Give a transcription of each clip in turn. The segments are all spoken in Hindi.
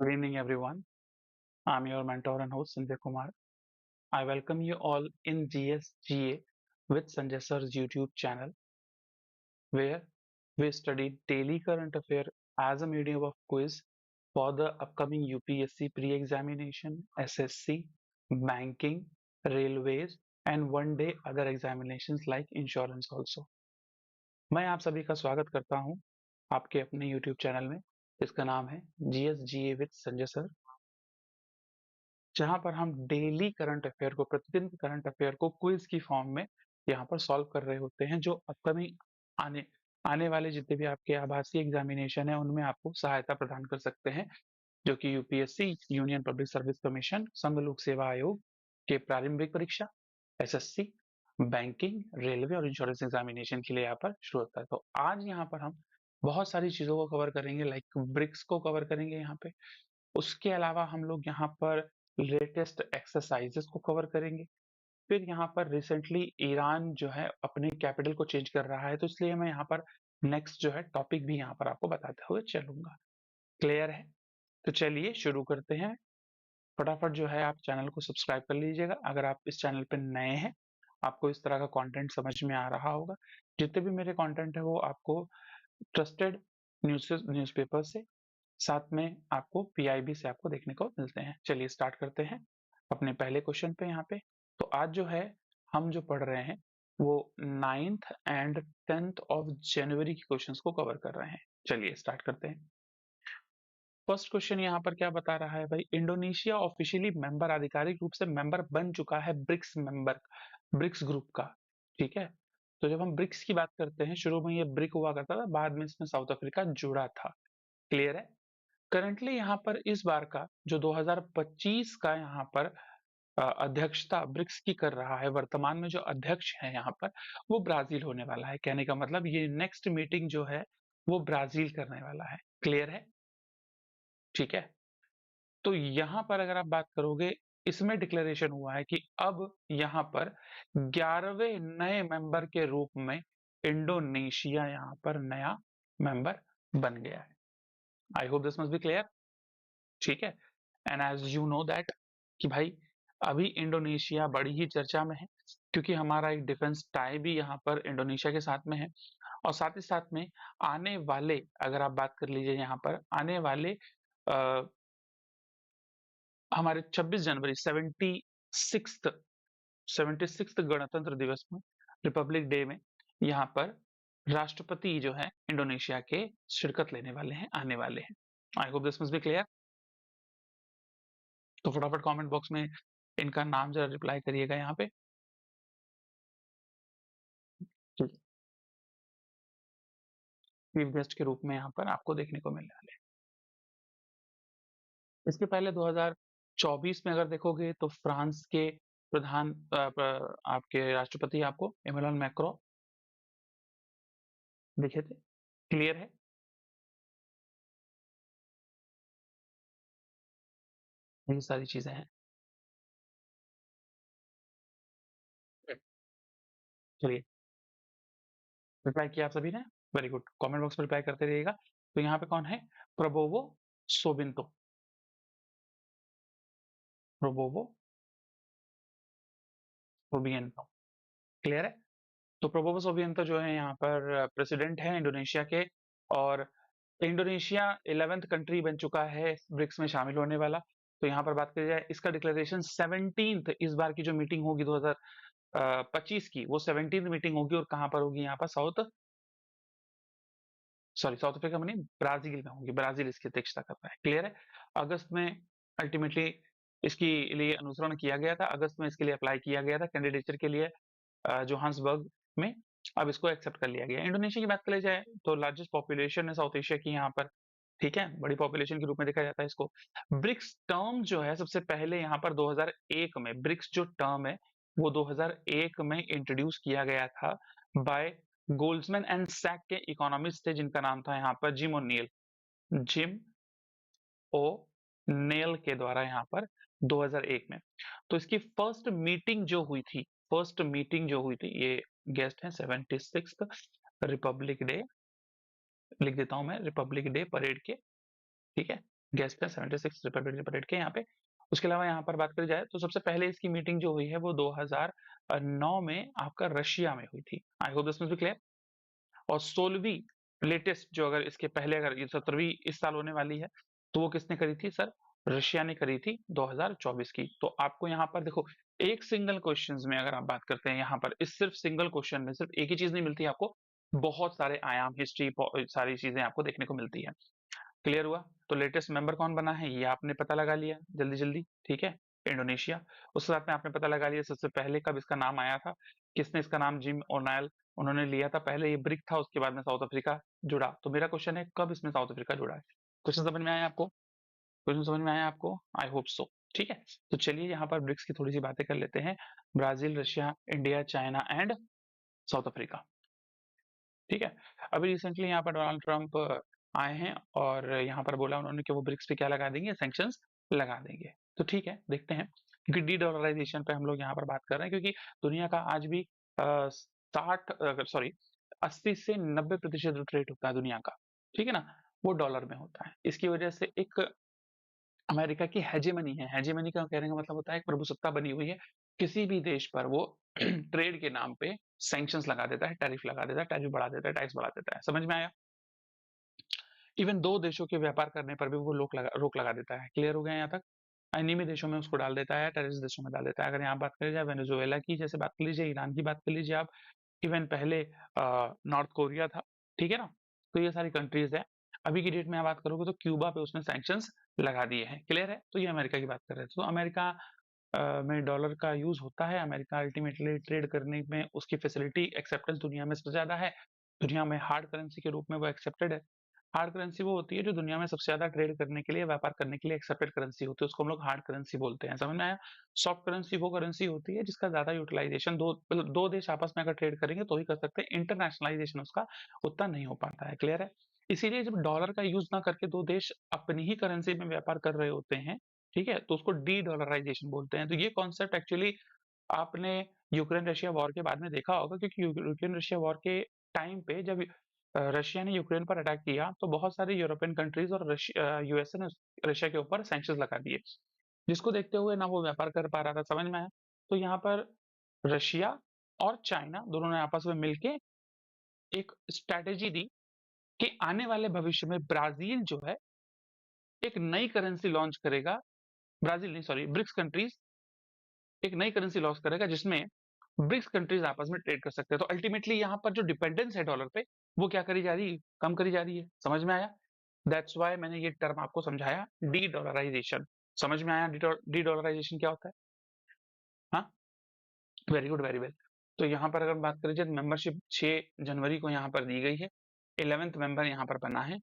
Good evening, everyone. I'm your mentor and host, Sanjay Kumar. I welcome you all in GSGA with Sanjay Sir's YouTube channel, where we study daily current affair as a medium of quiz for the upcoming UPSC pre-examination, SSC, banking, railways, and one day other examinations like insurance also. मैं आप सभी का स्वागत करता हूं आपके अपने YouTube चैनल में, जिसका नाम है GSGA with संजय सर, जहां पर हम डेली करंट अफेयर को प्रतिदिन के करंट अफेयर को क्विज की फॉर्म में यहाँ पर सॉल्व कर रहे होते हैं, जो अपकमिंग आने आने वाले जितने भी आपके आभासी एग्जामिनेशन है उनमें आपको सहायता प्रदान कर सकते हैं, जो कि UPSC union public service commission संघ लोक सेवा आयोग के प्रारंभिक परीक्षा, एसएससी, बैंकिंग, रेलवे और इंश्योरेंस एग्जामिनेशन के लिए यहाँ पर शुरू होता है। तो आज यहाँ पर हम बहुत सारी चीजों को कवर करेंगे, लाइक ब्रिक्स को कवर करेंगे यहाँ पे। उसके अलावा हम लोग यहाँ पर लेटेस्ट एक्सरसाइजेस को कवर करेंगे। फिर यहाँ पर रिसेंटली ईरान जो है अपने कैपिटल को चेंज कर रहा है, तो इसलिए मैं यहाँ पर नेक्स्ट जो है टॉपिक भी यहाँ पर आपको बताते हुए चलूंगा। क्लियर है? तो चलिए शुरू करते हैं। फटाफट जो है आप चैनल को सब्सक्राइब कर लीजिएगा अगर आप इस चैनल पर नए हैं। आपको इस तरह का कंटेंट समझ में आ रहा होगा। जितने भी मेरे कंटेंट है वो आपको ट्रस्टेड न्यूज़पेपर से, साथ में आपको पीआईबी से आपको देखने को मिलते हैं। चलिए स्टार्ट करते हैं अपने पहले क्वेश्चन पे यहाँ पे। तो आज जो है हम जो पढ़ रहे हैं वो 9th and 10th of January के क्वेश्चंस को कवर कर रहे हैं। चलिए स्टार्ट करते हैं। फर्स्ट क्वेश्चन यहाँ पर क्या बता रहा है भाई, इंडोनेशिया ऑफिशियली मेंबर, आधिकारिक रूप से मेंबर बन चुका है ब्रिक्स ग्रुप का। ठीक है, तो जब हम ब्रिक्स की बात करते हैं, शुरू में ये ब्रिक हुआ करता था, बाद में इसमें साउथ अफ्रीका जुड़ा था। क्लियर है? करंटली यहाँ पर इस बार का जो 2025 का यहाँ पर अध्यक्षता ब्रिक्स की कर रहा है, वर्तमान में जो अध्यक्ष है यहाँ पर वो ब्राजील होने वाला है। कहने का मतलब ये नेक्स्ट मीटिंग जो है वो ब्राजील करने वाला है। क्लियर है? ठीक है, तो यहाँ पर अगर आप बात करोगे, इसमें डिक्लेरेशन हुआ है कि अब यहाँ पर 11वें नए मेंबर के रूप में इंडोनेशिया यहाँ पर नया मेंबर बन गया है। I hope this must be clear. ठीक है, and as you know that कि भाई अभी इंडोनेशिया बड़ी ही चर्चा में है, क्योंकि हमारा एक डिफेंस टाई भी यहाँ पर इंडोनेशिया के साथ में है। और साथ ही साथ में आने वाले, अगर आप बात कर लीजिए यहाँ पर आने वाले हमारे 26 जनवरी 76th गणतंत्र दिवस में, रिपब्लिक डे में, यहाँ पर राष्ट्रपति जो है इंडोनेशिया के शिरकत लेने वाले हैं, आने वाले हैं। आई hope this must be clear. तो फटाफट कमेंट बॉक्स में इनका नाम जरा रिप्लाई करिएगा यहाँ पे। चीफ गेस्ट के रूप में यहाँ पर आपको देखने को मिलने वाले हैं। इसके पहले 2024 में अगर देखोगे तो फ्रांस के प्रधान आपके राष्ट्रपति आपको इमैनुअल मैक्रो दिखे थे। क्लियर है? ये सारी चीजें हैं। चलिए, रिप्लाई किया आप सभी ने, वेरी गुड। कमेंट बॉक्स में रिप्लाई करते रहिएगा। तो यहाँ पे कौन है? प्रबोवो सोबिंतो। प्रबोवो सोबिएंतो। क्लियर है? तो प्रबोवो सोबिएंतो जो है यहाँ पर प्रेसिडेंट है इंडोनेशिया के, और इंडोनेशिया 11th कंट्री बन चुका है ब्रिक्स में शामिल होने वाला। तो यहाँ पर बात करी जाए, इसका डिक्लेरेशन 17th, इस बार की जो मीटिंग होगी 2025 की, वो 17th मीटिंग होगी। और कहाँ पर होगी? यहाँ पर साउथ अफ्रीका में नहीं, ब्राजील में होगी। ब्राजील इसकी अध्यक्षता कर रहा है। क्लियर है? अगस्त में अल्टीमेटली इसके लिए अनुसरण किया गया था, अगस्त में इसके लिए अप्लाई किया गया था कैंडिडेचर के लिए जोहान्सबर्ग में। अब इसको एक्सेप्ट कर लिया गया। इंडोनेशिया की बात कर जाए तो लार्जेस्ट पॉपुलेशन है साउथ एशिया की यहाँ पर। ठीक है, बड़ी पॉपुलेशन के रूप में देखा जाता है इसको। ब्रिक्स टर्म जो है सबसे पहले यहाँ पर 2001 में, ब्रिक्स जो टर्म है वो 2001 में इंट्रोड्यूस किया गया था बाय गोल्ड्समैन एंड सैक के इकोनॉमिस्ट थे, जिनका नाम था यहाँ पर जिम ओ नेल के द्वारा यहाँ पर 2001 में। तो इसकी फर्स्ट मीटिंग जो हुई थी, ये गेस्ट है 76th रिपब्लिक डे, लिख देता हूं मैं, रिपब्लिक डे परेड के। ठीक है, गेस्ट है 76 रिपब्लिक के यहाँ पे। उसके अलावा यहाँ पर बात करी जाए तो सबसे पहले इसकी मीटिंग जो हुई है वो 2009 में आपका रशिया में हुई थी। आई hope this must be clear. और 16वीं लेटेस्ट जो अगर इसके पहले अगर ये 17वीं इस साल होने वाली है तो वो किसने करी थी सर? रशिया ने करी थी 2024 की। तो आपको यहाँ पर देखो एक सिंगल क्वेश्चन में अगर आप बात करते हैं यहाँ पर इस सिर्फ सिंगल क्वेश्चन में सिर्फ एक ही चीज नहीं मिलती आपको, बहुत सारे आयाम हिस्ट्री सारी चीजें आपको देखने को मिलती है। क्लियर हुआ? तो लेटेस्ट मेंबर कौन बना है ये आपने पता लगा लिया जल्दी जल्दी, ठीक है, इंडोनेशिया। उसके साथ में आपने पता लगा लिया सबसे पहले कब इसका नाम आया था, किसने इसका नाम जिम ओनाइल उन्होंने लिया था, पहले ये ब्रिक था उसके बाद में साउथ अफ्रीका जुड़ा। तो मेरा क्वेश्चन है कब इसमें साउथ अफ्रीका जुड़ा है? क्वेश्चन समझ में आया आपको? क्वेश्चन समझ में आया आपको? आई होप सो। ठीक है, तो चलिए यहाँ पर ब्रिक्स की थोड़ी सी बातें कर लेते हैं। Brazil, Russia, India, China and south Africa. ठीक है, अभी रिसेंटली यहाँ पर डोनाल्ड ट्रंप आए हैं और यहाँ पर बोला उन्होंने कि वो ब्रिक्स पे क्या लगा देंगे, सैंक्शंस लगा देंगे। तो ठीक है, देखते हैं, क्योंकि डी डॉलराइजेशन पे हम लोग यहाँ पर बात कर रहे हैं, क्योंकि दुनिया का आज भी 80 से 90% जो ट्रेड होता है दुनिया का, ठीक है ना, वो डॉलर में होता है। इसकी वजह से एक अमेरिका की हेजेमनी है, हेजेमनी का कहने का मतलब होता है एक प्रभुसत्ता बनी हुई है, किसी भी देश पर वो ट्रेड के नाम पे सैंक्शंस लगा देता है, टैरिफ लगा देता है, टैरिफ बढ़ा देता है, टैक्स बढ़ा देता है। समझ में आया? इवन दो देशों के व्यापार करने पर भी वो रोक लगा देता है। क्लियर हो गया यहाँ तक? अनिमी देशों में उसको डाल देता है, टेररिस्ट देशों में डाल देता है। अगर यहाँ बात करी जाए वेनेजुएला की, जैसे बात कर लीजिए, ईरान की बात कर लीजिए आप, इवन पहले नॉर्थ कोरिया था, ठीक है ना, तो ये सारी कंट्रीज है। अभी की डेट में आप बात करोगे तो क्यूबा पे उसने सैंक्शंस लगा दिए हैं। क्लियर है? तो ये अमेरिका की बात कर रहे थे। तो अमेरिका में डॉलर का यूज होता है। अमेरिका अल्टीमेटली ट्रेड करने में उसकी फैसिलिटी एक्सेप्टेंस दुनिया में सबसे ज्यादा है। दुनिया में हार्ड करेंसी के रूप में वो एक्सेप्टेड है। हार्ड करेंसी वो होती है जो दुनिया में सबसे ज्यादा ट्रेड करने के लिए, व्यापार करने के लिए एक्सेप्टेड करेंसी होती है, उसको हम लोग हार्ड करेंसी बोलते हैं। समझ में आया? सॉफ्ट करेंसी वो करेंसी होती है जिसका ज्यादा यूटिलाइजेशन दो मतलब दो देश आपस में अगर ट्रेड करेंगे तो ही कर सकते हैं, इंटरनेशनलाइजेशन उसका उतना नहीं हो पाता है। क्लियर है? इसीलिए जब डॉलर का यूज ना करके दो देश अपनी ही करेंसी में व्यापार कर रहे होते हैं, ठीक है, तो उसको डी डॉलराइजेशन बोलते हैं। तो ये कॉन्सेप्ट एक्चुअली आपने यूक्रेन रशिया वॉर के बाद में देखा होगा, क्योंकि यूक्रेन रशिया वॉर के टाइम पे जब रशिया ने यूक्रेन पर अटैक किया तो बहुत सारे यूरोपियन कंट्रीज और यूएसए ने रशिया के ऊपर सैंक्शंस लगा दिए, जिसको देखते हुए ना वो व्यापार कर पा रहा था। समझ में आया? तो यहाँ पर रशिया और चाइना दोनों ने आपस में मिलके एक स्ट्रैटेजी दी कि आने वाले भविष्य में ब्राजील जो है एक नई करेंसी लॉन्च करेगा। ब्राजील नहीं, सॉरी, ब्रिक्स कंट्रीज एक नई करेंसी लॉन्च करेगा जिसमें ब्रिक्स कंट्रीज आपस में ट्रेड कर सकते हैं। तो अल्टीमेटली यहाँ पर जो डिपेंडेंस है डॉलर पे वो क्या करी जा रही है, कम करी जा रही है। समझ में आया? दैट्स व्हाई मैंने ये टर्म आपको समझाया, डी डॉलराइजेशन। समझ में आया डी डॉलराइजेशन क्या होता है? हाँ, वेरी गुड, वेरी वेल। तो यहाँ पर अगर बात करें, जब मेंबरशिप 6 जनवरी को यहाँ पर दी गई है, 11th मेंबर यहाँ पर बना है,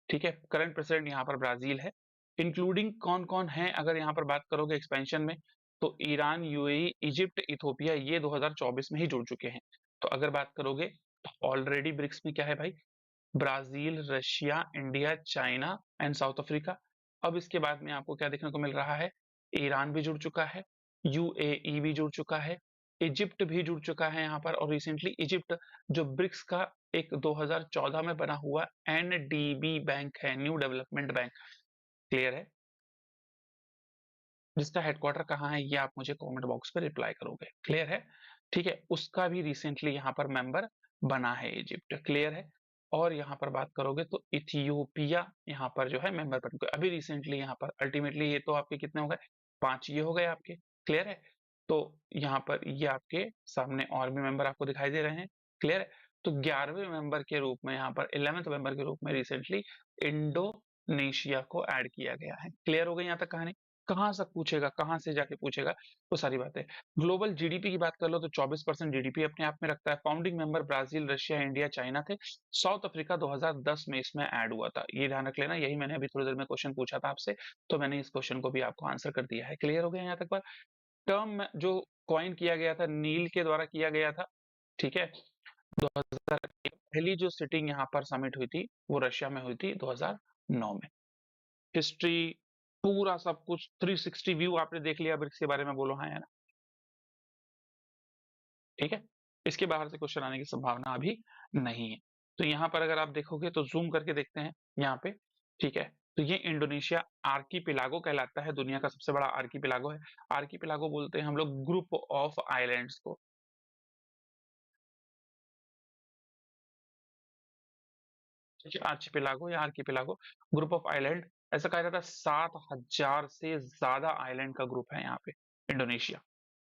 ठीक है। करंट प्रेसिडेंट यहाँ पर ब्राजील है। इंक्लूडिंग कौन कौन है अगर यहाँ पर बात करोगे एक्सपेंशन में, तो ईरान, यूएई, इजिप्ट, इथोपिया, ये 2024 में ही जुड़ चुके हैं। तो अगर बात करोगे तो ऑलरेडी ब्रिक्स में क्या है भाई? Brazil, Russia, India, China and south Africa. अब इसके बाद में आपको क्या देखने को मिल रहा है? ईरान भी जुड़ चुका है, यूएई भी जुड़ चुका है, इजिप्ट भी जुड़ चुका है यहाँ पर। और रिसेंटली इजिप्ट जो ब्रिक्स का एक 2014 में बना हुआ एनडीबी बैंक है, न्यू डेवलपमेंट बैंक, क्लियर है, जिसका हेडक्वार्टर कहाँ है ये आप मुझे कमेंट बॉक्स पे रिप्लाई करोगे। क्लियर है? ठीक है, उसका भी रिसेंटली यहाँ पर मेंबर बना है इजिप्ट। क्लियर है? और यहाँ पर बात करोगे तो इथियोपिया यहाँ पर जो है मेंबर बन गया अभी रिसेंटली यहाँ पर। अल्टीमेटली ये तो आपके कितने हो गए? 5 ये हो गए आपके। क्लियर है? तो यहाँ पर ये आपके सामने और भी मेंबर आपको दिखाई दे रहे हैं। क्लियर है? तो 11वें मेंबर के रूप में यहाँ पर 11th मेंबर के रूप में रिसेंटली इंडोनेशिया को ऐड किया गया है। क्लियर हो गई यहाँ तक कहानी? कहाँ से पूछेगा, कहाँ से जाके पूछेगा, वो सारी बातें। ग्लोबल जीडीपी की बात कर लो तो 24% जीडीपी अपने आप में रखता है। Founding member Brazil, Russia, India, China थे। साउथ अफ्रीका 2010 में इसमें ऐड हुआ था, ये ध्यान रख लेना। यही मैंने अभी थोड़ी देर में क्वेश्चन पूछा था आपसे, तो मैंने इस क्वेश्चन को भी आपको आंसर कर दिया है। क्लियर हो गया यहाँ तक? पर टर्म जो कॉइन किया गया था नील के द्वारा किया गया था, ठीक है, 2000 पहली जो सिटिंग यहाँ पर समिट हुई थी वो रशिया में हुई थी 2009 में। हिस्ट्री पूरा सब कुछ 360 व्यू आपने देख लिया ब्रिक्स के बारे में, बोलो हाँ या ना? ठीक है, इसके बाहर से क्वेश्चन आने की संभावना अभी नहीं है। तो यहाँ पर अगर आप देखोगे तो जूम करके देखते हैं यहाँ पे, ठीक है, तो ये इंडोनेशिया आर्कीपेलागो कहलाता है, दुनिया का सबसे बड़ा आर्कीपेलागो है। आर्कीपेलागो बोलते हैं हम लोग ग्रुप ऑफ आइलैंड्स को। ठीक है, आर्चीपेलागो या आर्कीपेलागो, ग्रुप ऑफ आइलैंड, ऐसा कहा जाता है 7,000 से ज्यादा आइलैंड का ग्रुप है यहाँ पे इंडोनेशिया।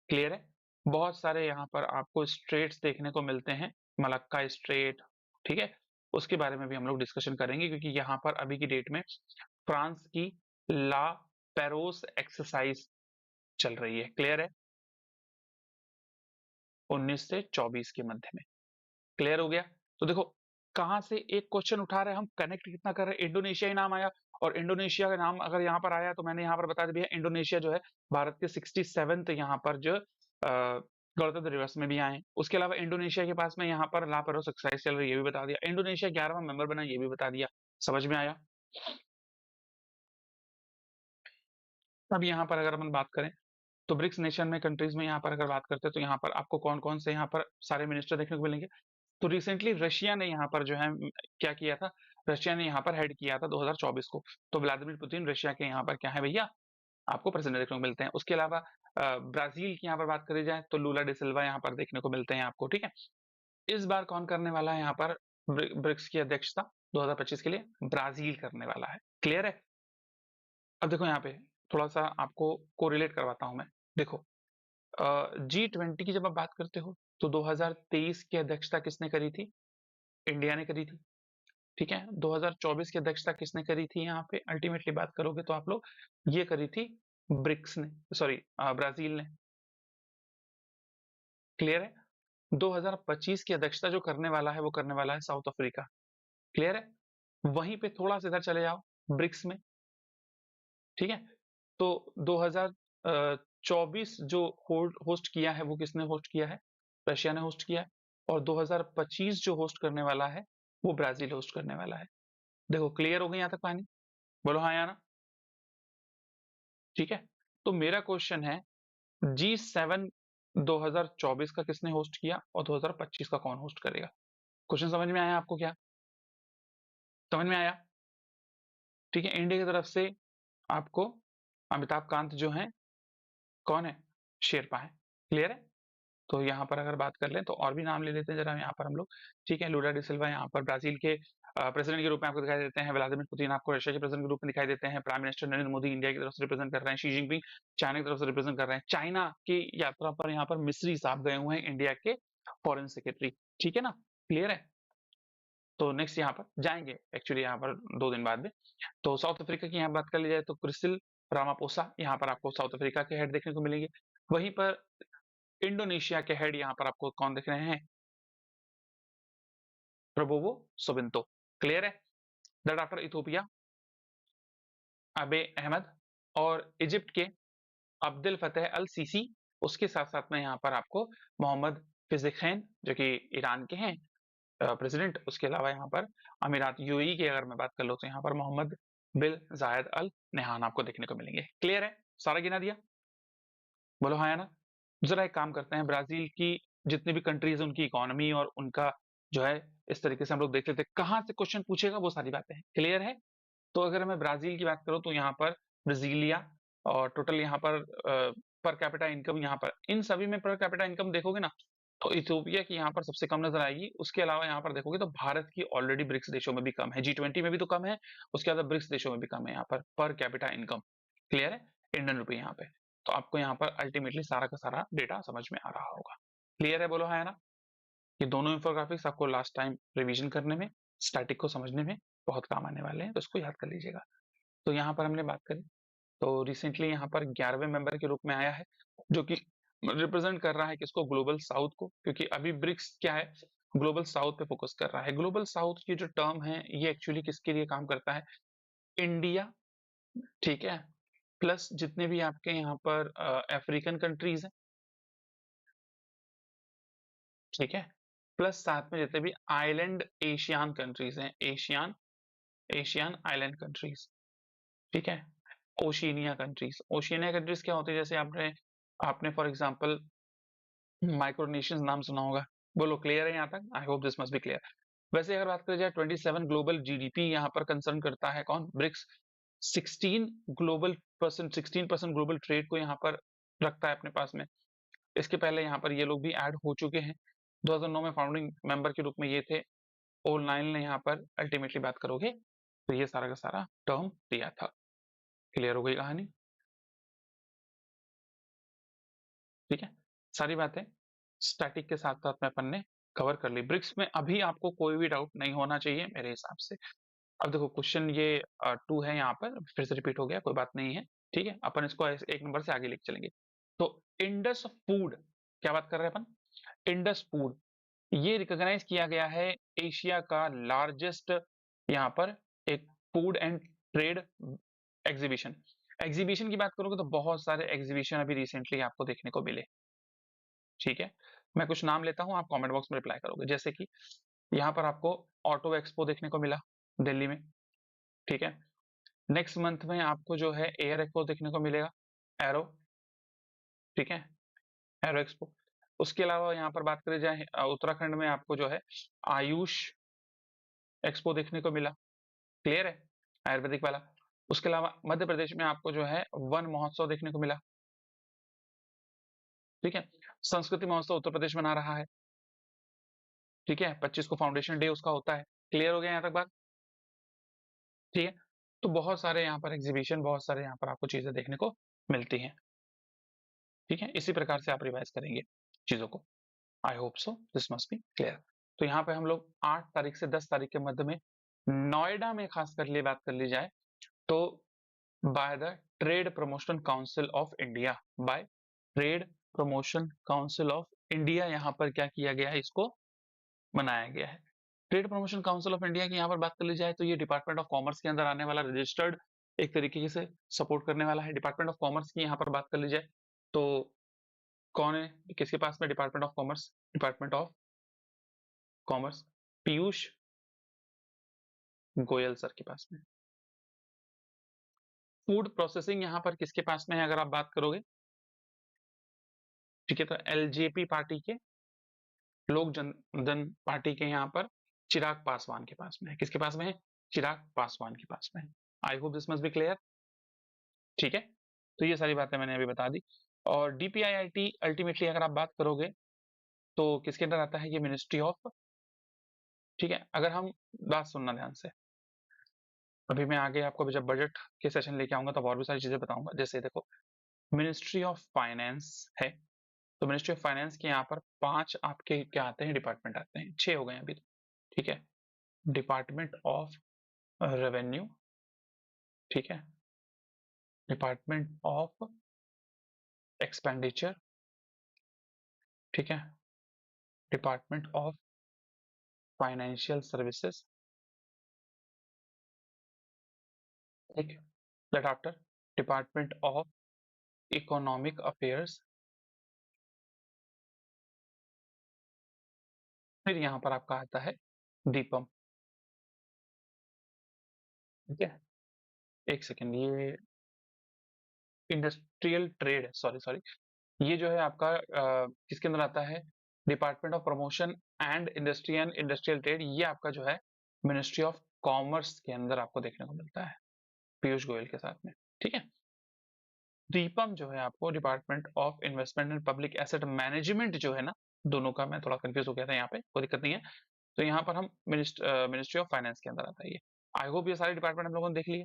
क्लियर है? बहुत सारे यहाँ पर आपको स्ट्रेट्स देखने को मिलते हैं, मलक्का स्ट्रेट, ठीक है, उसके बारे में भी हम लोग डिस्कशन करेंगे, क्योंकि यहाँ पर अभी की डेट में फ्रांस की ला पेरोस एक्सरसाइज चल रही है। क्लियर है? 19 से 24 के मध्य में। क्लियर हो गया? तो देखो कहां से एक क्वेश्चन उठा रहे हैं हम, कनेक्ट कितना कर रहे हैं, इंडोनेशिया ही नाम आया, और इंडोनेशिया का नाम अगर यहाँ पर आया तो मैंने यहाँ पर बता दिया इंडोनेशिया जो है भारत के 67th यहाँ पर जो गणतंत्र दिवस में भी आए। उसके अलावा इंडोनेशिया के पास में यहाँ पर ला पेरोस एक्सरसाइज चल रही है, ये भी बता दिया। इंडोनेशिया 11वां मेंबर बना, ये भी बता दिया। समझ में आया? अब यहाँ पर अगर अपन बात करें तो ब्रिक्स नेशन में कंट्रीज में यहाँ पर अगर बात करते हैं तो यहाँ पर आपको कौन कौन से यहाँ पर सारे मिनिस्टर देखने को मिलेंगे। तो रिसेंटली रशिया ने यहाँ पर जो है क्या किया था, रशिया ने यहाँ पर हेड किया था 2024 को। तो व्लादिमीर पुतिन रशिया के यहाँ पर क्या है भैया, आपको प्रेसिडेंट देखने को मिलते हैं। उसके अलावा ब्राजील की यहाँ पर बात करी जाए तो लूला डे सिल्वा यहाँ पर देखने को मिलते हैं आपको। ठीक है, इस बार कौन करने वाला है यहाँ पर ब्रिक्स की अध्यक्षता 2025 के लिए, ब्राजील करने वाला है। क्लियर है? अब देखो यहाँ पे थोड़ा सा आपको कोरिलेट करवाता हूं मैं। देखो G20 की जब आप बात करते हो तो 2023 की अध्यक्षता किसने करी थी, इंडिया ने करी थी। ठीक है, 2024 की अध्यक्षता किसने करी थी, यहाँ पे अल्टीमेटली बात करोगे तो आप लोग ये करी थी ब्रिक्स ने, सॉरी ब्राजील ने। क्लियर है? 2025 की अध्यक्षता जो करने वाला है वो करने वाला है साउथ अफ्रीका। क्लियर है? वहीं पे थोड़ा सा इधर चले जाओ ब्रिक्स में। ठीक है, तो 2024 जो होस्ट किया है वो किसने होस्ट किया है, रशिया ने होस्ट किया है। और 2025 जो होस्ट करने वाला है वो ब्राजील होस्ट करने वाला है। देखो क्लियर हो गई यहाँ तक कहानी? बोलो हाँ या ना। ठीक है, तो मेरा क्वेश्चन है G7 2024 का किसने होस्ट किया और 2025 का कौन होस्ट करेगा? क्वेश्चन समझ में आया आपको? क्या समझ में आया? ठीक है, इंडिया की तरफ से आपको अमिताभ कांत जो है कौन है, शेरपा है। क्लियर है? तो यहाँ पर अगर बात कर लें तो और भी नाम ले लेते हैं जरा यहाँ पर हम लोग। ठीक है, लूला डी सिल्वा यहाँ पर ब्राजील के प्रेसिडेंट के रूप में आपको दिखाई देते हैं, व्लादिमीर पुतिन आपको रशिया के प्रेसिडेंट के रूप में दिखाई देते हैं, prime minister Narendra Modi India की तरफ से रिप्रेजेंट कर रहे हैं, शी जिनपिंग चाइना की तरफ से रिप्रेजेंट कर रहे हैं। चाइना की यात्रा पर यहाँ पर मिस्री साहब गए हुए हैं, इंडिया के फॉरेन सेक्रेटरी। ठीक है ना? क्लियर है? तो नेक्स्ट यहाँ पर जाएंगे एक्चुअली यहाँ पर 2 दिन बाद में। तो साउथ अफ्रीका की यहाँ बात कर ली जाए तो क्रिसिल रामापोसा यहाँ पर आपको साउथ अफ्रीका के हेड देखने को मिलेंगे। वहीं पर इंडोनेशिया के हेड यहाँ पर आपको कौन दिख रहे हैं, प्रबोवो सुबिंतो। क्लियर है? दैट आफ्टर इथियोपिया अबे अहमद, और इजिप्ट के अब्दुल फतेह अल सीसी। उसके साथ साथ में यहाँ पर आपको मोहम्मद फिजिखैन जो कि ईरान के हैं प्रेसिडेंट। उसके अलावा यहाँ पर अमीरात यूएई की अगर मैं बात कर लूँ तो यहाँ पर मोहम्मद बिन जायद अल नहान आपको देखने को मिलेंगे। क्लियर है? सारा गिना दिया? बोलो हाँ या ना। जरा एक काम करते हैं, ब्राजील की जितनी भी कंट्रीज है उनकी इकोनॉमी और उनका जो है इस तरीके से हम लोग देख लेते हैं कहाँ से क्वेश्चन पूछेगा, वो सारी बातें हैं। क्लियर है? तो अगर मैं ब्राजील की बात करूं तो यहाँ पर ब्राजीलिया, और टोटल यहाँ पर कैपिटा इनकम यहाँ पर इन सभी में पर कैपिटा इनकम देखोगे ना तो इथियोपिया की यहाँ पर सबसे कम नजर आएगी। उसके अलावा यहाँ पर देखोगे तो भारत की ऑलरेडी ब्रिक्स देशों में भी कम है, G20 में भी तो कम है, उसके अलावा ब्रिक्स देशों में भी कम है यहाँ पर कैपिटा इनकम। क्लियर है? इंडियन रुपए यहाँ पे। तो आपको यहाँ पर अल्टीमेटली सारा का सारा डेटा समझ में आ रहा होगा। क्लियर है? बोलो हाँ या ना। ये दोनों इंफोग्राफिक्स आपको लास्ट टाइम रिवीजन करने में, स्टैटिक को समझने में बहुत काम आने वाले हैं, तो इसको याद कर लीजिएगा। तो यहाँ पर हमने बात करी तो रिसेंटली यहाँ पर 11वें मेंबर के रूप में आया है, जो कि रिप्रेजेंट कर रहा है किसको, ग्लोबल साउथ को, क्योंकि अभी ब्रिक्स क्या है, ग्लोबल साउथ पे फोकस कर रहा है। ग्लोबल साउथ की जो टर्म है ये एक्चुअली किसके लिए काम करता है, इंडिया, ठीक है, प्लस जितने भी आपके यहाँ पर अफ्रीकन कंट्रीज हैं, ठीक है, प्लस साथ में जितने भी आइलैंड एशियान कंट्रीज हैं, एशियान एशियन आइलैंड कंट्रीज, ठीक है, ओशिनिया कंट्रीज। ओशिनिया कंट्रीज क्या होती है, जैसे आपने आपने फॉर एग्जांपल माइक्रोनेशियंस नाम सुना होगा। बोलो क्लियर है यहाँ तक? आई hope this must be clear. वैसे अगर बात करें जाए 27 ग्लोबल जीडीपी यहाँ पर कंसर्न करता है कौन, ब्रिक्स। 16% ग्लोबल ट्रेड को यहाँ पर रखता है अपने पास में। इसके पहले यहाँ पर ये लोग भी ऐड हो चुके हैं। 2009 में फाउंडिंग मेंबर के रूप में ये थे। ऑनलाइन ने यहाँ पर अल्टीमेटली बात करोगे तो ये सारा का सारा टर्म दिया था। क्लियर हो गई कहानी? ठीक है, सारी बातें स्टैटिक के साथ साथ में अपन ने कवर कर ली। ब्रिक्स में अभी आपको कोई भी डाउट नहीं होना चाहिए मेरे हिसाब से। अब देखो क्वेश्चन ये 2 है यहाँ पर, फिर से रिपीट हो गया, कोई बात नहीं है। ठीक है, अपन इसको एक नंबर से आगे लेके चलेंगे। तो इंडस फूड, क्या बात कर रहे हैं अपन? इंडस फूड ये रिकॉग्नाइज किया गया है एशिया का लार्जेस्ट यहाँ पर एक food and trade exhibition. Exhibition की बात करोगे तो बहुत सारे एग्जीबिशन अभी रिसेंटली आपको देखने को मिले। ठीक है, मैं कुछ नाम लेता हूं, आप कमेंट बॉक्स में रिप्लाई करोगे। जैसे कि यहाँ पर आपको ऑटो एक्सपो देखने को मिला दिल्ली में। ठीक है, नेक्स्ट मंथ में आपको जो है एयर एक्सपो देखने को मिलेगा, एरो। ठीक है, एरो एक्सपो। उसके अलावा यहाँ पर बात करी जाए उत्तराखंड में आपको जो है आयुष एक्सपो देखने को मिला। क्लियर है, आयुर्वेदिक वाला। उसके अलावा मध्य प्रदेश में आपको जो है वन महोत्सव देखने को मिला। ठीक है, संस्कृति महोत्सव उत्तर प्रदेश मना रहा है। ठीक है, 25 को फाउंडेशन डे उसका होता है। क्लियर हो गया यहाँ तक बात? ठीक है, तो बहुत सारे यहाँ पर एग्जीबिशन, बहुत सारे यहाँ पर आपको चीजें देखने को मिलती हैं। ठीक है, इसी प्रकार से आप रिवाइज करेंगे चीजों को। आई hope so this must be clear. तो यहाँ पे हम लोग 8 तारीख से 10 तारीख के मध्य में नोएडा में खास कर लिए बात कर ली जाए तो by the trade promotion council of India, by trade promotion council of India यहाँ पर क्या किया गया है, इसको मनाया गया है। Trade promotion council of India की यहाँ पर बात कर ली जाए तो ये डिपार्टमेंट ऑफ कॉमर्स के अंदर आने वाला रजिस्टर्ड एक तरीके से सपोर्ट करने वाला है। डिपार्टमेंट ऑफ कॉमर्स की यहाँ पर बात कर ली जाए तो कौन है, किसके पास में? Department of commerce, department of commerce Piyush Goyal sir के पास में। फूड प्रोसेसिंग यहाँ पर किसके पास में है अगर आप बात करोगे? ठीक है, तो एलजेपी पार्टी के, लोक जनदन पार्टी के यहाँ पर चिराग पासवान के पास में है। किसके पास में है? चिराग पासवान के पास में है। I hope this must be clear. ठीक है, तो ये सारी बातें मैंने अभी बता दी। और डीपीआईआईटी अल्टीमेटली अगर आप बात करोगे तो किसके अंदर आता है? ये मिनिस्ट्री ऑफ। ठीक है, अगर हम बात सुनना ध्यान से, अभी मैं आगे आपको जब बजट के सेशन लेके आऊंगा तब और भी सारी चीजें बताऊंगा। जैसे देखो, मिनिस्ट्री ऑफ फाइनेंस है, तो मिनिस्ट्री ऑफ फाइनेंस के यहाँ पर 5 आपके क्या आते हैं? डिपार्टमेंट आते हैं, 6 हो गए अभी तो। ठीक है, डिपार्टमेंट ऑफ रेवेन्यू। ठीक है, डिपार्टमेंट ऑफ एक्सपेंडिचर। ठीक है, डिपार्टमेंट ऑफ फाइनेंशियल सर्विसेज। ठीक, that after department of economic affairs. फिर यहाँ पर आपका आता है दीपम। ठीक है, एक सेकेंड, ये इंडस्ट्रियल ट्रेड, सॉरी सॉरी, ये जो है आपका किसके अंदर आता है? Department of promotion and industry and industrial trade, ये आपका जो है मिनिस्ट्री ऑफ कॉमर्स के अंदर आपको देखने को मिलता है पीयूष गोयल के साथ में। ठीक है, दीपम जो है आपको department of investment and public asset management जो है ना, दोनों का मैं थोड़ा कंफ्यूज हो गया था यहाँ पे, कोई दिक्कत नहीं है। तो यहाँ पर हम मिनिस्ट्री ऑफ फाइनेंस के अंदर आता है ये। आई होप ये सारे डिपार्टमेंट हम लोगों ने देख लिए।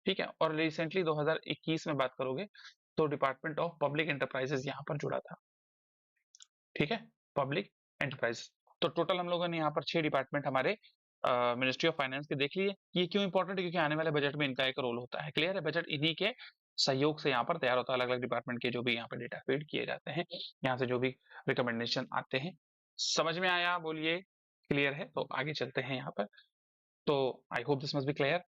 ठीक है, और रिसेंटली 2021 में बात करोगे तो डिपार्टमेंट ऑफ पब्लिक एंटरप्राइजेस यहाँ पर जुड़ा था। ठीक है, पब्लिक एंटरप्राइज। तो टोटल हम लोगों ने यहाँ पर 6 डिपार्टमेंट हमारे मिनिस्ट्री ऑफ फाइनेंस के देख लिए। ये क्यों इंपॉर्टेंट है? क्योंकि आने वाले बजट में इनका एक रोल होता है। क्लियर है, बजट इन्हीं के सहयोग से यहाँ पर तैयार होता है। अलग अलग डिपार्टमेंट के जो भी यहाँ पर डेटा फीड किए जाते हैं, यहाँ से जो भी रिकमेंडेशन आते हैं। समझ में आया? बोलिए क्लियर है? तो आगे चलते हैं यहाँ पर। तो आई hope this must be clear.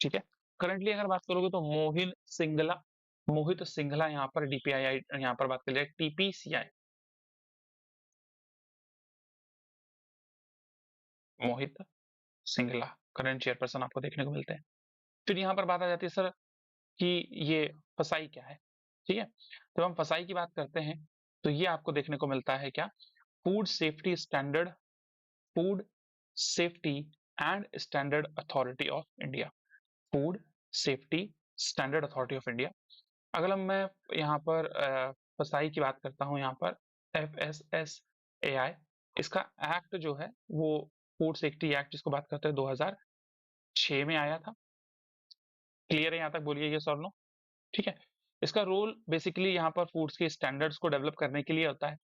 ठीक है, करंटली अगर बात करोगे तो मोहित सिंघला यहाँ पर डीपीआई यहाँ पर बात कर लिया, टीपीसीआई मोहित सिंघला करंट चेयरपर्सन आपको देखने को मिलते हैं। फिर यहाँ पर बात आ जाती है सर कि ये फसाई क्या है। ठीक है, जब हम फसाई की बात करते हैं तो ये आपको देखने को मिलता है क्या? Food safety standard, food safety and standard authority of India. Food safety standard authority of India. अगर मैं यहाँ पर फसाई की बात करता हूँ, यहाँ पर FSSAI, इसका एक्ट जो है वो फूड सेफ्टी एक्ट जिसको बात करते हैं 2006 में आया था। क्लियर है यहाँ तक? बोलिए यस और नो। ठीक है। इसका रोल बेसिकली यहाँ पर फूड्स के स्टैंडर्ड्स को डेवलप करने के लिए होता है,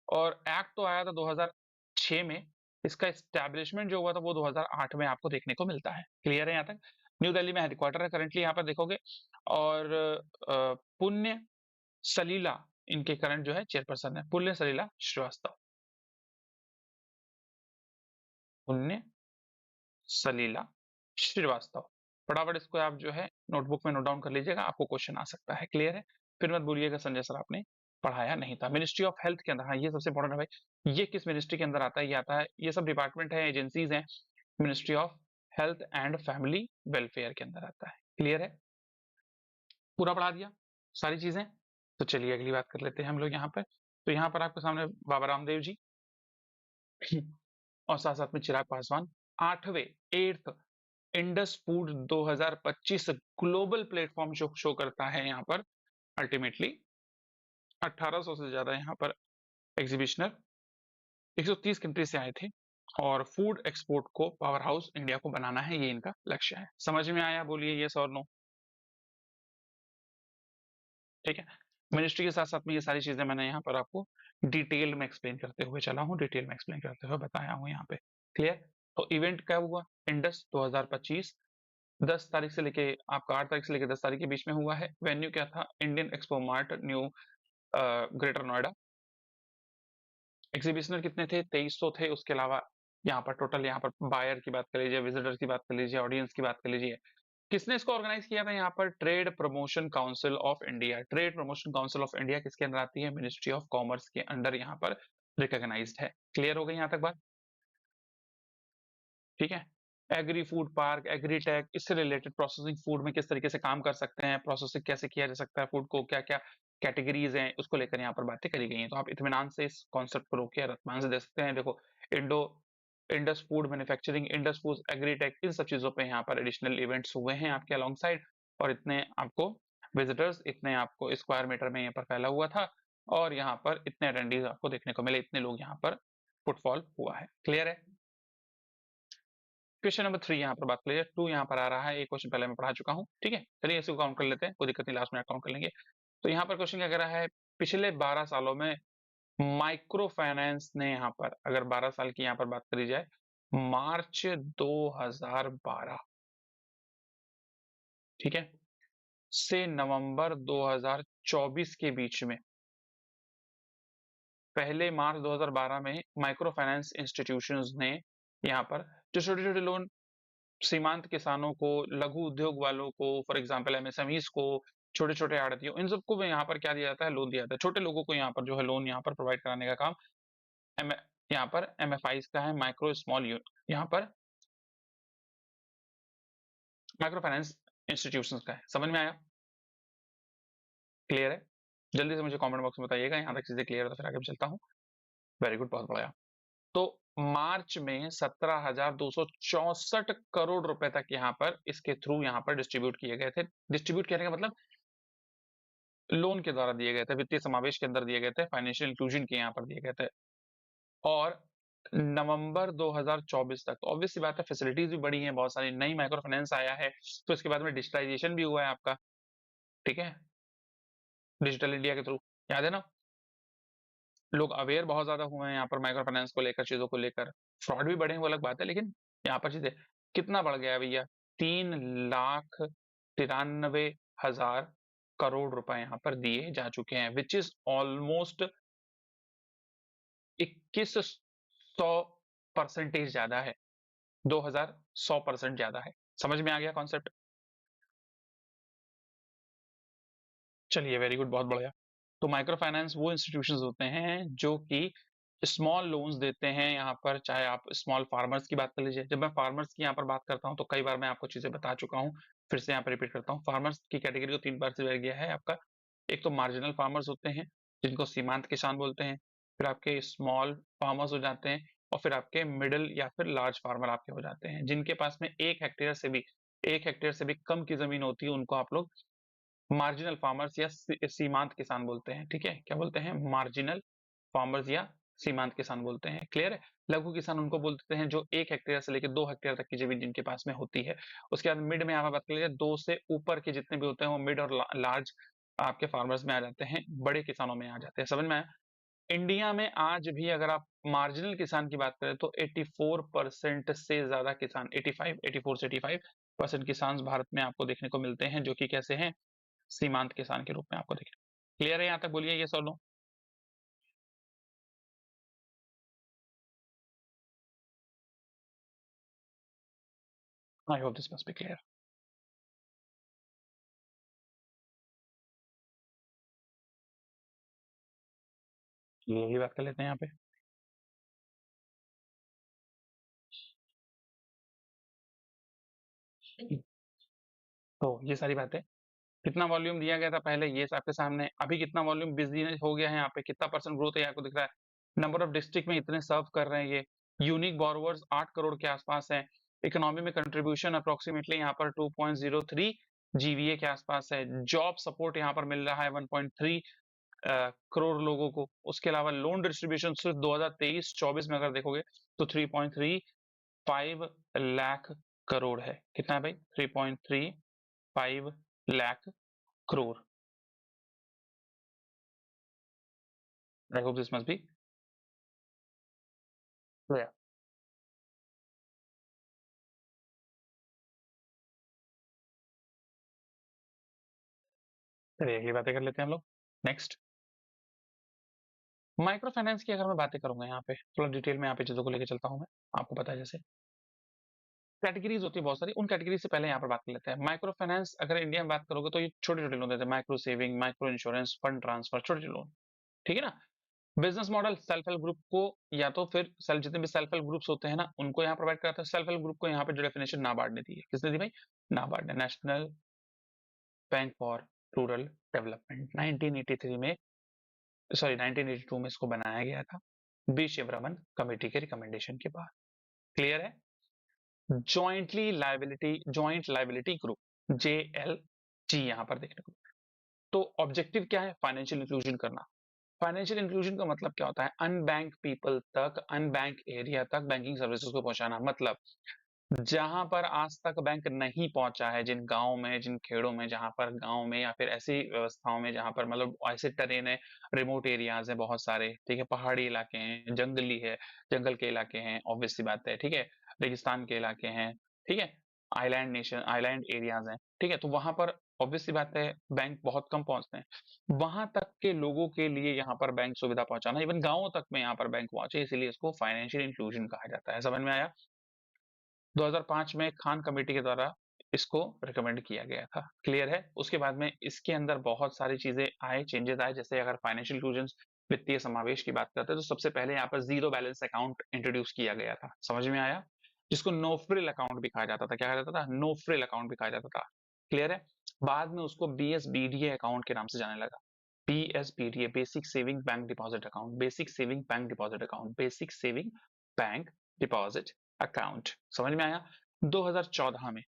और एक्ट तो आया था 2006 में, इसका एस्टैब्लिशमेंट जो हुआ था वो 2008 में आपको देखने को मिलता है। क्लियर है यहाँ तक? न्यू दिल्ली में हेडक्वार्टर है करंटली, यहाँ पर देखोगे। और पुण्य सलीला इनके करंट जो है चेयरपर्सन है, पुण्य सलीला श्रीवास्तव। पुण्य सलीला श्रीवास्तव। फटाफट इसको आप जो है नोटबुक में नोट डाउन कर लीजिएगा, आपको क्वेश्चन आ सकता है। क्लियर है? फिर मत बोलिएगा संजय सर आपने पढ़ाया नहीं था। मिनिस्ट्री ऑफ हेल्थ के अंदर, हाँ ये सबसे इंपॉर्टेंट है भाई, ये किस मिनिस्ट्री के अंदर आता है? ये आता है, ये सब डिपार्टमेंट है, एजेंसीज हैं, ministry of health and family welfare के अंदर आता है। क्लियर है? पूरा पढ़ा दिया सारी चीजें। तो चलिए अगली बात कर लेते हैं हम लोग यहाँ पर। तो यहाँ पर आपके सामने बाबा रामदेव जी और साथ साथ में चिराग पासवान, 8वें 8th Indus food 2025 global platform show करता है यहाँ पर। अल्टीमेटली 1800 से ज्यादा यहाँ पर एग्जीबिशनर 130 कंट्री से आए थे, और फूड एक्सपोर्ट को पावर हाउस इंडिया को बनाना है, ये इनका लक्ष्य है। समझ में आया? बोलिए यस और नो। ठीक है। मिनिस्ट्री के साथ साथ में ये सारी चीजें मैंने यहाँ पर आपको डिटेल में एक्सप्लेन करते हुए चला हूँ, डिटेल में एक्सप्लेन करते हुए बताया हूँ यहाँ पे। क्लियर? तो इवेंट क्या हुआ? इंडस 2025 10 तारीख से लेके आपका 8 तारीख से लेके 10 तारीख के बीच में हुआ है। वेन्यू क्या था? Indian Expo Mart, New Greater Noida. Exhibitioner कितने थे? 2300 थे। उसके अलावा यहाँ पर टोटल, यहाँ पर बायर की बात कर लीजिए, विजिटर की बात कर लीजिए, ऑडियंस की बात कर लीजिए। किसने इसको ऑर्गेनाइज किया था? यहाँ पर trade promotion council of India. Trade promotion council of India किसके अंदर आती है? मिनिस्ट्री ऑफ कॉमर्स के अंडर यहाँ पर रिकॉग्नाइज्ड है। क्लियर हो गई यहाँ तक बात? ठीक है। Agri food park, agri tech, इससे रिलेटेड प्रोसेसिंग फूड में किस तरीके से काम कर सकते हैं, प्रोसेसिंग कैसे किया जा सकता है फूड को, क्या क्या कैटेगरीज हैं, उसको लेकर यहाँ पर बातें करी गई हैं। तो आप इत्मीनान से इस कॉन्सेप्ट को रोके और इत्मीनान से दे सकते हैं। देखो, Indo Indus food manufacturing, Indus food, agritech, इन सब चीजों पे यहाँ पर एडिशनल इवेंट्स हुए हैं आपके अलॉन्ग साइड, और इतने आपको विजिटर्स, इतने आपको स्क्वायर मीटर में यहाँ पर फैला हुआ था, और यहाँ पर इतने अटेंडीज आपको देखने को मिले, इतने लोग यहाँ पर फुटफॉल हुआ है। क्लियर है? क्वेश्चन नंबर 3 यहाँ पर बात कर लीजिए। 2 यहाँ पर आ रहा है, एक क्वेश्चन पहले मैं पढ़ा चुका हूँ। ठीक है, चलिए इसी को काउंट कर लेते हैं, कोई दिक्कत नहीं, लास्ट में काउंट कर लेंगे। तो यहाँ पर क्वेश्चन क्या कर रहा है? पिछले 12 सालों में माइक्रो फाइनेंस ने यहाँ पर, अगर 12 साल की यहाँ पर बात करी जाए, मार्च 2012, ठीक है, से नवंबर 2024 के बीच में, पहले मार्च 2012 में माइक्रो फाइनेंस इंस्टीट्यूशंस ने यहाँ पर जो छोटे छोटे लोन सीमांत किसानों को, लघु उद्योग वालों को, फॉर एग्जांपल एमएसएमईज को, छोटे छोटे आड़तियों, इन सबको यहाँ पर क्या दिया जाता है? लोन दिया जाता है। छोटे लोगों को यहाँ पर जो है लोन यहाँ पर प्रोवाइड कराने का काम एम यहाँ पर एमएफआईज का है, माइक्रो स्मॉल यहाँ पर माइक्रो फाइनेंस इंस्टीट्यूशंस का है। समझ में आया? क्लियर है? जल्दी से मुझे कमेंट बॉक्स में बताइएगा, यहाँ तक चीजें क्लियर है तो फिर आगे चलता हूँ। वेरी गुड, बहुत बढ़िया। तो मार्च में 17,264 करोड़ रुपए तक यहाँ पर इसके थ्रू यहाँ पर डिस्ट्रीब्यूट किए गए थे। डिस्ट्रीब्यूट करने का मतलब लोन के द्वारा दिए गए थे, वित्तीय समावेश के अंदर दिए गए थे, फाइनेंशियल इंक्लूजन के यहाँ पर दिए गए थे। और नवंबर 2024 तक ऑब्वियस सी बात है, फैसिलिटीज भी बढ़ी हैं, बहुत सारी नई माइक्रो फाइनेंस आया है, तो इसके बाद में डिजिटलाइजेशन भी हुआ है आपका। ठीक है, डिजिटल इंडिया के थ्रू, याद है ना, लोग अवेयर बहुत ज्यादा हुए हैं यहाँ पर माइक्रो फाइनेंस को लेकर, चीजों को लेकर। फ्रॉड भी बढ़े हैं वो अलग बात है, लेकिन यहाँ पर चीजें कितना बढ़ गया है भैया? 3,93,000 करोड़ रुपए यहाँ पर दिए जा चुके हैं, विच इज ऑलमोस्ट 2100% ज्यादा है, 2100% ज्यादा है। समझ में आ गया कॉन्सेप्ट? चलिए वेरी गुड, बहुत बढ़िया। तो माइक्रो फाइनेंस वो इंस्टीट्यूशंस होते हैं जो कि स्मॉल लोन्स देते हैं यहाँ पर, चाहे आप स्मॉल फार्मर्स की बात कर लीजिए। जब मैं फार्मर्स की यहाँ पर बात करता हूँ तो कई बार मैं आपको चीजें बता चुका हूँ, फिर से यहाँ पर रिपीट करता हूँ। फार्मर्स की कैटेगरी को 3 बार से दिया गया है आपका। एक तो मार्जिनल फार्मर्स होते हैं, जिनको सीमांत किसान बोलते हैं, फिर आपके स्मॉल फार्मर्स हो जाते हैं, और फिर आपके मिडिल या फिर लार्ज फार्मर आपके हो जाते हैं, जिनके पास में 1 हेक्टेयर से भी 1 हेक्टेयर से भी कम की जमीन होती है उनको आप लोग मार्जिनल फार्मर्स या सीमांत किसान बोलते हैं। ठीक है, क्या बोलते हैं? मार्जिनल फार्मर्स या सीमांत किसान बोलते हैं। क्लियर है? लघु किसान उनको बोलते हैं जो 1 हेक्टेयर से लेकर 2 हेक्टेयर तक की जमीन जिनके पास में होती है। उसके बाद मिड में यहाँ पर बात कर लीजिए, 2 से ऊपर के जितने भी होते हैं वो मिड और लार्ज आपके फार्मर्स में आ जाते हैं, बड़े किसानों में आ जाते हैं। समझ में आया? इंडिया में आज भी अगर आप मार्जिनल किसान की बात करें तो 84% से ज्यादा किसान, 85 84 से 85% किसान भारत में आपको देखने को मिलते हैं, जो कि कैसे हैं? सीमांत किसान के रूप में आपको देखने। क्लियर है? यहाँ तक बोलिए ये और नो। I hope this must be clear. यही बात कर लेते हैं यहाँ पे। तो ये सारी बातें, कितना वॉल्यूम दिया गया था पहले ये आपके सामने, अभी कितना वॉल्यूम बिजनेस हो गया है, यहाँ पे कितना परसेंट ग्रोथ है आपको दिख रहा है। नंबर ऑफ डिस्ट्रिक्ट में इतने सर्व कर रहे हैं ये। यूनिक बोरोवर्स 8 करोड़ के आसपास है। इकोनॉमी में कंट्रीब्यूशन अप्रोक्सीमेटली यहाँ पर 2.03 जीवीए के आसपास है। जॉब सपोर्ट यहाँ पर मिल रहा है 1.3 करोड़ लोगों को। उसके अलावा लोन डिस्ट्रीब्यूशन सिर्फ 2023-24 में अगर देखोगे तो 3.35 लाख करोड़ है। कितना है भाई? 3.35 लाख करोड़। आई hope this must be clear. चलिए अगली बातें कर लेते हैं हम लोग। नेक्स्ट, माइक्रो फाइनेंस की अगर मैं बातें करूंगा यहाँ पे थोड़ा डिटेल में यहाँ पे चीजों को लेकर चलता हूँ मैं। आपको पता है जैसे कैटेगरीज होती है बहुत सारी, उन कैटेगरी से पहले यहाँ पर बात कर लेते हैं। माइक्रो फाइनेंस अगर इंडिया में बात करोगे तो ये छोटे छोटे लोन देते हैं, micro saving, micro insurance, fund transfer, छोटे छोटे लोन। ठीक है ना? Business model self help group को या तो फिर सेल्फ, जितने भी सेल्फ हेल्प ग्रुप्स होते हैं ना उनको यहाँ प्रोवाइड कराता है। सेल्फ हेल्प ग्रुप को यहाँ पे जो डेफिनेशन नाबार्ड ने दी है, किसने दी भाई? नाबार्ड ने, national bank for rural development. 1983 में, सॉरी 1982 में इसको बनाया गया था, बी शिवरमन कमेटी के रिकमेंडेशन के बाद। क्लियर है? जॉइंट लाइबिलिटी ग्रुप, JLG यहाँ पर देखने को। तो ऑब्जेक्टिव क्या है? फाइनेंशियल इंक्लूजन करना। फाइनेंशियल इंक्लूजन का मतलब क्या होता है? अनबैंक पीपल तक, अनबैंक एरिया तक बैंकिंग सर्विसेज को पहुंचाना। मतलब जहां पर आज तक बैंक नहीं पहुंचा है, जिन गांव में, जिन खेड़ों में, जहां पर गांव में या फिर ऐसी व्यवस्थाओं में जहां पर मतलब ऐसे टरेन है, रिमोट एरियाज है बहुत सारे, ठीक है, पहाड़ी इलाके हैं, जंगली है, जंगल के इलाके हैं, ऑब्वियस सी बात है, ठीक है, रेगिस्तान के इलाके हैं, ठीक है, आइलैंड एरियाज हैं, ठीक है, तो वहां पर ऑब्वियस सी बात है बैंक बहुत कम पहुंचते हैं। वहां तक के लोगों के लिए यहाँ पर बैंक सुविधा पहुंचाना, इवन गाँवों तक में यहाँ पर बैंक पहुंचे, इसीलिए इसको फाइनेंशियल इंक्लूजन कहा जाता है। समझ में आया? 2005 में खान कमेटी के द्वारा इसको रिकमेंड किया गया था। क्लियर है? उसके बाद में इसके अंदर बहुत सारी चीजें आए, चेंजेस आए। जैसे अगर फाइनेंशियल इंक्लूजन, वित्तीय समावेश की बात करते हैं तो सबसे पहले यहाँ पर जीरो बैलेंस अकाउंट इंट्रोड्यूस किया गया था। समझ में आया? जिसको नो फ्रिल अकाउंट भी कहा जाता था। क्या कहा जाता था? नो फ्रिल अकाउंट भी कहा जाता था। क्लियर है? बाद में उसको BSBDA अकाउंट के नाम से जाने लगा। BSBDA, basic saving bank deposit account, basic saving bank deposit account, basic saving bank deposit account. समझ में आया? 2014 में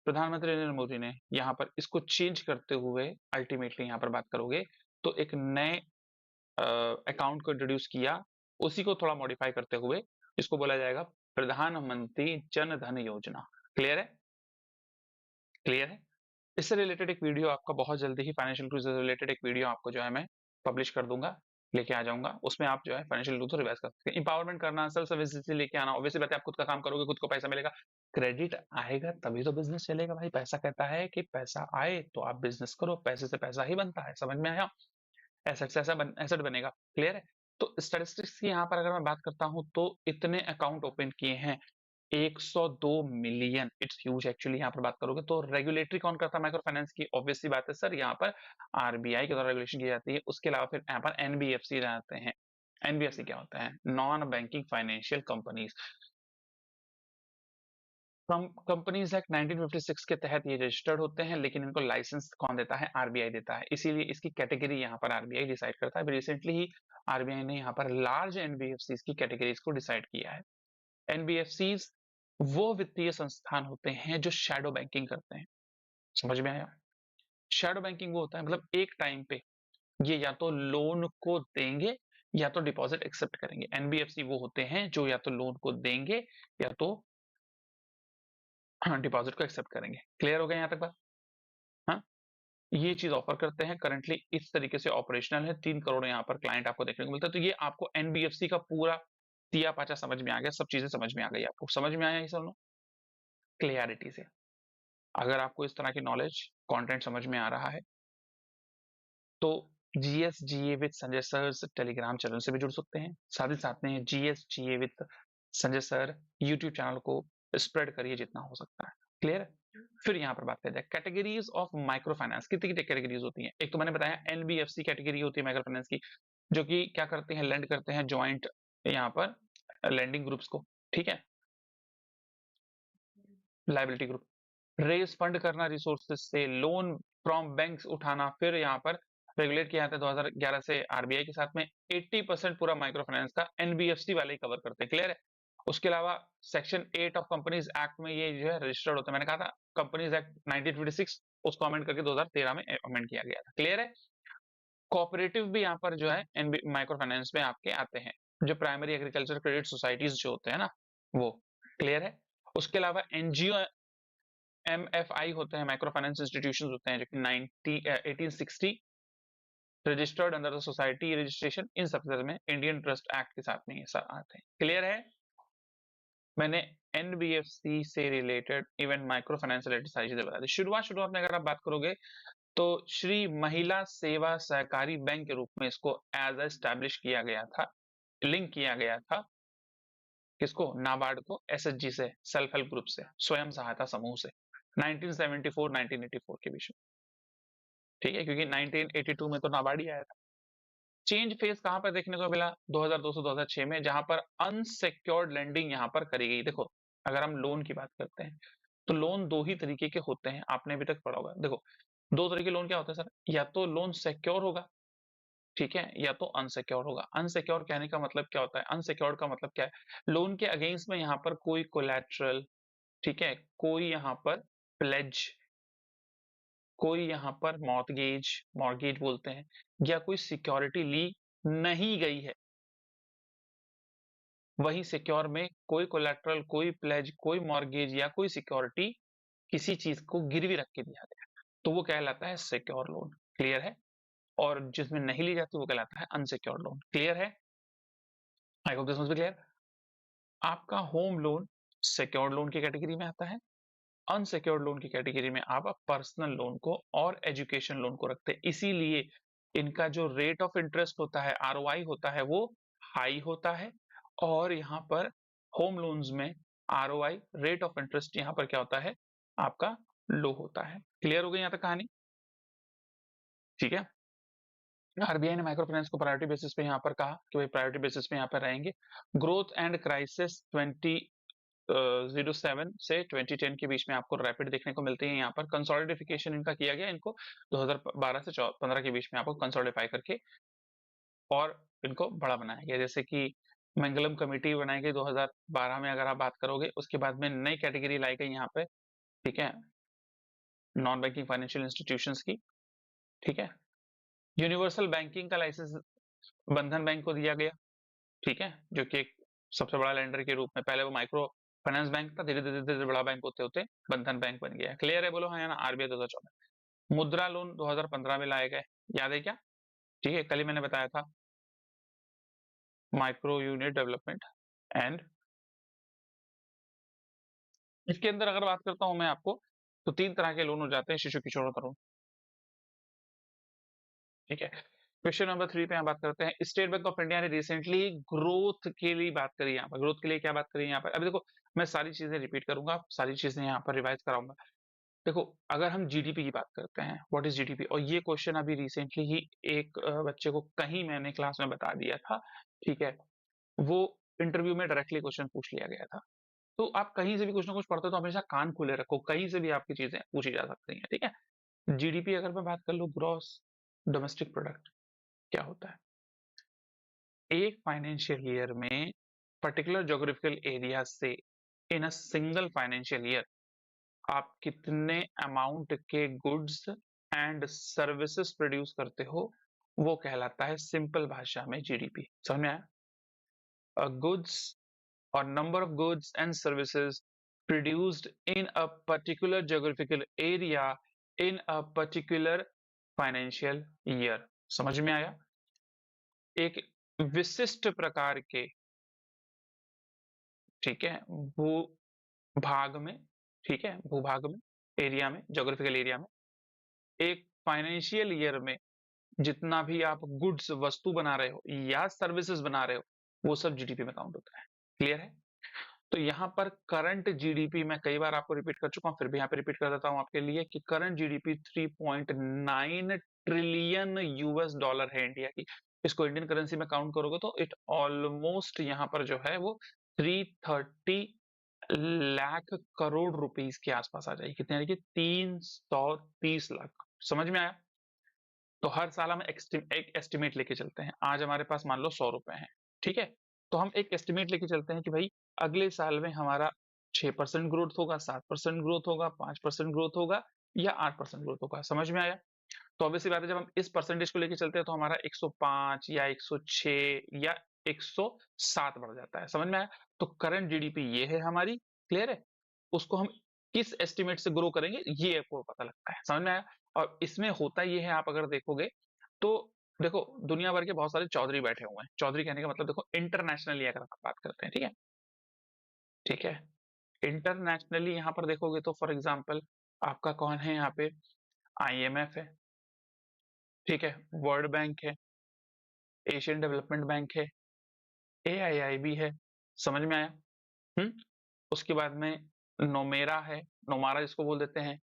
प्रधानमंत्री नरेंद्र मोदी ने यहाँ पर इसको चेंज करते हुए, अल्टीमेटली यहाँ पर बात करोगे तो एक नए अकाउंट को इंट्रोड्यूस किया, उसी को थोड़ा मॉडिफाई करते हुए इसको बोला जाएगा प्रधानमंत्री जन धन योजना। क्लियर है? क्लियर है? इससे रिलेटेड एक वीडियो आपका बहुत जल्दी ही, फाइनेंशियल इंक्लूजन से रिलेटेड एक वीडियो आपको जो है मैं पब्लिश कर दूंगा, लेके आ जाऊंगा। उसमें आप जो है फाइनेंशियल इंक्लूजन रिवाइज कर सकते हैं। इंपावरमेंट करना, सेल्फ सर्विसेज लेके आना, ऑब्वियसली बात है आप खुद का काम करोगे, खुद को पैसा मिलेगा, क्रेडिट आएगा तभी तो बिजनेस चलेगा भाई। पैसा कहता है कि पैसा आए तो आप बिजनेस करो, पैसे से पैसा ही बनता है। समझ में आया? एसेट से एसेट बनेगा। क्लियर है? तो स्टैटिस्टिक्स की यहाँ पर अगर मैं बात करता हूँ तो इतने अकाउंट ओपन किए हैं, 102 मिलियन। It's huge actually. यहाँ पर बात करोगे तो रेगुलेटरी कौन करता है माइक्रो फाइनेंस की? ऑब्वियसली बात है सर, यहाँ पर RBI के द्वारा रेगुलेशन की जाती है। उसके अलावा फिर यहाँ पर NBFC रहते हैं। NBFC क्या होता है? Non banking financial companies. Companies act 1956 के तहत ये रजिस्टर्ड होते हैं, लेकिन इनको लाइसेंस कौन देता है? RBI देता है। इसीलिए इसकी कैटेगरी यहाँ पर RBI डिसाइड करता है। रिसेंटली ही RBI ने यहाँ पर लार्ज NBFCs की कैटेगरीज को डिसाइड किया है। NBFCs वो वित्तीय संस्थान होते हैं जो शैडो बैंकिंग करते हैं। समझ में आया? शैडो बैंकिंग वो होता है मतलब एक टाइम पे ये या तो लोन को देंगे या तो डिपॉजिट एक्सेप्ट करेंगे। एनबीएफसी वो होते हैं जो या तो लोन को देंगे या तो हाँ, डिपॉजिट को एक्सेप्ट करेंगे। क्लियर हो गया यहाँ तक बात? हाँ, ये चीज ऑफर करते हैं करंटली इस तरीके से ऑपरेशनल है। 3 करोड़ यहाँ पर क्लाइंट आपको देखने को मिलता है। तो ये आपको एनबीएफसी का पूरा तिया पाचा समझ में आ गया, सब चीजें समझ में आ गई। आपको समझ में आया ये सब क्लियरिटी से? अगर आपको इस तरह की नॉलेज कंटेंट समझ में आ रहा है तो GSGA with Sanjay sir Telegram channel से भी जुड़ सकते हैं। साथ ही साथ में GSGA with Sanjay sir YouTube channel को स्प्रेड करिए जितना हो सकता है। क्लियर? फिर यहाँ पर बात करते हैं कैटेगरीज ऑफ माइक्रो फाइनेंस। कितनी कितनी कैटेगरीज होती हैं? एक तो मैंने बताया एनबीएफसी कैटेगरी होती है माइक्रो फाइनेंस की, जो कि क्या करते हैं, लेंड करते हैं ज्वाइंट यहाँ पर लेंडिंग ग्रुप्स को। ठीक है, लाइबिलिटी ग्रुप। रेज फंड करना रिसोर्सेज से, लोन फ्रॉम बैंक्स उठाना। फिर यहाँ पर रेगुलेट किया जाता है 2011 से आरबीआई के साथ में। 80% पूरा माइक्रो फाइनेंस का एनबीएफसी वाले ही कवर करते हैं। क्लियर है? उसके अलावा सेक्शन 8 ऑफ कंपनीज एक्ट में ये जो है रजिस्टर्ड होता है। मैंने कहा था कंपनीज एक्ट 1956 उसको अमेंड करके 2013 में अमेंड किया गया था। क्लियर है? कोऑपरेटिव भी यहाँ पर जो है माइक्रो फाइनेंस में आपके आते हैं, जो प्राइमरी एग्रीकल्चर क्रेडिट सोसाइटीज जो होते हैं ना वो। क्लियर है? उसके अलावा एनजीओ एमएफआई होते हैं, माइक्रो फाइनेंस इंस्टीट्यूशन होते हैं, जो कि 1860 registered under the society registration. इन सब में इंडियन ट्रस्ट एक्ट के साथ में ये सब आते हैं। क्लियर है? मैंने एनबीएफसी से related even micro finance related सारी चीजें बता दी। शुरुआत में अगर आप बात करोगे तो श्री महिला सेवा सहकारी बैंक के रूप में इसको एज एस्टैब्लिश किया गया था, लिंक किया गया था। किसको? नाबार्ड को एसएचजी से, सेल्फ हेल्प ग्रुप से, स्वयं सहायता समूह से, 1974-1984 के बीच में। ठीक है, क्योंकि 1982 में तो नाबार्ड ही आया था। चेंज फेज कहां पर देखने को मिला? 2002 से 2006 में, जहां पर अनसिक्योर्ड लेंडिंग यहां पर करी गई। देखो, अगर हम लोन की बात करते हैं तो लोन दो ही तरीके के होते हैं, आपने अभी तक पढ़ा होगा। देखो, दो तरीके लोन क्या होते हैं सर? या तो लोन सिक्योर होगा, ठीक है, या तो अनसिक्योर होगा। अनसिक्योर कहने का मतलब क्या होता है? अनसिक्योर का मतलब क्या है? लोन के अगेंस्ट में यहाँ पर कोई कोलैटरल, ठीक है, कोई यहाँ पर प्लेज, कोई यहाँ पर मॉर्गेज, मॉर्गेज बोलते हैं, या कोई सिक्योरिटी ली नहीं गई है। वहीं सिक्योर में कोई कोलैटरल, कोई प्लेज, कोई मॉर्गेज या कोई सिक्योरिटी किसी चीज को गिरवी रख के दिया गया, तो वो कहलाता है सिक्योर लोन। क्लियर है? और जिसमें नहीं ली जाती वो कहलाता है अनसिक्योर लोन। क्लियर है? I hope this must be clear. आपका होम लोन सिक्योर्ड लोन की कैटेगरी में आता है। अनसिक्योर्ड लोन की कैटेगरी में आप पर्सनल लोन को और एजुकेशन लोन को रखते हैं। इसीलिए इनका जो रेट ऑफ इंटरेस्ट होता है, आरओआई होता है, वो हाई होता है। और यहाँ पर होम लोन्स में आरओआई, रेट ऑफ इंटरेस्ट, यहाँ पर क्या होता है आपका? लो होता है। क्लियर हो गई यहाँ तक कहानी? ठीक है। आरबीआई ने माइक्रो फाइनेंस को प्रायोरिटी बेसिस पे यहाँ पर कहा कि भाई प्रायोरिटी बेसिस पे यहाँ पर रहेंगे। ग्रोथ एंड क्राइसिस 2007 से 2010 के बीच में आपको रैपिड देखने को मिलती है। यहाँ पर कंसोलिडिफिकेशन इनका किया गया, इनको 2012 से 15 के बीच में आपको कंसोलिडिफाई करके और इनको बड़ा बनाया गया। जैसे कि मंगलम कमेटी बनाई गई 2012 में, अगर आप बात करोगे। उसके बाद में नई कैटेगरी लाई गई यहाँ पे, ठीक है, नॉन बैंकिंग फाइनेंशियल इंस्टीट्यूशंस की। ठीक है, यूनिवर्सल बैंकिंग का लाइसेंस बंधन बैंक को दिया गया। ठीक है, जो कि एक सबसे बड़ा लेंडर के रूप में, पहले वो माइक्रो फाइनेंस बैंक था, धीरे धीरे धीरे बड़ा बैंक होते होते बंधन बैंक बन गया। क्लियर है? बोलो हाँ या ना। आरबीआई 2014। मुद्रा लोन 2015 में लाए गए, याद है क्या? ठीक है, कल ही मैंने बताया था, माइक्रो यूनिट डेवलपमेंट एंड। इसके अंदर अगर बात करता हूं मैं आपको, तो 3 तरह के लोन हो जाते हैं, शिशु किशोर तरुण। ठीक है, क्वेश्चन नंबर 3 पे हम बात करते हैं। स्टेट बैंक ऑफ इंडिया ने रिसेंटली ग्रोथ के लिए बात करी। यहाँ पर ग्रोथ के लिए क्या बात करी? यहाँ पर अभी देखो, मैं सारी चीजें रिपीट करूंगा, सारी चीजें यहाँ पर रिवाइज कराऊंगा। देखो, अगर हम जीडीपी की बात करते हैं, व्हाट इज जीडीपी, और ये क्वेश्चन अभी रिसेंटली ही एक बच्चे को कहीं मैंने क्लास में बता दिया था। ठीक है, वो इंटरव्यू में डायरेक्टली क्वेश्चन पूछ लिया गया था। तो आप कहीं से भी कुछ ना कुछ पढ़ते हो तो हमेशा कान खुले रखो, कहीं से भी आपकी चीजें पूछी जा सकती हैं। ठीक है, जीडीपी अगर मैं बात कर लूं, ग्रॉस डोमेस्टिक प्रोडक्ट, क्या होता है? एक फाइनेंशियल ईयर में पर्टिकुलर ज्योग्राफिकल एरिया से इन अ सिंगल फाइनेंशियल ईयर आप कितने अमाउंट के गुड्स एंड सर्विसेज प्रोड्यूस करते हो, वो कहलाता है सिंपल भाषा में जीडीपी। समझ में आया? गुड्स और number of goods and services produced in a particular geographical area in a particular financial year. समझ में आया? एक विशिष्ट प्रकार के, ठीक है, भूभाग में, ठीक है, भूभाग में, एरिया में, ज्योग्राफिकल एरिया में, एक फाइनेंशियल ईयर में जितना भी आप गुड्स वस्तु बना रहे हो या सर्विसेज बना रहे हो, वो सब जीडीपी में काउंट होता है। क्लियर है? तो यहाँ पर करंट जीडीपी, मैं कई बार आपको रिपीट कर चुका हूं, फिर भी यहाँ पे रिपीट कर देता हूं आपके लिए कि current GDP 3.9 trillion US dollar है इंडिया की। इसको इंडियन करेंसी में काउंट करोगे तो इट ऑलमोस्ट यहाँ पर जो है वो 330 लाख करोड़ रुपीस के आसपास आ जाएगी। कितने? यानी कि 330 लाख। समझ में आया? तो हर साल हम एक एस्टिमेट लेके चलते हैं। आज हमारे पास मान लो 100 रुपए हैं, ठीक है? तो हम एक एस्टिमेट लेके चलते हैं कि भाई अगले साल में हमारा 6% ग्रोथ होगा, 7% ग्रोथ होगा, 5% ग्रोथ होगा या 8% ग्रोथ होगा। समझ में आया? तो ऑब्वियस सी बात है, जब हम इस परसेंटेज को लेके चलते हैं तो हमारा 105 या 106 या 107 बढ़ जाता है। समझ में आया? तो करंट जीडीपी ये है हमारी। क्लियर है? उसको हम किस एस्टिमेट से ग्रो करेंगे ये आपको पता लगता है। समझ में आया? और इसमें होता ये है, आप अगर देखोगे तो देखो दुनिया भर के बहुत सारे चौधरी बैठे हुए हैं। चौधरी कहने का मतलब देखो इंटरनेशनली अगर आप बात करते हैं, ठीक है, ठीक है, इंटरनेशनली यहाँ पर देखोगे तो फॉर एग्जाम्पल आपका कौन है यहाँ पे? आईएमएफ है, ठीक है, वर्ल्ड बैंक है, एशियन डेवलपमेंट बैंक है, एआईआईबी है। समझ में आया? हम्म। उसके बाद में नोमेरा है, नोमारा जिसको बोल देते हैं,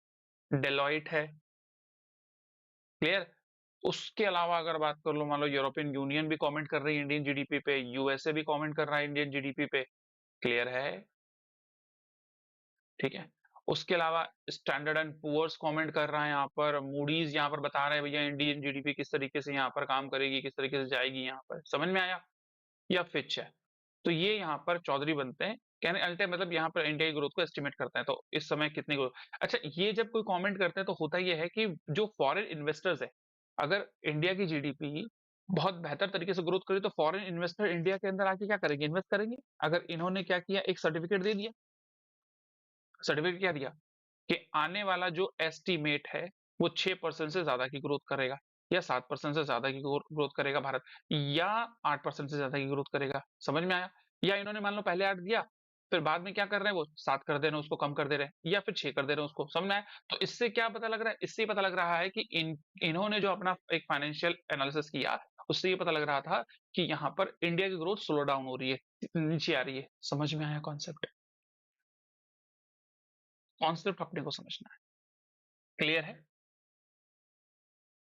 डेलॉइट है। क्लियर? उसके अलावा अगर बात कर लो, मान लो यूरोपियन यूनियन भी कमेंट कर रही है इंडियन जीडीपी पे, यूएसए भी कमेंट कर रहा है इंडियन जीडीपी पे। क्लियर है? ठीक है। उसके अलावा स्टैंडर्ड एंड पुअर्स कमेंट कर रहा है यहाँ पर, मूडीज यहाँ पर बता रहे हैं भैया इंडियन जीडीपी किस तरीके से यहाँ पर काम करेगी, किस तरीके से जाएगी यहाँ पर। समझ में आया? या फिच है। तो ये यहाँ पर चौधरी बनते हैं, कहने अल्टे मतलब यहाँ पर इंडिया की ग्रोथ को एस्टिमेट करते हैं, तो इस समय कितनी ग्रोथ। अच्छा, ये जब कोई कमेंट करते हैं तो होता ये है कि जो फॉरेन इन्वेस्टर्स है, अगर इंडिया की जीडीपी बहुत बेहतर तरीके से ग्रोथ करी तो फॉरेन इन्वेस्टर इंडिया के अंदर आके क्या करेंगे? इन्वेस्ट करेंगे। अगर इन्होंने क्या किया, एक सर्टिफिकेट दे दिया। सर्टिफिकेट क्या दिया कि आने वाला जो एस्टीमेट है वो 6% से ज्यादा की ग्रोथ करेगा, या 7% से ज्यादा की ग्रोथ करेगा भारत, या 8% से ज्यादा की ग्रोथ करेगा। समझ में आया? या इन्होंने मान लो पहले 8 दिया, फिर बाद में क्या कर रहे हैं, वो 7 कर दे रहे हैं, उसको कम कर दे रहे हैं, या फिर 6 कर दे रहे हैं उसको। समझ में आया? तो इससे क्या पता लग रहा है? इससे पता लग रहा है कि इन्होंने जो अपना एक फाइनेंशियल एनालिसिस किया, उससे ये पता लग रहा था कि यहाँ पर इंडिया की ग्रोथ स्लो डाउन हो रही है, नीचे आ रही है। समझ में आया कॉन्सेप्ट? कॉन्सेप्ट अपने को समझना है। क्लियर है?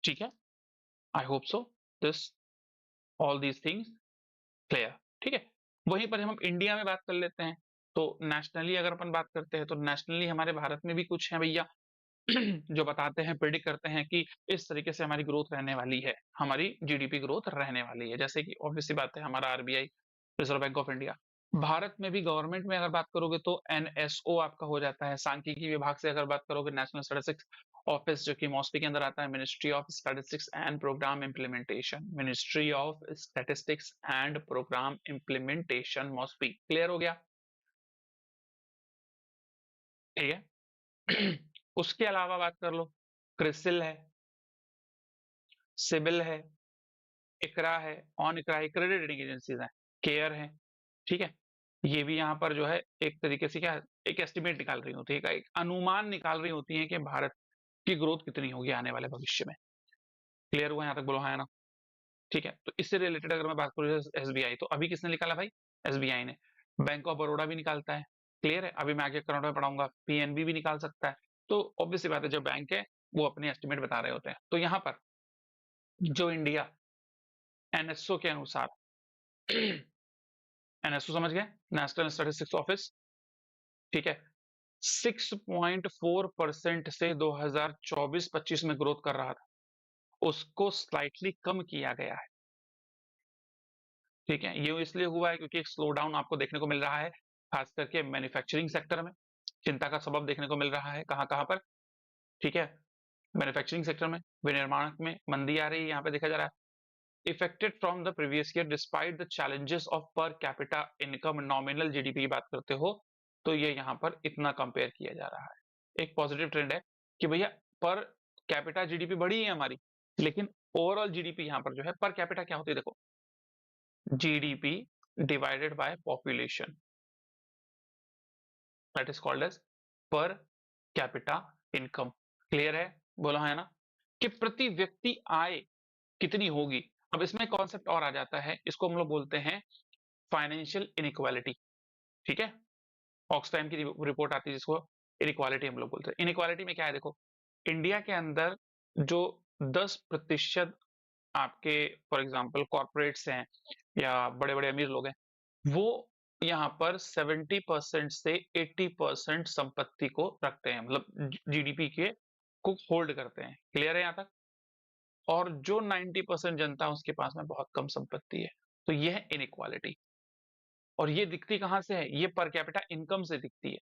ठीक है, I hope so this all these things clear. ठीक है, वहीं पर हम इंडिया में बात कर लेते हैं। तो नेशनली अगर अपन बात करते हैं तो नेशनली हमारे भारत में भी कुछ है भैया जो बताते हैं, प्रिडिक्ट करते हैं कि इस तरीके से हमारी ग्रोथ रहने वाली है, हमारी जीडीपी ग्रोथ रहने वाली है। जैसे कि ऑब्वियस सी बात है, हमारा RBI, reserve bank of India. Bharat में भी गवर्नमेंट में अगर बात करोगे तो एनएसओ आपका हो जाता है। सांख्यिकी विभाग से अगर बात करोगे, नेशनल स्टैटिस्टिक्स ऑफिस, जो कि मॉस्पी के अंदर आता है, ministry of statistics and programme implementation, ministry of statistics and programme implementation, MoSPI. Clear हो गया? ठीक है। उसके अलावा बात कर लो, क्रिसिल है, सिबिल है, इकरा है, ऑन इकरा है, क्रेडिट रेटिंग एजेंसीज हैं, केयर है। ठीक है, ये भी यहाँ पर जो है एक तरीके से क्या, एक एस्टिमेट निकाल रही होती है, एक अनुमान निकाल रही होती है कि भारत की ग्रोथ कितनी होगी आने वाले भविष्य में। क्लियर हुआ यहाँ तक? बोलो हाँ या ना? ठीक है, तो इससे रिलेटेड अगर मैं बात करूँ एसबीआई, तो अभी किसने निकाला भाई? एसबीआई ने। बैंक ऑफ बड़ौदा भी निकालता है। क्लियर है? अभी मैं आगे करंट में पढ़ाऊंगा, पीएनबी भी निकाल सकता है। तो ऑब्वियस सी बात है, जो बैंक है वो अपने एस्टिमेट बता रहे होते हैं। तो यहाँ पर जो इंडिया एनएसओ के अनुसार एनएसओ समझ गए, नेशनल स्टैटिस्टिक्स ऑफिस, ठीक है, 6.4% से 2024-25 में ग्रोथ कर रहा था, उसको स्लाइटली कम किया गया है। ठीक है, ये इसलिए हुआ है क्योंकि एक स्लो डाउन आपको देखने को मिल रहा है खास करके मैन्युफैक्चरिंग सेक्टर में चिंता का सबब देखने को मिल रहा है। कहाँ-कहाँ पर? ठीक है, मैन्युफैक्चरिंग सेक्टर में, विनिर्माण में मंदी आ रही है, यहाँ पे देखा जा रहा है। Affected from the previous year despite the challenges of पर कैपिटा इनकम नॉमिनल जीडीपी की बात करते हो, तो ये यहाँ पर इतना कंपेयर किया जा रहा है। एक पॉजिटिव ट्रेंड है कि भैया पर कैपिटा जीडीपी बढ़ी है हमारी, लेकिन ओवरऑल जीडीपी यहाँ पर जो है पर कैपिटा क्या होती है देखो, GDP divided by population, that is called as per capita income. Clear है? बोला है ना कि प्रति व्यक्ति आय कितनी होगी। अब इसमें कॉन्सेप्ट और आ जाता है, इसको हम लोग बोलते हैं फाइनेंशियल इनइक्वालिटी। ठीक है, ऑक्सफैम की रिपोर्ट आती है जिसको इनइक्वालिटी हम लोग बोलते हैं। इनइक्वालिटी में क्या है देखो, इंडिया के अंदर जो 10% आपके फॉर एग्जांपल कॉर्पोरेट्स हैं या बड़े बड़े अमीर लोग हैं, वो यहाँ पर 70% से 80% संपत्ति को रखते हैं, मतलब जीडीपी के को होल्ड करते हैं। क्लियर है यहाँ तक? और जो 90% जनता है उसके पास में बहुत कम संपत्ति है। तो यह है इनइक्वालिटी। और ये दिखती कहां से है? ये पर कैपिटा इनकम से दिखती है।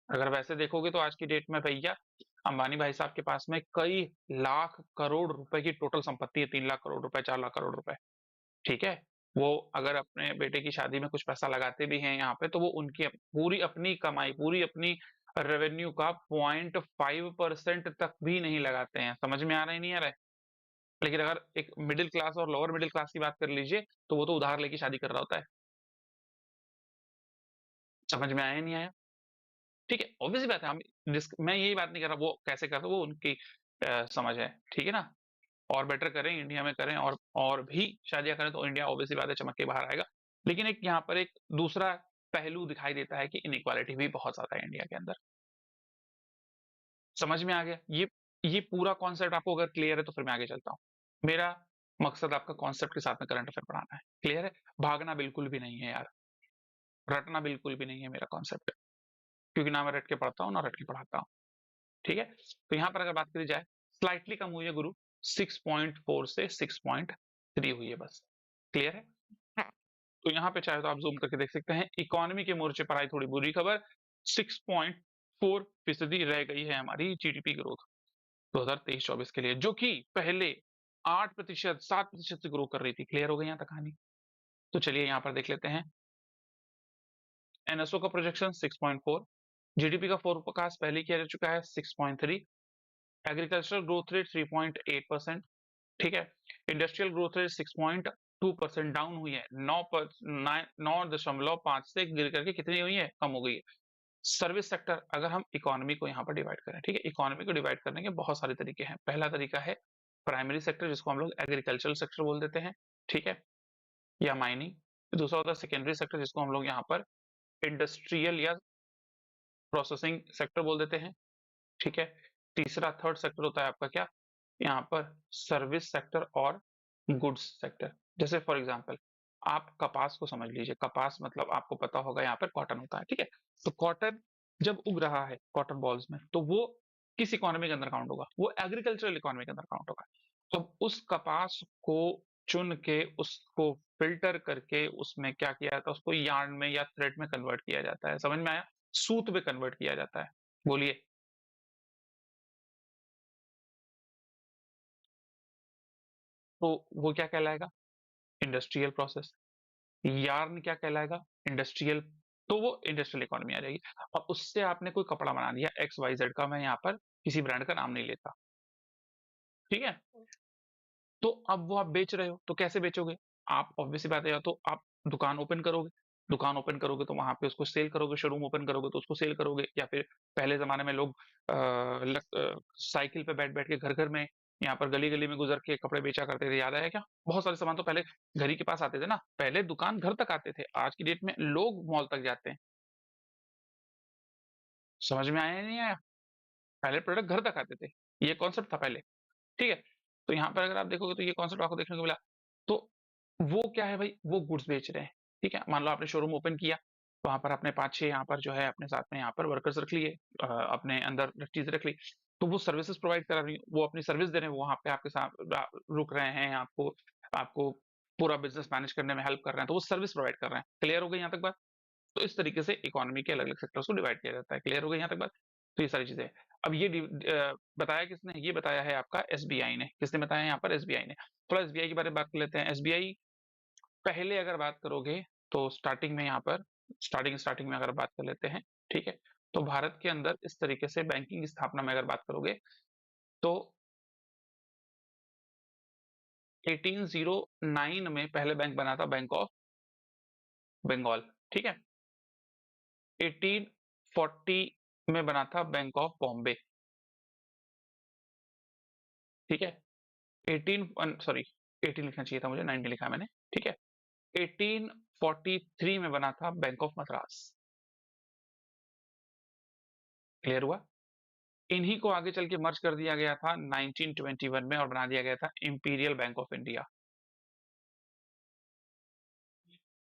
अगर वैसे देखोगे तो आज की डेट में भैया अंबानी भाई साहब के पास में कई लाख करोड़ रुपए की टोटल संपत्ति है, 3 लाख करोड़ रुपए, 4 लाख करोड़ रुपए। ठीक है, वो अगर अपने बेटे की शादी में कुछ पैसा लगाते भी हैं यहाँ पे, तो वो उनकी पूरी अपनी कमाई, पूरी अपनी रेवेन्यू का 0.5% तक भी नहीं लगाते हैं। समझ में आ रहा है नहीं आ रहा है? लेकिन अगर एक मिडिल क्लास और लोअर मिडिल क्लास की बात कर लीजिए, तो वो तो उधार लेके शादी कर रहा होता है। समझ में आया नहीं आया? ठीक है, ऑब्वियस सी बात है। मैं यही बात नहीं कर रहा वो कैसे कर रहे वो उनकी समझ है। ठीक है ना? और बेटर करें, इंडिया में करें और भी शादियां करें तो इंडिया ऑब्वियस सी बात है चमक के बाहर आएगा। लेकिन एक यहाँ पर एक दूसरा पहलू दिखाई देता है कि इनइक्वालिटी भी बहुत ज्यादा है इंडिया के अंदर। समझ में आ गया? ये पूरा कॉन्सेप्ट आपको अगर क्लियर है तो फिर मैं आगे चलता हूँ। मेरा मकसद आपका कॉन्सेप्ट के साथ में करंट अफेयर पढ़ाना है। क्लियर है? भागना बिल्कुल भी नहीं है यार, रटना बिल्कुल भी नहीं है मेरा कॉन्सेप्ट, क्योंकि ना मैं रट के पढ़ता हूँ ना रट के पढ़ाता हूँ। ठीक है, तो यहाँ पर अगर बात करी जाए, स्लाइटली कम हुई है गुरु, 6.4 से 6.3 हुई है बस। क्लियर है? हाँ। तो यहाँ पे चाहे तो आप जूम करके देख सकते हैं, इकोनॉमी के मोर्चे पर आई थोड़ी बुरी खबर, 6.4% रह गई है हमारी जीडीपी ग्रोथ 2023-24 के लिए, जो कि पहले 8%, 7% से ग्रो कर रही थी। क्लियर हो गई यहाँ तक कहानी? तो चलिए यहाँ पर देख लेते हैं। एनएसओ का प्रोजेक्शन 6.4, जीडीपी का फोरकास्ट पहले किया जा चुका है 6.3, एग्रीकल्चरल ग्रोथ रेट 3.8%। ठीक है, इंडस्ट्रियल ग्रोथ रेट 6.2% डाउन हुई है, 9.5 से गिर करके कितनी हुई है? कम हो गई है। सर्विस सेक्टर, अगर हम इकोनॉमी को यहाँ पर डिवाइड करें, ठीक है, इकोनॉमी को डिवाइड करने के बहुत सारे तरीके हैं। पहला तरीका है प्राइमरी सेक्टर, जिसको हम लोग एग्रीकल्चरल सेक्टर बोल देते हैं, ठीक है, या माइनिंग। दूसरा होता है सेकेंडरी सेक्टर, जिसको हम लोग यहाँ पर इंडस्ट्रियल या प्रोसेसिंग सेक्टर बोल देते हैं, ठीक है। तीसरा थर्ड सेक्टर होता है आपका क्या? यहाँ पर सर्विस सेक्टर और गुड्स सेक्टर। जैसे फॉर एग्जांपल आप कपास को समझ लीजिए, कपास मतलब आपको पता होगा यहाँ पर कॉटन होता है, ठीक है। तो कॉटन जब उग रहा है कॉटन बॉल्स में, तो वो किस इकोनॉमी के अंदर काउंट होगा? वो एग्रीकल्चरल इकोनॉमी के अंदर काउंट होगा। तो उस कपास को चुन के उसको फिल्टर करके उसमें क्या किया जाता है? उसको यार्न में या थ्रेड में कन्वर्ट किया जाता है। समझ में आया? सूत में कन्वर्ट किया जाता है। बोलिए। तो वो क्या कहलाएगा? Industrial process. यार्न क्या कहलाएगा? इंडस्ट्रियल। तो वो इंडस्ट्रियल इकोनॉमी आ जाएगी। अब उससे आपने कोई कपड़ा बना दिया एक्स वाई जेड का, मैं यहाँ पर किसी ब्रांड का नाम नहीं लेता, ठीक है। तो अब वो आप बेच रहे हो, तो कैसे बेचोगे? आप ऑब्वियस सी बात है, या तो आप दुकान ओपन करोगे, दुकान ओपन करोगे तो वहां पे उसको सेल करोगे, शोरूम ओपन करोगे तो उसको सेल करोगे, या फिर पहले जमाने में लोग साइकिल पे बैठ बैठ के घर घर में, यहाँ पर गली गली में गुजर के कपड़े बेचा करते थे। याद आया क्या? बहुत सारे सामान तो पहले घर ही के पास आते थे ना, पहले दुकान घर तक आते थे। आज की डेट में लोग मॉल तक जाते हैं। समझ में आया या नहीं आया? पहले प्रोडक्ट घर तक आते थे, ये कॉन्सेप्ट था पहले, ठीक है। तो यहाँ पर अगर आप देखोगे तो ये कॉन्सेप्ट आपको देखने को मिला। तो वो क्या है भाई? वो गुड्स बेच रहे हैं, ठीक है। मान लो आपने शोरूम ओपन किया, वहां पर आपने 5-6 यहाँ पर जो है अपने साथ में यहाँ पर वर्कर्स रख लिए, अपने अंदर चीजें रख ली। तो वो सर्विसेज प्रोवाइड करा रही, वो अपनी सर्विस दे रहे हैं, वो वहां पे आपके साथ रुक रहे हैं, आपको आपको पूरा बिजनेस मैनेज करने में हेल्प कर रहे हैं, तो वो सर्विस प्रोवाइड कर रहे हैं। क्लियर हो गई यहाँ तक बात? तो इस तरीके से इकोनॉमी के अलग-अलग सेक्टर्स को डिवाइड किया जाता है। क्लियर हो गई यहाँ तक बात? तो ये सारी चीज़ें हैं। अब ये बताया किसने? ये बताया है आपका एसबीआई ने। किसने बताया है यहाँ पर? एसबीआई ने। थोड़ा एसबीआई के बारे में बात कर लेते हैं। एसबीआई पहले अगर बात करोगे तो स्टार्टिंग में यहाँ पर स्टार्टिंग में अगर बात कर लेते हैं, ठीक है? तो भारत के अंदर इस तरीके से बैंकिंग की स्थापना में अगर बात करोगे तो 1809 में पहले बैंक बना था बैंक ऑफ बंगाल, ठीक है? 1840 में बना था बैंक ऑफ बॉम्बे, ठीक है? 18 लिखना चाहिए था मुझे, 19 लिखा है मैंने, ठीक है? 1843 में बना था बैंक ऑफ मद्रास। क्लियर हुआ? इन्हीं को आगे चल के मर्ज कर दिया गया था 1921 में और बना दिया गया था इंपीरियल बैंक ऑफ इंडिया।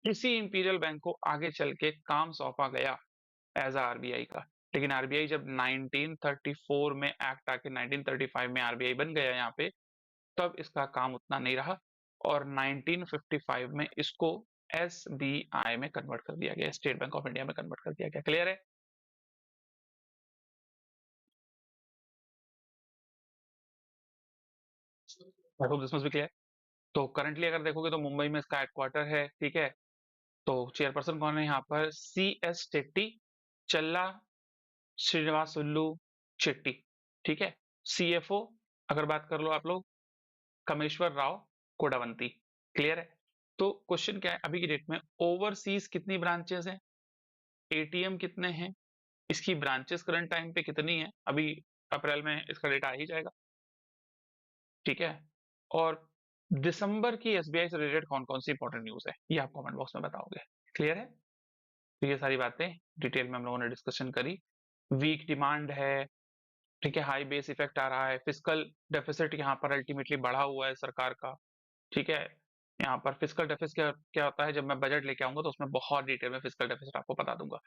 इसी इंपीरियल बैंक को आगे चल के काम सौंपा गया एज आरबीआई का। लेकिन आरबीआई जब 1934 में एक्ट आके 1935 में आरबीआई बन गया यहाँ पे, तब इसका काम उतना नहीं रहा और 1955 में इसको एसबीआई में कन्वर्ट कर दिया गया, स्टेट बैंक ऑफ इंडिया में कन्वर्ट कर दिया गया। क्लियर है? I hope this must be clear. तो करंटली अगर देखोगे तो मुंबई में इसका हेडक्वार्टर है, ठीक है? तो चेयरपर्सन कौन है यहाँ पर? सी एस शेट्टी, चल्ला श्रीनिवासुलु शेट्टी, ठीक है? सीएफओ अगर बात कर लो आप लोग, कमेश्वर राव कोडावंती। क्लियर है? तो क्वेश्चन क्या है अभी की डेट में, ओवरसीज कितनी ब्रांचेस हैं, एटीएम कितने हैं, इसकी ब्रांचेस करंट टाइम पे कितनी है, अभी अप्रैल में इसका डेटा आ ही जाएगा, ठीक है? और दिसंबर की एसबीआई से रिलेटेड कौन कौन सी इंपॉर्टेंट न्यूज है, ये आप कमेंट बॉक्स में बताओगे। क्लियर है? तो ये सारी बातें डिटेल में हम लोगों ने डिस्कशन करी। वीक डिमांड है, ठीक है? हाई बेस इफेक्ट आ रहा है, फिस्कल डेफिसिट यहाँ पर अल्टीमेटली बढ़ा हुआ है सरकार का, ठीक है? यहाँ पर फिस्कल डेफिसिट क्या क्या होता है, जब मैं बजट लेके आऊंगा तो उसमें बहुत डिटेल में फिस्कल डेफिसिट आपको बता दूंगा।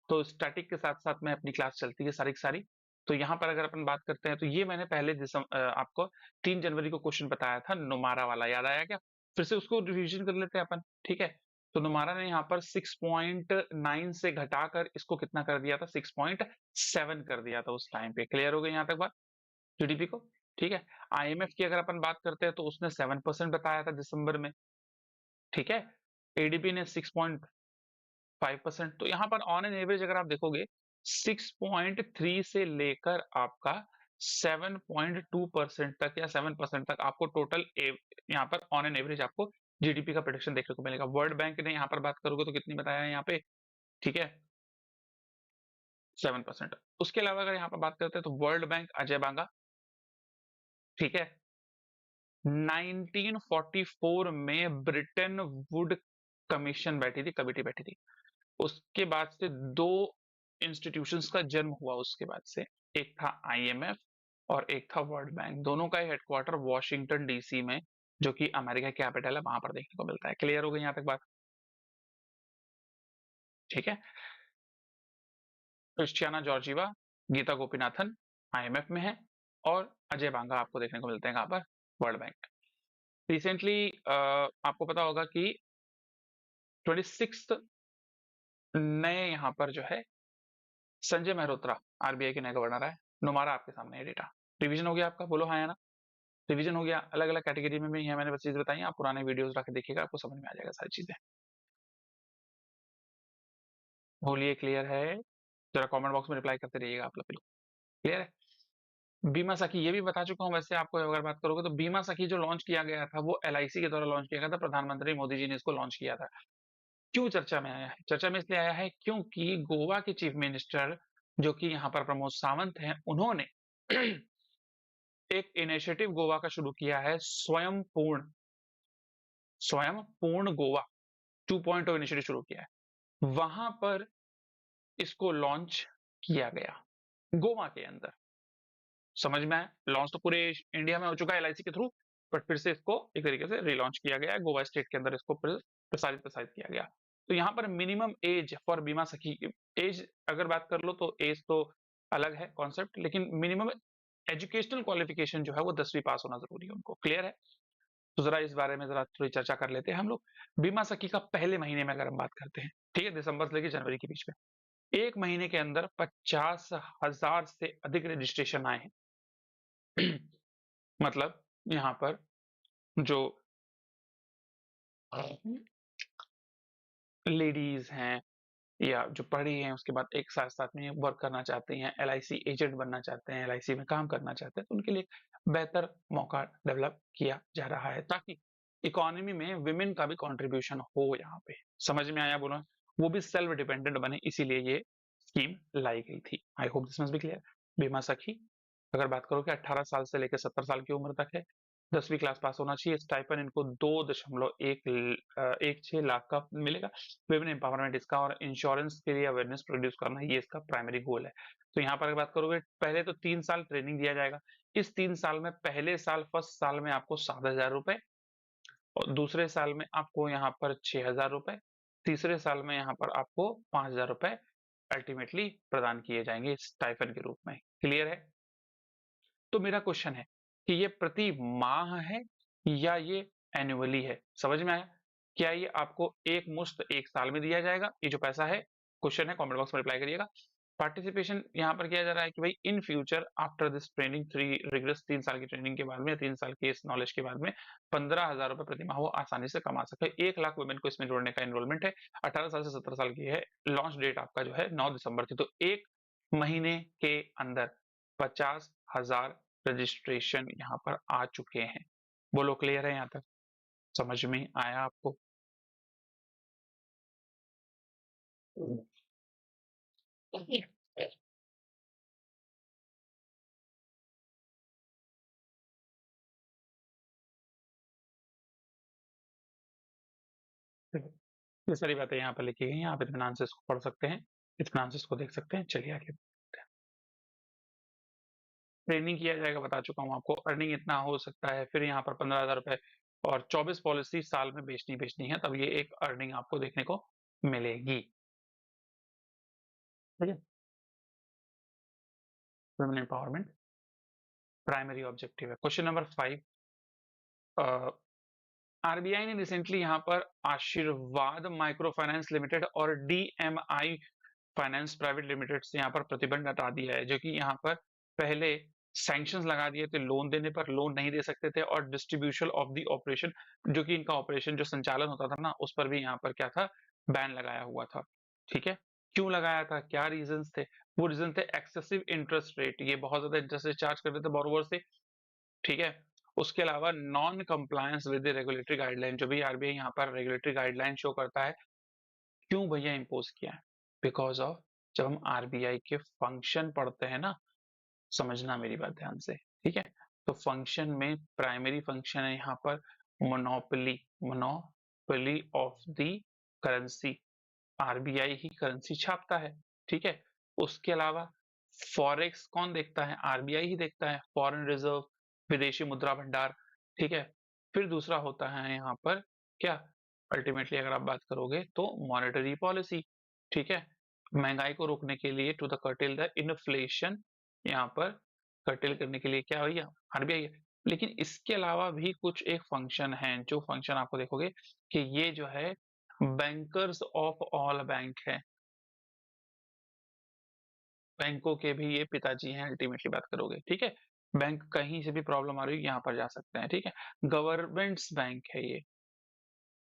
तो स्टैटिक के साथ साथ में अपनी क्लास चलती है सारी की सारी। तो यहाँ पर अगर अपन बात करते हैं तो ये मैंने पहले आपको 3 जनवरी को क्वेश्चन बताया था नुमारा वाला, याद आया क्या? फिर से उसको रिवीजन कर लेते हैं अपन, ठीक है? तो नुमारा ने यहाँ पर 6.9 से घटाकर इसको कितना कर दिया था, 6.7 कर दिया था उस टाइम पे। क्लियर हो गई यहाँ तक बात जीडीपी को? ठीक है? आईएमएफ की अगर अपन बात करते हैं तो उसने 7% बताया था दिसंबर में, ठीक है? एडीबी ने 6.5%। तो यहाँ पर ऑन एन एवरेज अगर आप देखोगे 6.3 से लेकर आपका 7.2% तक या 7% तक आपको टोटल यहाँ पर ऑन एन एवरेज आपको जीडीपी का प्रेडिक्शन देखने को मिलेगा। वर्ल्ड बैंक ने यहाँ पर बात करोगे तो कितनी बताया है यहाँ पे, ठीक है? 7%। उसके अलावा अगर यहाँ पर बात करते हैं तो वर्ल्ड बैंक अजय बांगा, ठीक है? 1944 में ब्रिटेन वुड कमीशन बैठी थी, कमेटी बैठी थी। उसके बाद से 2 इंस्टीट्यूशंस का जन्म हुआ उसके बाद से, एक था आईएमएफ और एक था वर्ल्ड बैंक। दोनों का हेडक्वार्टर वॉशिंगटन डीसी में, जो कि अमेरिका कैपिटल है, वहां पर देखने को मिलता है। क्लियर हो गई यहाँ तक बात? ठीक है? Kristalina Georgieva, Gita Gopinathan IMF में है और अजय बांगा आपको देखने को मिलते हैं कहां पर, वर्ल्ड बैंक। रिसेंटली आपको पता होगा कि 26 नए यहाँ पर जो है संजय मेहरोत्रा आरबीआई के नए गवर्नर है। नुमारा आपके सामने है डेटा। रिवीजन हो गया आपका, बोलो हाँ या ना? रिवीजन हो गया। अलग अलग कैटेगरी में भी है, मैंने बस चीज बताई, आप पुराने वीडियोस रख के देखिएगा, आपको समझ में आ जाएगा सारी चीजें। बोलिए क्लियर है? जरा कमेंट बॉक्स में रिप्लाई करते रहिएगा आप लोग। क्लियर है? बीमा सखी ये भी बता चुका हूँ वैसे आपको, अगर बात करोगे तो बीमा सखी जो लॉन्च किया गया था वो एलआईसी के द्वारा लॉन्च किया गया था, प्रधानमंत्री मोदी जी ने इसको लॉन्च किया था। क्यों चर्चा में आया है? चर्चा में इसलिए आया है क्योंकि गोवा के चीफ मिनिस्टर जो कि यहाँ पर प्रमोद सावंत हैं, उन्होंने एक इनिशिएटिव गोवा का शुरू किया है, स्वयं पूर्ण गोवा 2.0 इनिशिएटिव शुरू किया है। वहां पर इसको लॉन्च किया गया गोवा के अंदर। समझ में आया? लॉन्च तो पूरे इंडिया में हो चुका है एलआईसी के थ्रू, बट फिर से इसको एक तरीके से रिलॉन्च किया गया है गोवा स्टेट के अंदर, इसको प्रसारित किया गया। तो यहाँ पर मिनिमम एज फॉर बीमा सखी, एज अगर बात कर लो तो एज तो अलग है कॉन्सेप्ट, लेकिन मिनिमम एजुकेशनल क्वालिफिकेशन जो है वो 10वीं पास होना जरूरी है उनको। क्लियर है? तो जरा इस बारे में जरा थोड़ी चर्चा कर लेते हैं हम लोग। बीमा सखी का पहले महीने में अगर हम बात करते हैं, ठीक है, दिसंबर से लेकर जनवरी के बीच में, एक महीने के अंदर 50,000 से अधिक रजिस्ट्रेशन आए हैं। मतलब यहाँ पर जो लेडीज हैं या जो पढ़ी हैं, उसके बाद एक साथ साथ में वर्क करना चाहते हैं, एलआईसी एजेंट बनना चाहते हैं, एलआईसी में काम करना चाहते हैं, तो उनके लिए एक बेहतर मौका डेवलप किया जा रहा है ताकि इकोनॉमी में विमेन का भी कंट्रीब्यूशन हो। यहाँ पे समझ में आया बोलो, वो भी सेल्फ डिपेंडेंट बने, इसीलिए ये स्कीम लाई गई थी। आई hope this must be clear. बीमा सखी अगर बात करो कि 18 साल से लेकर 70 साल की उम्र तक है, 10वीं क्लास पास होना चाहिए, स्टाइपेंड इनको 2.16 लाख का मिलेगा। विमेन एम्पावरमेंट इसका, और इंश्योरेंस के लिए अवेयरनेस प्रोड्यूस करना, ये इसका प्राइमरी गोल है। तो यहाँ पर अगर बात करोगे, पहले तो 3 साल ट्रेनिंग दिया जाएगा। इस 3 साल में पहले साल फर्स्ट साल में आपको 7,000 रुपए, और दूसरे साल में आपको यहाँ पर 6,000 रुपए, तीसरे साल में यहाँ पर आपको 5,000 रुपए अल्टीमेटली प्रदान किए जाएंगे स्टाइफन के रूप में। क्लियर है? तो मेरा क्वेश्चन है कि ये प्रति माह है या ये एनुअली है? समझ में आया? क्या ये आपको एक मुश्त एक साल में दिया जाएगा, ये जो पैसा है? क्वेश्चन है, कमेंट बॉक्स में रिप्लाई करिएगा। पार्टिसिपेशन यहाँ पर किया जा रहा है कि भाई in future after this training, 3 साल की ट्रेनिंग के बाद में, 3 साल के इस नॉलेज के बाद में 15,000 रुपए प्रति माह वो आसानी से कमा सके। 1 लाख वुमेन को इसमें जोड़ने का एनरोलमेंट है। 18 साल से 70 साल की है। लॉन्च डेट आपका जो है 9 दिसंबर थी। तो एक महीने के अंदर 50,000 रजिस्ट्रेशन यहाँ पर आ चुके हैं। बोलो क्लियर है यहाँ तक? समझ में आया आपको? ये सारी बातें यहाँ पर लिखी गई हैं, आप इत्मीनान से इसको पढ़ सकते हैं, इत्मीनान से इसको देख सकते हैं। चलिए आगे। ट्रेनिंग किया जाएगा, बता चुका हूँ आपको। अर्निंग इतना हो सकता है, फिर यहाँ पर 15,000 रुपए, और 24 पॉलिसी साल में बेचनी है, तब ये एक अर्निंग आपको देखने को मिलेगी। ठीक है, वुमेन एम्पावरमेंट प्राइमरी ऑब्जेक्टिव है। क्वेश्चन नंबर 5, आरबीआई ने रिसेंटली यहाँ पर आशीर्वाद माइक्रो फाइनेंस लिमिटेड और डीएमआई फाइनेंस प्राइवेट लिमिटेड से यहाँ पर प्रतिबंध हटा दिया है, जो कि यहाँ पर पहले सैंक्शंस लगा दिए थे, लोन देने पर लोन नहीं दे सकते थे, और डिस्ट्रीब्यूशन ऑफ द ऑपरेशन, जो कि इनका ऑपरेशन जो संचालन होता था ना, उस पर भी यहाँ पर क्या था, बैन लगाया हुआ था। ठीक है, क्यों लगाया था, क्या रीजंस थे? वो रीजन थे एक्सेसिव इंटरेस्ट रेट, ये बहुत ज्यादा इंटरेस्ट रेट चार्ज करते थे बोरोवर से। ठीक है, उसके अलावा non compliance with regulatory guideline, जो भी आरबीआई यहाँ पर रेगुलेटरी गाइडलाइन शो करता है, क्यों भैया इम्पोज किया है? बिकॉज ऑफ, जब हम आरबीआई के फंक्शन पढ़ते हैं ना, समझना मेरी बात ध्यान से, ठीक है, तो फंक्शन में प्राइमरी फंक्शन है यहाँ पर monopoly, monopoly of the currency. RBI ही करेंसी छापता है। ठीक है, उसके अलावा फॉरेक्स कौन देखता है? आरबीआई ही देखता है, फॉरेन रिजर्व, विदेशी मुद्रा भंडार। ठीक है, फिर दूसरा होता है यहाँ पर क्या, अल्टीमेटली अगर आप बात करोगे तो मॉनेटरी पॉलिसी। ठीक है, महंगाई को रोकने के लिए, to the curtail the inflation, यहाँ पर कर्टेल करने के लिए क्या भैया, आरबीआई है। लेकिन इसके अलावा भी कुछ एक फंक्शन है, जो फंक्शन आपको देखोगे कि ये जो है बैंकर्स ऑफ ऑल बैंक है, बैंकों के भी ये पिताजी हैं अल्टीमेटली बात करोगे। ठीक है, बैंक कहीं से भी प्रॉब्लम आ रही है यहाँ पर जा सकते हैं। ठीक है, गवर्नमेंट्स बैंक है ये,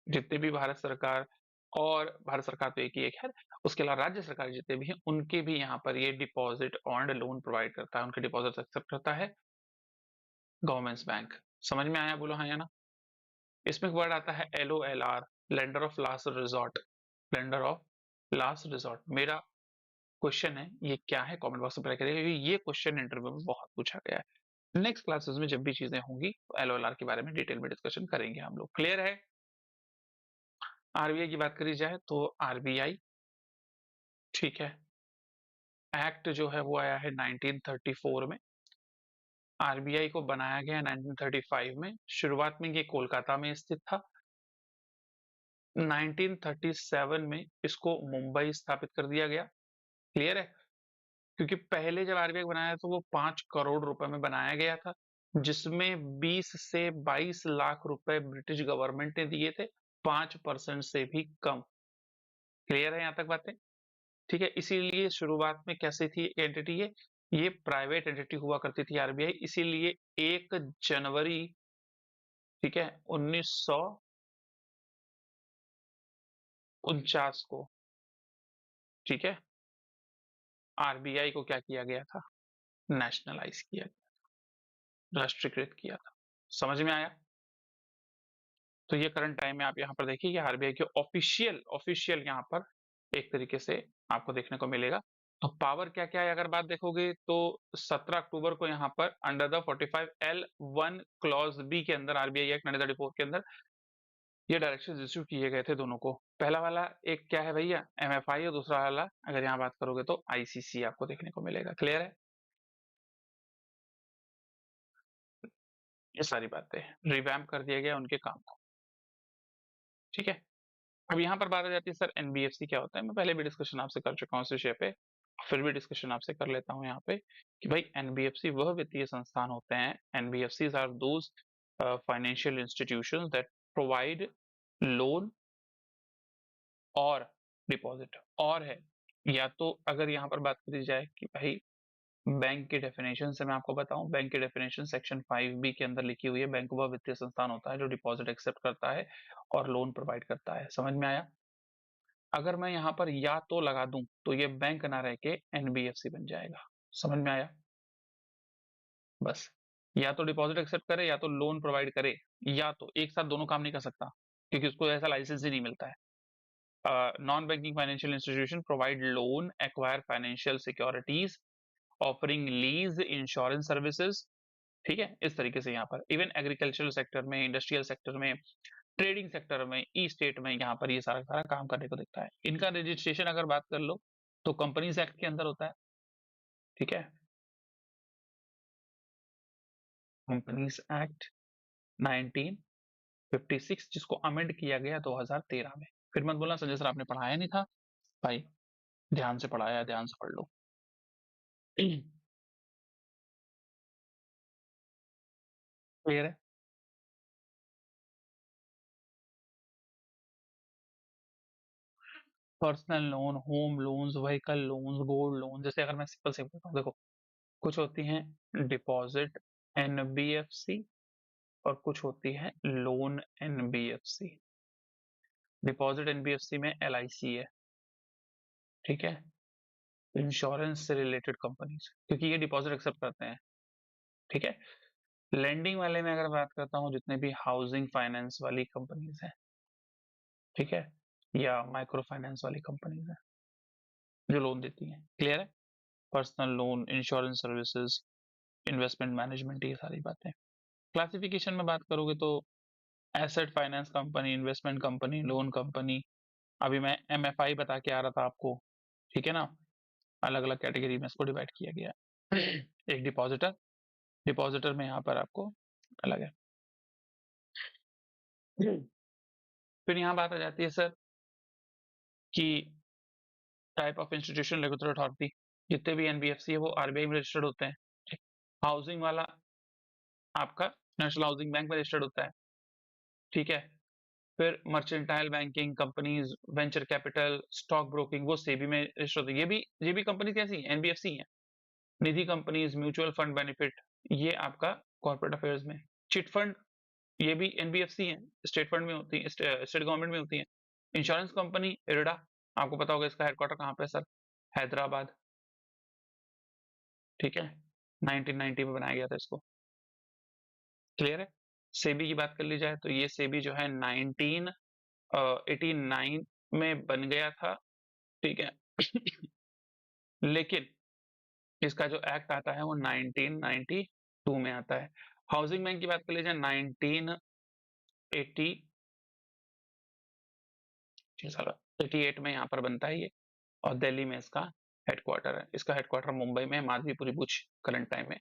जितने भी भारत सरकार, और भारत सरकार तो एक ही एक है, उसके अलावा राज्य सरकार जितने भी हैं उनके भी यहाँ पर ये डिपॉजिट ऑन लोन प्रोवाइड करता है, उनके डिपॉजिट एक्सेप्ट करता है गवर्नमेंट्स बैंक। समझ में आया? बोलो हाँ या ना। इसमें एक वर्ड आता है LOLR, lender of last resort, lender of last resort. मेरा क्वेश्चन है ये क्या है, कमेंट बॉक्स में करिएगा, क्योंकि ये क्वेश्चन इंटरव्यू में बहुत पूछा गया है। नेक्स्ट क्लासेस में जब भी चीजें होंगी तो LOLR के बारे में डिटेल में डिस्कशन करेंगे हम लोग। क्लियर है? आरबीआई की बात करी जाए तो आरबीआई, ठीक है, एक्ट जो है वो आया है 1934 में, आरबीआई को बनाया गया 1935 में, शुरुआत में ये कोलकाता में स्थित था। 1937 में इसको मुंबई स्थापित कर दिया गया। क्लियर है? क्योंकि पहले जब आरबीआई बनाया तो वो 5 करोड़ रुपए में बनाया गया था, जिसमें 20 से 22 लाख रुपए ब्रिटिश गवर्नमेंट ने दिए थे, 5% से भी कम। क्लियर है यहाँ तक बातें? ठीक है, इसीलिए शुरुआत में कैसी थी एंटिटी ये प्राइवेट एंटिटी हुआ करती थी आरबीआई, इसीलिए 1 जनवरी, ठीक है, 1949 को, ठीक है, आरबीआई को क्या किया गया था? नेशनलाइज किया, राष्ट्रीयकृत किया था। समझ में आया? तो ये करंट टाइम में आप यहाँ पर देखिए, आरबीआई के ऑफिशियल यहाँ पर एक तरीके से आपको देखने को मिलेगा। तो पावर क्या क्या है अगर बात देखोगे तो 17 अक्टूबर को यहाँ पर under the 45L1 clause B के अंदर आरबीआई एक्ट 1934 के अंदर ये डायरेक्शन इश्यू किए गए थे दोनों को। पहला वाला एक क्या है भैया, एमएफआई, और दूसरा वाला अगर यहाँ बात करोगे तो आईसीसी आपको देखने को मिलेगा। क्लियर है? ये सारी बातें रिवैम्प कर दिया गया उनके काम को। ठीक है, अब यहाँ पर बात आ जाती है सर एनबीएफसी क्या होता है। मैं पहले भी डिस्कशन आपसे कर चुका हूँ इस विषय पे, फिर भी डिस्कशन आपसे कर लेता हूँ यहाँ पे कि भाई एनबीएफसी वह वित्तीय संस्थान होते हैं, NBFCs are those financial institutions that provide loan और डिपॉजिट। और है या तो अगर यहाँ पर बात करी जाए कि भाई बैंक की डेफिनेशन से मैं आपको बताऊं, बैंक की डेफिनेशन सेक्शन 5B के अंदर लिखी हुई है, बैंक वह वित्तीय संस्थान होता है जो डिपॉजिट एक्सेप्ट करता है और लोन प्रोवाइड करता है। समझ में आया? अगर मैं यहाँ पर या तो लगा दूं तो ये बैंक ना रह के एनबीएफसी बन जाएगा। समझ में आया? बस, या तो डिपॉजिट एक्सेप्ट करे या तो लोन प्रोवाइड करे, या तो एक साथ दोनों काम नहीं कर सकता क्योंकि उसको ऐसा लाइसेंस ही नहीं मिलता है। Non-banking financial institution provide loan, acquire financial securities, offering lease, insurance services। ठीक है, इस तरीके से यहाँ पर इवन एग्रीकल्चरल सेक्टर में, इंडस्ट्रियल सेक्टर में, ट्रेडिंग सेक्टर में, ई स्टेट में यहाँ पर ये सारा सारा काम करने को दिखता है। इनका रजिस्ट्रेशन अगर बात कर लो तो कंपनीज एक्ट के अंदर होता है। ठीक है, कंपनीज एक्ट 1956 जिसको अमेंड किया गया 2013 में। फिर मत बोलना संजय सर आपने पढ़ाया नहीं था। भाई ध्यान से पढ़ाया, ध्यान से पढ़ लो। क्लियर है? Personal loan, home loans, vehicle loans, gold loan, जैसे अगर मैं सिंपल से बताऊं, देखो कुछ होती हैं डिपॉजिट एनबीएफसी और कुछ होती है लोन एनबीएफसी। डिपॉजिट एनबीएफसी में एलआईसी है, ठीक है, इंश्योरेंस से रिलेटेड कंपनीज, क्योंकि ये डिपॉजिट एक्सेप्ट करते हैं। ठीक है, लेंडिंग वाले में अगर बात करता हूँ जितने भी हाउसिंग फाइनेंस वाली कंपनीज हैं, ठीक है, या माइक्रो फाइनेंस वाली कंपनीज हैं जो लोन देती हैं। क्लियर है? Personal loan, insurance services, investment management, ये सारी बातें। क्लासिफिकेशन में बात करोगे तो asset finance company, investment company, loan company, अभी मैं एमएफआई बता के आ रहा था आपको, ठीक है ना, अलग अलग कैटेगरी में इसको डिवाइड किया गया है। एक डिपॉजिटर, डिपॉजिटर में यहाँ पर आपको अलग है। फिर यहाँ बात आ जाती है सर कि type of institution, regulatory authority, जितने भी एनबीएफसी है वो आरबीआई में रजिस्टर्ड होते हैं। हाउसिंग वाला आपका नेशनल हाउसिंग बैंक में रजिस्टर्ड होता है, ठीक है। फिर mercantile banking companies, venture capital, stock broking, वो सेबी में रजिस्टर्ड होती है। ये भी कंपनी कैसी है? एनबीएफसी है। निधि कंपनीज, म्यूचुअल फंड बेनिफिट, ये आपका कॉर्पोरेट अफेयर्स में। चिट फंड, ये भी एनबीएफसी है, स्टेट फंड में होती है, स्टेट गवर्नमेंट में होती है। इंश्योरेंस कंपनी इरडा, आपको पता होगा इसका हेडक्वार्टर कहाँ पे है सर? हैदराबाद, ठीक है, 1990 में बनाया गया था इसको। क्लियर है? सेबी की बात कर ली जाए तो ये सेबी जो है 1989 में बन गया था, ठीक है। लेकिन इसका जो एक्ट आता है वो 1992 में आता है। हाउसिंग बैंक की बात कर ली जाए 1988 में यहाँ पर बनता है ये, और दिल्ली में इसका हेडक्वार्टर है। इसका हेडक्वार्टर मुंबई में, माधवीपुरी बुच करंट टाइम में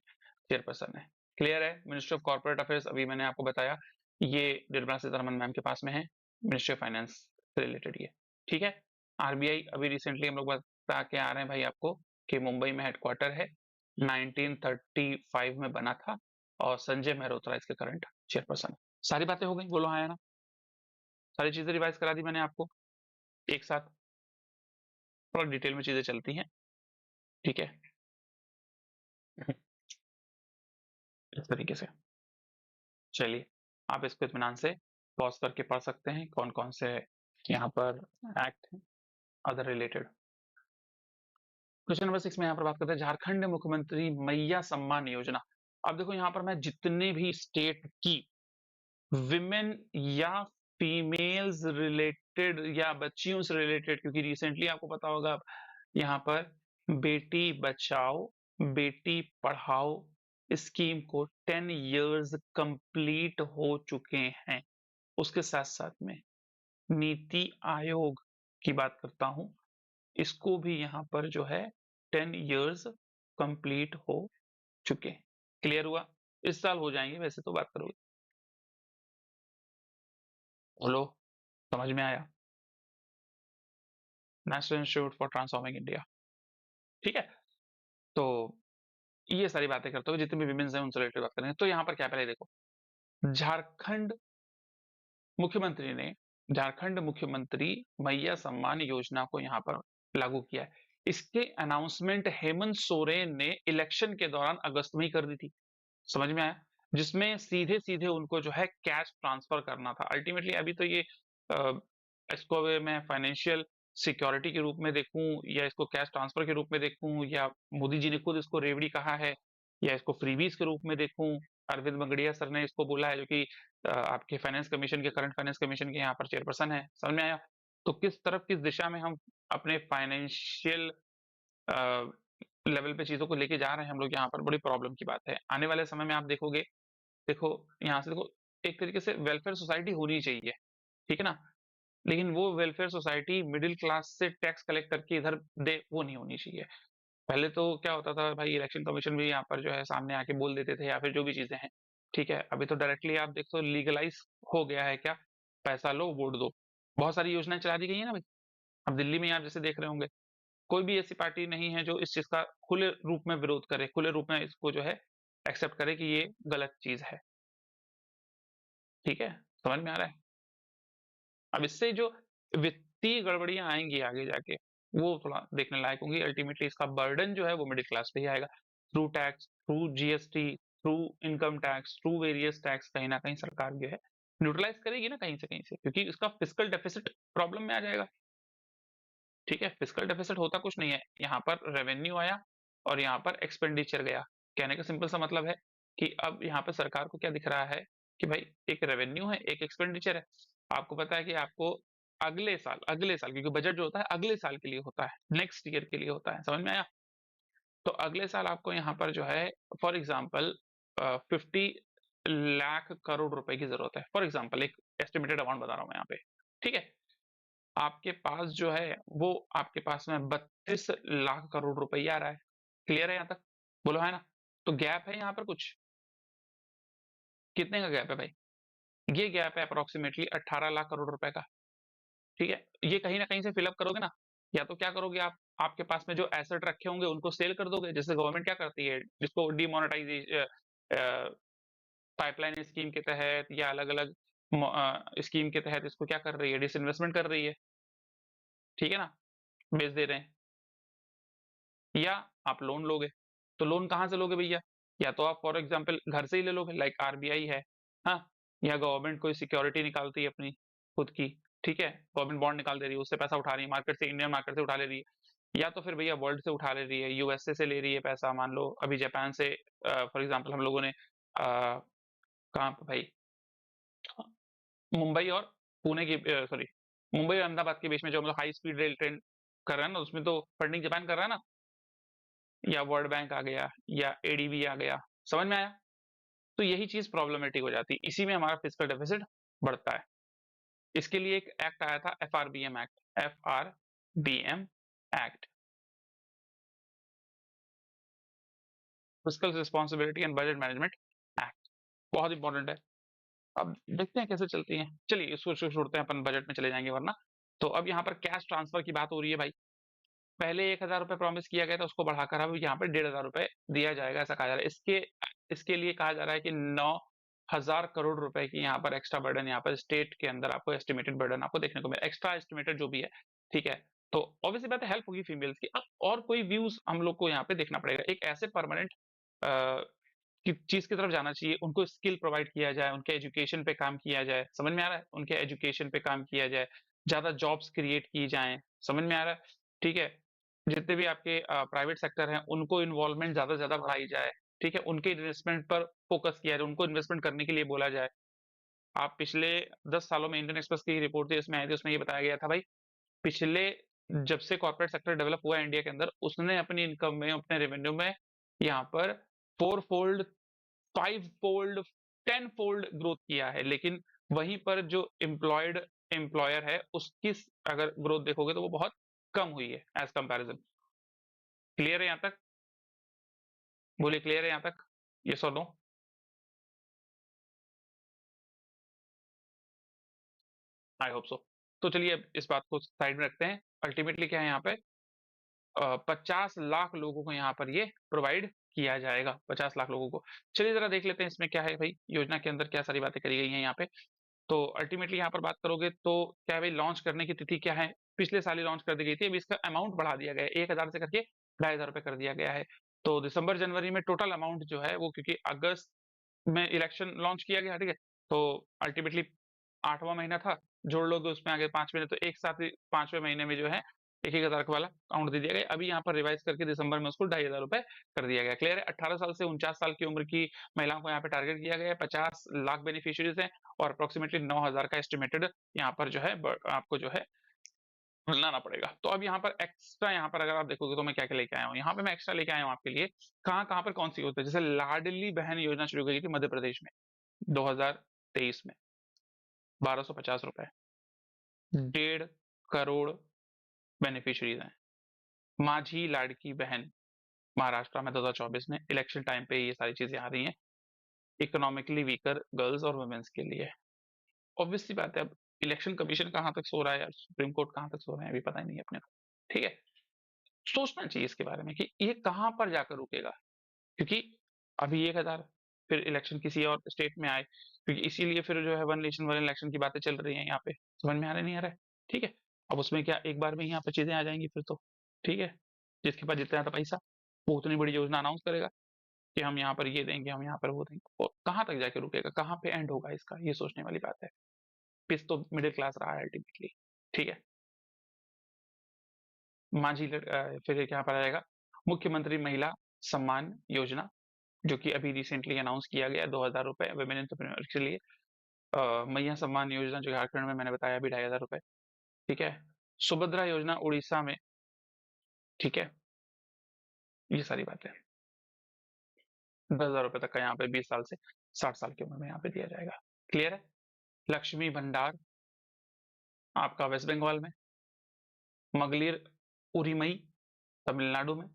चेयरपर्सन है। क्लियर है? मिनिस्ट्री ऑफ कॉर्पोरेट अफेयर्स अभी मैंने आपको बताया, ये निर्मला सीतारमन मैम के पास में है, मिनिस्ट्री ऑफ फाइनेंस से रिलेटेड ये। ठीक है, आरबीआई अभी रिसेंटली हम लोग बता के आ रहे हैं भाई आपको कि मुंबई में हेडक्वार्टर है, 1935 में बना था और संजय मेहरोत्रा इसके करंट चेयरपर्सन। सारी बातें हो गई, बोलो हाँ या ना? सारी चीजें रिवाइज करा दी मैंने आपको एक साथ, थोड़ा डिटेल में चीजें चलती हैं, ठीक है। इस तरीके से चलिए, आप इसको इत्मीनान से पॉज करके पढ़ सकते हैं कौन कौन से यहाँ पर एक्ट हैं अदर रिलेटेड। क्वेश्चन नंबर 6 में यहाँ पर बात करते हैं झारखंड मुख्यमंत्री मैया सम्मान योजना। अब देखो यहाँ पर मैं जितने भी स्टेट की विमेन या फीमेल्स रिलेटेड या बच्चियों से रिलेटेड, क्योंकि रिसेंटली आपको पता होगा यहाँ पर बेटी बचाओ बेटी पढ़ाओ स्कीम को 10 इयर्स कंप्लीट हो चुके हैं, उसके साथ साथ में नीति आयोग की बात करता हूं, इसको भी यहाँ पर जो है 10 इयर्स कंप्लीट हो चुके। क्लियर हुआ? इस साल हो जाएंगे वैसे तो, बात करोगे। बोलो, समझ में आया? National institute for transforming India, ठीक है। तो ये सारी बातें करते हुए जितने भी विमेन्स हैं उनसे रिलेटेड बात करेंगे। तो यहाँ पर क्या, पहले देखो, झारखंड मुख्यमंत्री ने झारखंड मुख्यमंत्री मैया सम्मान योजना को यहाँ पर लागू किया है। इसके अनाउंसमेंट हेमंत सोरेन ने इलेक्शन के दौरान अगस्त में ही कर दी थी, समझ में आया? जिसमें सीधे सीधे उनको जो है कैश ट्रांसफर करना था अल्टीमेटली। अभी तो ये इसको अगर मैं फाइनेंशियल सिक्योरिटी के रूप में देखूं या इसको कैश ट्रांसफर के रूप में देखूं या मोदी जी ने खुद इसको रेवड़ी कहा है या इसको फ्रीबीज के रूप में देखूं, अरविंद मंगड़िया सर ने इसको बोला है जो कि आपके फाइनेंस कमीशन के, करंट फाइनेंस कमीशन के यहाँ पर चेयरपर्सन है, समझ में आया? तो किस तरफ किस दिशा में हम अपने फाइनेंशियल लेवल पे चीजों को लेके जा रहे हैं हम लोग, यहाँ पर बड़ी प्रॉब्लम की बात है। आने वाले समय में आप देखोगे, देखो यहाँ से देखो, एक तरीके से वेलफेयर सोसाइटी होनी चाहिए, ठीक है ना, लेकिन वो वेलफेयर सोसाइटी मिडिल क्लास से टैक्स कलेक्ट करके इधर दे, वो नहीं होनी चाहिए। पहले तो क्या होता था भाई, इलेक्शन कमीशन भी यहाँ पर जो है सामने आके बोल देते थे या फिर जो भी चीजें हैं, ठीक है। अभी तो डायरेक्टली आप देखो लीगलाइज हो गया है, क्या, पैसा लो वोट दो। बहुत सारी योजनाएं चला दी गई है ना भाई। अब दिल्ली में आप जैसे देख रहे होंगे, कोई भी ऐसी पार्टी नहीं है जो इस चीज का खुले रूप में विरोध करे, खुले रूप में इसको जो है एक्सेप्ट करे कि ये गलत चीज है, ठीक है। समझ में आ रहा है? अब इससे जो वित्तीय गड़बड़ियां आएंगी आगे जाके, वो थोड़ा देखने लायक होंगी। अल्टीमेटली इसका बर्डन जो है वो मिडिल क्लास पे ही आएगा, through tax, through GST, through income tax, through various tax. कहीं ना कहीं सरकार जो है न्यूट्रलाइज करेगी ना कहीं से, क्योंकि इसका फिस्कल डेफिसिट प्रॉब्लम में आ जाएगा, ठीक है। फिस्कल डेफिसिट होता कुछ नहीं है, यहाँ पर रेवेन्यू आया और यहाँ पर एक्सपेंडिचर गया। कहने का सिंपल सा मतलब है कि अब यहाँ पर सरकार को क्या दिख रहा है कि भाई एक रेवेन्यू है एक एक्सपेंडिचर है। आपको पता है कि आपको अगले साल क्योंकि बजट जो होता है अगले साल के लिए होता है, नेक्स्ट ईयर के लिए होता है, समझ में आया? तो अगले साल आपको यहाँ पर जो है फॉर एग्जाम्पल 50 लाख करोड़ रुपए की जरूरत है, फॉर एग्जाम्पल एक एस्टिमेटेड अमाउंट बता रहा हूँ मैं यहाँ पे, ठीक है। आपके पास जो है वो आपके पास में 32 लाख करोड़ रुपया आ रहा है। क्लियर है यहाँ तक? बोलो है ना? तो गैप है यहाँ पर कुछ, कितने का गैप है भाई? ये गैप है अप्रोक्सीमेटली 18 लाख करोड़ रुपए का, ठीक है। ये कहीं ना कहीं से फिलअप करोगे ना, या तो क्या करोगे आप, आपके पास में जो एसेट रखे होंगे उनको सेल कर दोगे, जैसे गवर्नमेंट क्या करती है, जिसको डिमोनेटाइजेशन पाइपलाइन स्कीम के तहत या अलग अलग स्कीम के तहत इसको क्या कर रही है, डिसइन्वेस्टमेंट कर रही है, ठीक है ना, बेच दे रहे हैं। या आप लोन लोगे, तो लोन कहाँ से लोगे भैया? या तो आप फॉर एग्जांपल घर से ही ले लोगे, लाइक आरबीआई है, हाँ, या गवर्नमेंट कोई सिक्योरिटी निकालती है अपनी खुद की, ठीक है, गवर्नमेंट बॉन्ड निकाल दे रही है, उससे पैसा उठा रही है मार्केट से, इंडियन मार्केट से उठा ले रही है। या तो फिर भैया वर्ल्ड से उठा ले रही है, यूएसए से ले रही है पैसा, मान लो अभी जापान से फॉर एग्जाम्पल हम लोगों ने कहाँ पे भाई, मुंबई और पुणे की, सॉरी, मुंबई और अहमदाबाद के बीच में जो हम लोग हाई स्पीड रेल ट्रेन कर रहे हैं ना, उसमें तो फंडिंग जापान कर रहा है ना, या वर्ल्ड बैंक आ गया या एडीबी आ गया, समझ में आया? तो यही चीज प्रॉब्लमेटिक हो जाती है, इसी में हमारा फिस्कल डेफिसिट बढ़ता है। इसके लिए एक एक्ट आया था, FRBM act, FRBM act, fiscal responsibility and budget management act, बहुत इंपॉर्टेंट है। अब देखते हैं कैसे चलती हैं, चलिए इसको छोड़ते हैं, अपन बजट में चले जाएंगे वरना। तो अब यहाँ पर कैश ट्रांसफर की बात हो रही है भाई, पहले 1,000 रुपए प्रॉमिस किया गया था, उसको बढ़ाकर अब यहाँ पे 1,500 रुपए दिया जाएगा, ऐसा कहा जा रहा है। इसके इसके लिए कहा जा रहा है कि 9,000 करोड़ रुपए की यहाँ पर एक्स्ट्रा बर्डन, यहाँ पर स्टेट के अंदर आपको एस्टिमेटेड बर्डन आपको देखने को मिले, एक्स्ट्रा एस्टिमेटेड जो भी है, ठीक है। तो ऑब्वियसली बात है, हेल्प होगी फीमेल्स की। अब और कोई व्यूज हम लोग को यहाँ पे देखना पड़ेगा, एक ऐसे परमानेंट की चीज की तरफ जाना चाहिए, उनको स्किल प्रोवाइड किया जाए, उनके एजुकेशन पे काम किया जाए, समझ में आ रहा है, उनके एजुकेशन पे काम किया जाए, ज्यादा जॉब्स क्रिएट की जाएं, समझ में आ रहा है, ठीक है। जितने भी आपके प्राइवेट सेक्टर हैं, उनको इन्वॉल्वमेंट ज्यादा से ज्यादा बढ़ाई जाए, ठीक है, उनके इन्वेस्टमेंट पर फोकस किया जाए, उनको इन्वेस्टमेंट करने के लिए बोला जाए। आप पिछले 10 सालों में इंडियन एक्सप्रेस की रिपोर्ट थी, इसमें आई थी, उसमें ये बताया गया था भाई, पिछले जब से कॉर्पोरेट सेक्टर डेवलप हुआ है इंडिया के अंदर, उसने अपनी इनकम में, अपने रेवेन्यू में यहाँ पर 4 फोल्ड, 5 फोल्ड, 10 फोल्ड ग्रोथ किया है। लेकिन वहीं पर जो एम्प्लॉयड एम्प्लॉयर है, उसकी अगर ग्रोथ देखोगे तो वो बहुत कम हुई है एज कंपैरिजन। क्लियर है यहाँ तक? बोलिए, क्लियर है यहाँ तक? यस और नो? आई होप सो। तो चलिए अब इस बात को साइड में रखते हैं। अल्टीमेटली क्या है यहाँ पे, 50 लाख लोगों को यहाँ पर ये प्रोवाइड किया जाएगा, 50 लाख लोगों को। चलिए जरा देख लेते हैं इसमें क्या है भाई, योजना के अंदर क्या सारी बातें करी गई हैं यहाँ पे। तो अल्टीमेटली यहाँ पर बात करोगे तो क्या है भाई, लॉन्च करने की तिथि क्या है, पिछले साल ही लॉन्च कर दी गई थी, अब इसका अमाउंट बढ़ा दिया गया है, 1,000 से करके 2,500 रुपए कर दिया गया है। तो दिसंबर जनवरी में टोटल अमाउंट जो है वो, क्योंकि अगस्त में इलेक्शन लॉन्च किया गया, ठीक है, तो अल्टीमेटली 8वां महीना था, जोड़ लोगे उसमें आगे 5 महीने, तो एक साथ ही 5वें महीने में जो है 1,000 वाला अमाउंट दे दिया गया। अभी यहाँ पर रिवाइज करके दिसंबर में उसको 2,500 रुपए कर दिया गया। क्लियर है? 18 साल से 49 साल की उम्र की महिलाओं को यहाँ पे टारगेट किया गया है, 50 लाख बेनिफिशियरीज हैं और अप्रोक्सीमेटली 9,000 का एस्टिमेटेड यहाँ पर जो है आपको जो है लाना पड़ेगा। तो अब यहाँ पर एक्स्ट्रा, यहाँ पर अगर आप देखोगे तो मैं क्या क्या लेके आया हूँ, यहाँ पे मैं एक्स्ट्रा लेके आया हूँ आपके लिए, कहाँ कहाँ पर कौन सी होती है, जैसे लाडली बहन योजना शुरू की थी मध्य प्रदेश में 2023 में, 1,250 रुपए, 1.5 करोड़ बेनिफिशियरीज हैं। माझी लाडकी बहन महाराष्ट्र में 2024 में, इलेक्शन टाइम पे ये सारी चीजें आ रही हैं, इकोनॉमिकली वीकर गर्ल्स और वुमेन्स के लिए। ऑब्वियस सी बात है, अब इलेक्शन कमीशन कहाँ तक सो रहा है यार, सुप्रीम कोर्ट कहाँ तक सो रहे हैं, अभी पता ही नहीं है अपने को, ठीक है। सोचना चाहिए इसके बारे में कि ये कहाँ पर जाकर रुकेगा, क्योंकि अभी 1,000, फिर इलेक्शन किसी और स्टेट में आए, क्योंकि इसीलिए फिर जो है वन नेशन वन इलेक्शन की बातें चल रही हैं यहाँ पे, समझ में आ रहा नहीं आ रहा है, ठीक है। अब उसमें क्या एक बार में ही यहाँ पे चीजें आ जाएंगी फिर तो, ठीक है, जिसके पास जितना ज्यादा पैसा, वो उतनी बड़ी योजना अनाउंस करेगा कि हम यहाँ पर ये देंगे, हम यहाँ पर वो देंगे, और कहाँ तक जाके रुकेगा, कहाँ पे एंड होगा इसका, ये सोचने वाली बात है। पिस तो मिडिल क्लास रहा है अल्टीमेटली, ठीक है। फिर एक यहाँ पर आएगा मुख्यमंत्री महिला सम्मान योजना, जो कि अभी रिसेंटली अनाउंस किया गया, 2,000 रुपए वुमेन एंटरप्रेन्योर के लिए। मैया सम्मान योजना जो झारखंड में मैंने बताया अभी 2,500 रुपए, ठीक है। सुभद्रा योजना उड़ीसा में, ठीक है, ये सारी बातें, 10,000 रुपए तक का यहाँ पे 20 साल से 60 साल की उम्र में यहाँ पे दिया जाएगा। क्लियर है? लक्ष्मी भंडार आपका वेस्ट बंगाल में, मगलिर उरिमई तमिलनाडु में,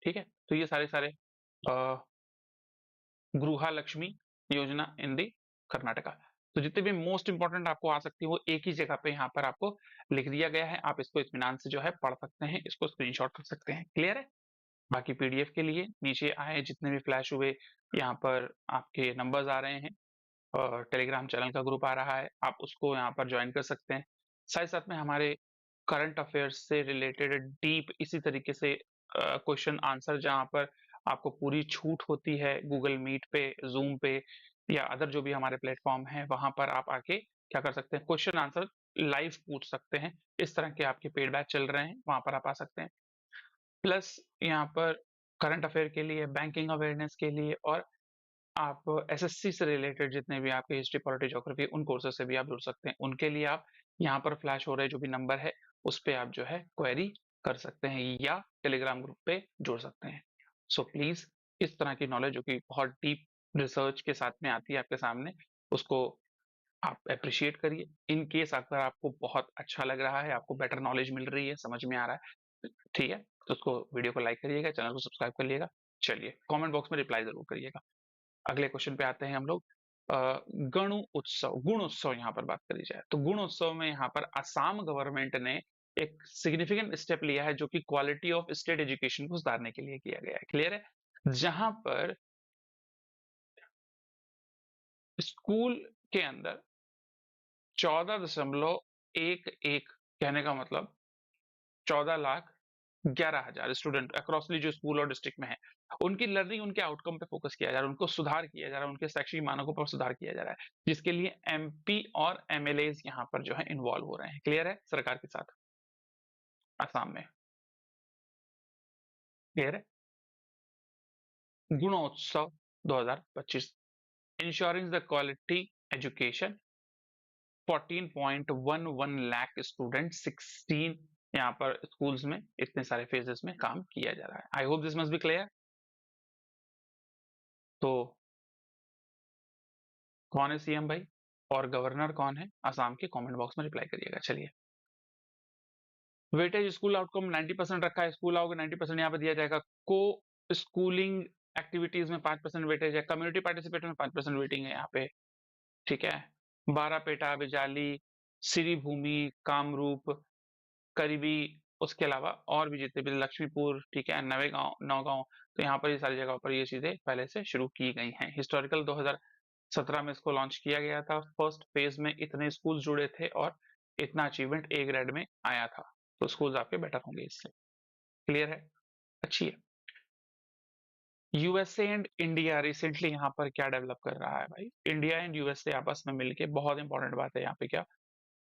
ठीक है। तो ये सारे सारे गृहा लक्ष्मी योजना इन दी कर्नाटका। तो जितने भी मोस्ट इंपॉर्टेंट आपको आ सकती है वो एक ही जगह पे यहाँ पर आपको लिख दिया गया है, आप इसको इत्मीनान से जो है पढ़ सकते हैं, इसको स्क्रीनशॉट कर सकते हैं। क्लियर है? बाकी पीडीएफ के लिए नीचे आए जितने भी फ्लैश हुए, यहाँ पर आपके नंबर्स आ रहे हैं, टेलीग्राम चैनल का ग्रुप आ रहा है, आप उसको यहाँ पर ज्वाइन कर सकते हैं। साथ साथ में हमारे करंट अफेयर्स से रिलेटेड डीप इसी तरीके से क्वेश्चन आंसर, जहाँ पर आपको पूरी छूट होती है, गूगल मीट पे, जूम पे या अदर जो भी हमारे प्लेटफॉर्म है, वहां पर आप आके क्या कर सकते हैं, क्वेश्चन आंसर लाइव पूछ सकते हैं। इस तरह के आपके पेड बैच चल रहे हैं, वहां पर आप आ सकते हैं। प्लस यहाँ पर करंट अफेयर के लिए, बैंकिंग अवेयरनेस के लिए, और आप एसएससी से रिलेटेड जितने भी आपके हिस्ट्री, पॉलिटी, ज्योग्राफी, उन कोर्सेज से भी आप जुड़ सकते हैं। उनके लिए आप यहाँ पर फ्लैश हो रहे जो भी नंबर है उस पे आप जो है क्वेरी कर सकते हैं या टेलीग्राम ग्रुप पे जुड़ सकते हैं। सो प्लीज इस तरह की नॉलेज जो कि बहुत डीप रिसर्च के साथ में आती है आपके सामने, उसको आप अप्रिशिएट करिए। इन केस अगर आपको बहुत अच्छा लग रहा है, आपको बेटर नॉलेज मिल रही है, समझ में आ रहा है, ठीक है, तो उसको वीडियो को लाइक करिएगा, चैनल को सब्सक्राइब करिएगा। चलिए कमेंट बॉक्स में रिप्लाई जरूर करिएगा। अगले क्वेश्चन पे आते हैं हम लोग। गण उत्सव, गुण उत्सव यहाँ पर बात करी जाए तो गुण उत्सव में यहाँ पर असम गवर्नमेंट ने एक सिग्निफिकेंट स्टेप लिया है जो कि क्वालिटी ऑफ स्टेट एजुकेशन को सुधारने के लिए किया गया है। क्लियर है? जहां पर स्कूल के अंदर 14.11 कहने का मतलब 14,11,000 स्टूडेंट अक्रॉसली जो स्कूल और डिस्ट्रिक्ट में है, उनकी लर्निंग, उनके आउटकम पे फोकस किया जा रहा है, उनको सुधार किया जा रहा है, उनके शैक्षिक मानकों पर सुधार किया जा रहा है, जिसके लिए एमपी और एमएलएज यहाँ पर जो है इन्वॉल्व हो रहे हैं। क्लियर है? सरकार के साथ असम में। क्लियर है? Gunotsav 2025 ensuring the quality education 14.11 lakh student 16 यहाँ पर स्कूल्स में इतने सारे फेजेस में काम किया जा रहा है। I hope this must be clear. तो कौन है सीएम भाई और गवर्नर कौन है असम के, कमेंट बॉक्स में रिप्लाई करिएगा। चलिए, वेटेज स्कूल आउटकम 90% रखा है, स्कूल आओगे 90% यहाँ पे दिया जाएगा। को स्कूलिंग एक्टिविटीज में 5% वेटेज है, कम्युनिटी पार्टिसिपेट में 5% वेटिंग है यहाँ पे। ठीक है, बारापेटा, बिजाली, श्रीभूमि, कामरूप, करीबी, उसके अलावा और भी जितने भी लक्ष्मीपुर, ठीक है, नवेगांव, नौगांव, तो यहाँ पर ये सारी जगहों पर ये चीजें पहले से शुरू की गई हैं। हिस्टोरिकल 2017 में इसको लॉन्च किया गया था। फर्स्ट फेज में इतने स्कूल जुड़े थे और इतना अचीवमेंट ए ग्रेड में आया था, तो स्कूल आपके बेटर होंगे इससे। क्लियर है? अच्छी है। यूएसए एंड इंडिया रिसेंटली यहाँ पर क्या डेवलप कर रहा है भाई? इंडिया एंड यूएसए आपस में मिलके, बहुत इंपॉर्टेंट बात है यहाँ पे, क्या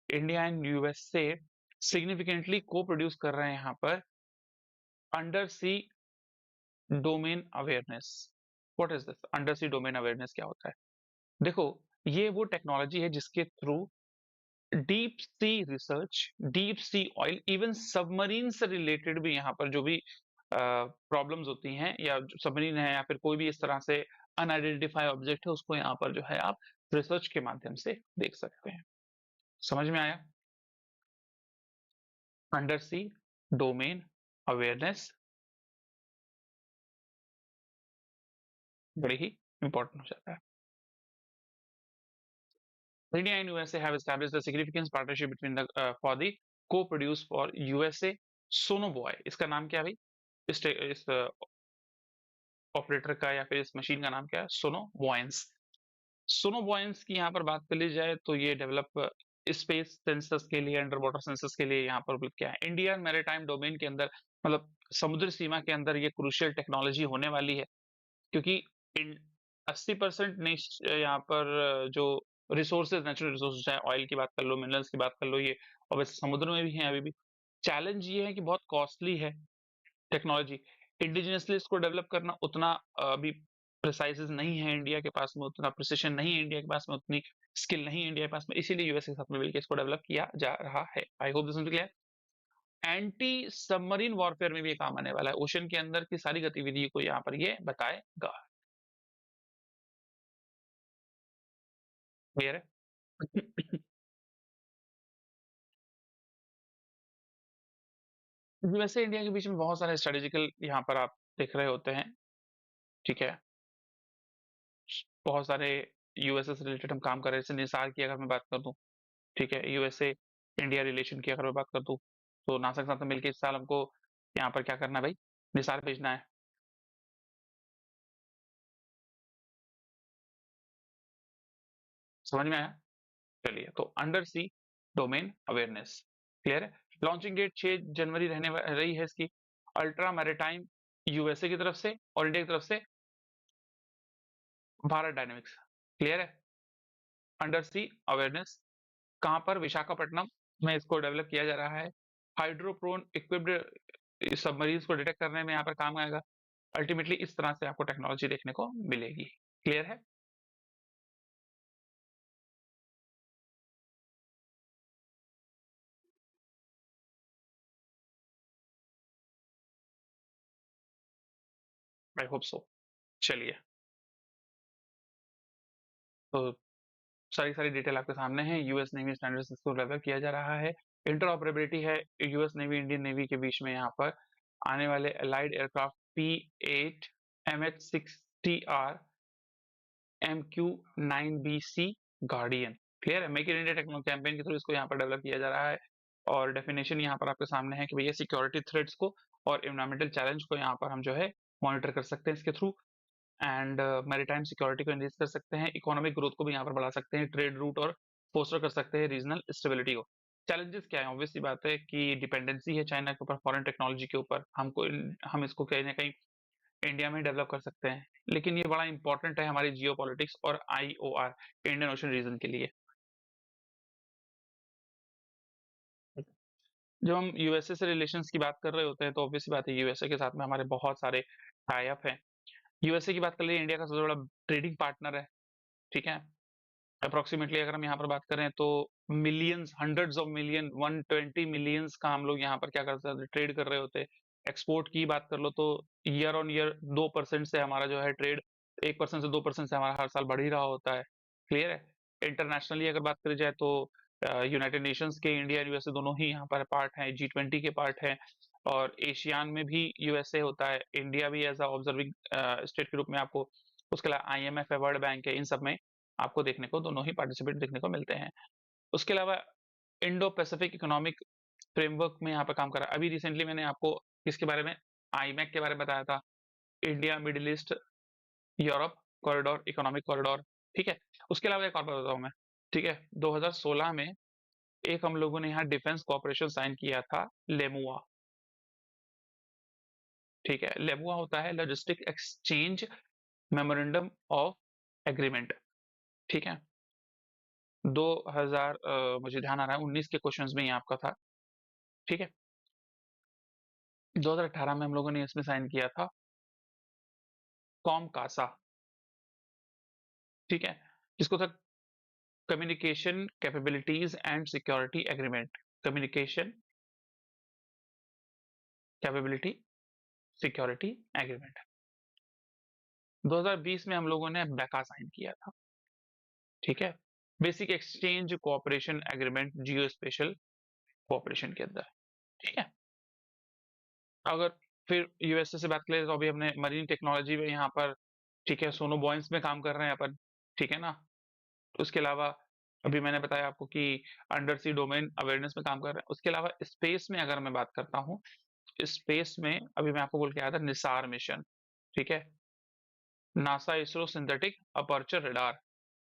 इंडिया एंड यूएसए सिग्निफिकेंटली को प्रोड्यूस कर रहे हैं यहाँ पर undersea domain awareness. What is this undersea domain awareness? क्या होता है? देखो, ये वो टेक्नोलॉजी है जिसके through deep sea research, deep sea oil, even submarine से रिलेटेड भी यहाँ पर जो भी प्रॉब्लम्स होती हैं, या सबमरीन है या फिर कोई भी इस तरह से अनआइडेंटिफाई ऑब्जेक्ट है, उसको यहाँ पर जो है आप रिसर्च के माध्यम से देख सकते हैं। समझ में आया? अंडर सी डोमेन अवेयरनेस बड़ी ही इंपॉर्टेंट हो जाता है। India and USA have established a significant partnership between the for the co-produce for USA Sonobuoy। इसका नाम क्या है भाई? इस ऑपरेटर का या फिर इस मशीन का नाम क्या है? सोनोबॉयंस। सोनोबॉयंस की यहाँ पर बात कर ली जाए तो ये डेवलप स्पेस सेंसस के लिए, अंडर वाटर सेंसस के लिए यहाँ पर उपलब्ध किया है। इंडियन मैरीटाइम डोमेन के अंदर, मतलब समुद्र सीमा के अंदर ये क्रूशियल टेक्नोलॉजी होने वाली है, क्योंकि 80% यहाँ पर जो रिसोर्सेज, नेचुरल रिसोर्सेज, चाहे ऑयल की बात कर लो, मिनरल्स की बात कर लो, ये और वैसे समुद्र में भी है अभी भी। चैलेंज ये है कि बहुत कॉस्टली है टेक्नोलॉजी, इंडिजिनियसली इसको डेवलप करना उतना अभी प्रिसाइजेस नहीं है इंडिया के पास में, उतना प्रिसिशन नहीं है इंडिया के पास में, उतनी स्किल नहीं है इंडिया के पास में, इसीलिए यूएस के साथ में मिलकर इसको डेवलप किया जा रहा है। I hope this is clear. Anti submarine warfare में भी ये काम आने वाला है, ओशन के अंदर की सारी गतिविधियों को यहाँ पर ये बताएगा। क्लियर है? यूएसए इंडिया के बीच में बहुत सारे स्ट्रेटेजिकल यहाँ पर आप देख रहे होते हैं। ठीक है, बहुत सारे यूएसए से रिलेटेड हम काम कर रहे हैं। जैसे निसार की अगर मैं बात कर दूं, ठीक है, यूएसए इंडिया रिलेशन की अगर मैं बात कर दूं, तो नासा के साथ मिलकर इस साल हमको यहाँ पर क्या करना है भाई? निसार भेजना है। समझ में आया? चलिए, तो अंडर सी डोमेन अवेयरनेस। क्लियर है? लॉन्चिंग डेट 6 जनवरी रही है इसकी। अल्ट्रा मैरिटाइम यूएसए की तरफ से और इंडिया की तरफ से भारत डायनेमिक्स। क्लियर है? अंडर सी अवेयरनेस कहां पर? विशाखापट्टनम में इसको डेवलप किया जा रहा है। हाइड्रोप्रोन इक्विप्ड सबमरीन्स को डिटेक्ट करने में यहाँ पर काम आएगा। अल्टीमेटली इस तरह से आपको टेक्नोलॉजी देखने को मिलेगी। क्लियर है? आई होप सो। चलिए, तो सारी सारी डिटेल आपके सामने है। यूएस नेवी स्टैंडर्ड्स इसको डेवलप किया जा रहा है। इंटरऑपरेबिलिटी है यूएस नेवी इंडियन नेवी के बीच में। यहाँ पर आने वाले allied aircraft P8 MH-60R MQ-9BC Guardian. Clear है? Make in India techno campaign के थ्रू इसको यहाँ पर डेवलप किया जा रहा है। और डेफिनेशन यहाँ पर आपके सामने है कि भैया सिक्योरिटी थ्रेट्स को और एनवायरमेंटल चैलेंज को यहाँ पर हम जो है मॉनिटर कर सकते हैं इसके थ्रू, एंड मैरीटाइम सिक्योरिटी को एनरिच कर सकते हैं, इकोनॉमिक ग्रोथ को भी यहाँ पर बढ़ा सकते हैं, ट्रेड रूट और फोस्टर कर सकते हैं रीजनल स्टेबिलिटी को। चैलेंजेस क्या है? ऑब्वियसली बात है कि डिपेंडेंसी है चाइना के ऊपर फॉरेन टेक्नोलॉजी के ऊपर, हम इसको कहीं ना कहीं इंडिया में डेवलप कर सकते हैं, लेकिन ये बड़ा इंपॉर्टेंट है हमारी जियो पॉलिटिक्स और IOR इंडियन ओशन रीजन के लिए। जब हम यूएसए से रिलेशंस की बात कर रहे होते हैं तो ऑब्वियसली बात है यूएसए के साथ में हमारे बहुत सारे टाई अप हैं। यूएसए की बात कर लिए, इंडिया का सबसे बड़ा ट्रेडिंग पार्टनर है, ठीक है। अप्रोक्सीमेटली अगर हम यहाँ पर बात करें तो millions, hundreds of million, 120 millions का हम लोग यहाँ पर क्या करते हैं, ट्रेड कर रहे होते हैं। एक्सपोर्ट की बात कर लो तो ईयर ऑन ईयर 2% से हमारा जो है ट्रेड, 1% से 2% से हमारा हर साल बढ़ ही रहा होता है। क्लियर है। इंटरनेशनली अगर बात करी जाए तो यूनाइटेड नेशंस के इंडिया और यूएसए दोनों ही यहाँ पर पार्ट हैं, G20 के पार्ट हैं, और एशियान में भी यूएसए होता है, इंडिया भी एज अ ऑब्जर्विंग स्टेट के रूप में आपको, उसके अलावा IMF है, वर्ल्ड बैंक है, इन सब में आपको देखने को दोनों ही पार्टिसिपेट देखने को मिलते हैं। उसके अलावा इंडो पैसिफिक इकोनॉमिक फ्रेमवर्क में यहाँ पर काम कर रहा है। अभी रिसेंटली मैंने आपको किसके बारे में, IMEC के बारे में बताया था, India middle east Europe corridor, economic corridor, ठीक है। उसके अलावा एक और बताता हूँ मैं, ठीक है। 2016 में एक हम लोगों ने यहाँ डिफेंस कॉपरेशन साइन किया था, लेमुआ, ठीक है। लेमुआ होता है logistic exchange memorandum of agreement, ठीक है। 2000 मुझे ध्यान आ रहा है 19 के क्वेश्चंस में ये आपका था, ठीक है। 2018 में हम लोगों ने इसमें साइन किया था कॉम कासा, ठीक है, जिसको था communication capabilities and security agreement, communication capability security agreement. 2020 में हम लोगों ने बैका साइन किया था, ठीक है, बेसिक एक्सचेंज कोऑपरेशन एग्रीमेंट जियो स्पेशल कोऑपरेशन के अंदर, ठीक है। अगर फिर यूएसए से बात करें तो अभी हमने मरीन टेक्नोलॉजी में यहाँ पर, ठीक है, सोनो बॉयंस में काम कर रहे हैं अपन, ठीक है ना। उसके अलावा अभी मैंने बताया आपको कि अंडर सी डोमेन अवेयरनेस में काम कर रहे हैं। उसके अलावा स्पेस में अगर मैं बात करता हूँ, स्पेस में अभी मैं आपको बोल के आया था निसार मिशन, ठीक है। NASA ISRO synthetic aperture radar,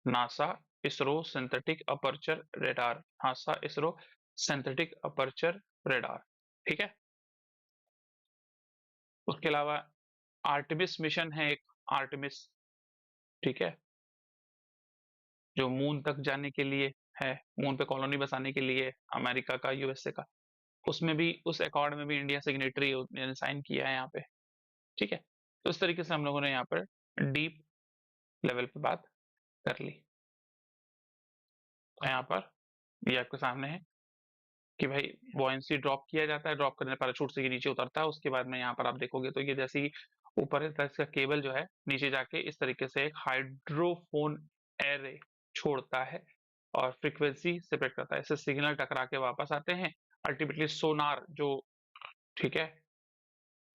NASA ISRO synthetic aperture radar, NASA ISRO synthetic aperture radar, ठीक है। उसके अलावा आर्टेमिस मिशन है एक, आर्टेमिस, ठीक है, जो मून तक जाने के लिए है, मून पे कॉलोनी बसाने के लिए अमेरिका का, यूएसए का। उसमें भी, उस अकॉर्ड में भी इंडिया सिग्नेटरी ने साइन किया है यहाँ पे, ठीक है। तो इस तरीके से हम लोगों ने यहाँ पर डीप लेवल पे बात कर ली। तो यहाँ पर ये आपके सामने है कि भाई बॉयंसी ड्रॉप किया जाता है, ड्रॉप करने पैराशूट से ये नीचे उतरता है, उसके बाद में यहाँ पर आप देखोगे तो ये जैसे ही ऊपर है तो इसका केबल जो है नीचे जाके इस तरीके से एक हाइड्रोफोन एरे छोड़ता है और फ्रीक्वेंसी सेपरेट करता है, इससे सिग्नल टकरा के वापस आते हैं। अल्टीमेटली सोनार जो, ठीक है,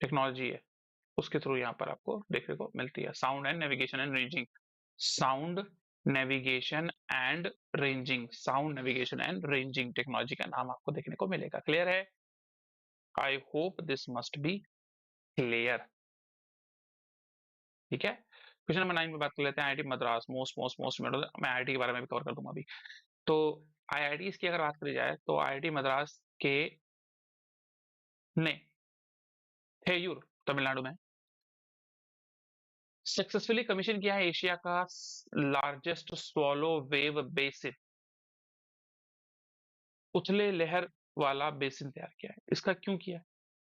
टेक्नोलॉजी है, उसके थ्रू यहाँ पर आपको देखने को मिलती है। Sound and navigation and ranging, sound navigation and ranging, sound navigation and ranging technology का नाम आपको देखने को मिलेगा। क्लियर है? I hope this must be clear, ठीक है। क्वेश्चन नंबर 9 में बात कर लेते हैं आईआईटी मद्रास, मोस्ट मैं आईआईटी के बारे में भी कवर कर दूंगा अभी। तो आईआईटी की अगर बात करी जाए तो आईआईटी मद्रास के ने थेयूर तमिलनाडु में सक्सेसफुली कमीशन किया है एशिया का लार्जेस्ट स्वॉलो वेव बेसिन, उथले लहर वाला बेसिन तैयार किया है। इसका क्यों किया?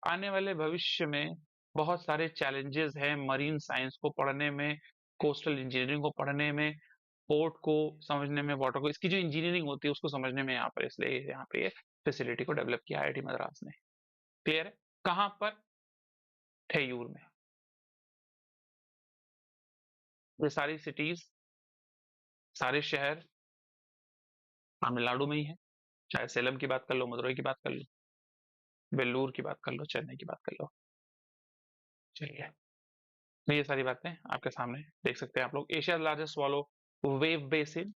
आने वाले भविष्य में बहुत सारे चैलेंजेस हैं मरीन साइंस को पढ़ने में, कोस्टल इंजीनियरिंग को पढ़ने में, पोर्ट को समझने में, वाटर को, इसकी जो इंजीनियरिंग होती है उसको समझने में, यहाँ पर इसलिए यहाँ पे ये फैसिलिटी को डेवलप किया आईआईटी मद्रास ने। क्लियर है? कहाँ पर? थेयूर में। ये सारी सिटीज, सारे शहर तमिलनाडु में ही है, चाहे सेलम की बात कर लो, मदुरई की बात कर लो, वेल्लूर की बात कर लो, चेन्नई की बात कर लो। चलिए, तो ये सारी बातें आपके सामने देख सकते हैं आप लोग। Asia largest shallow wave basin,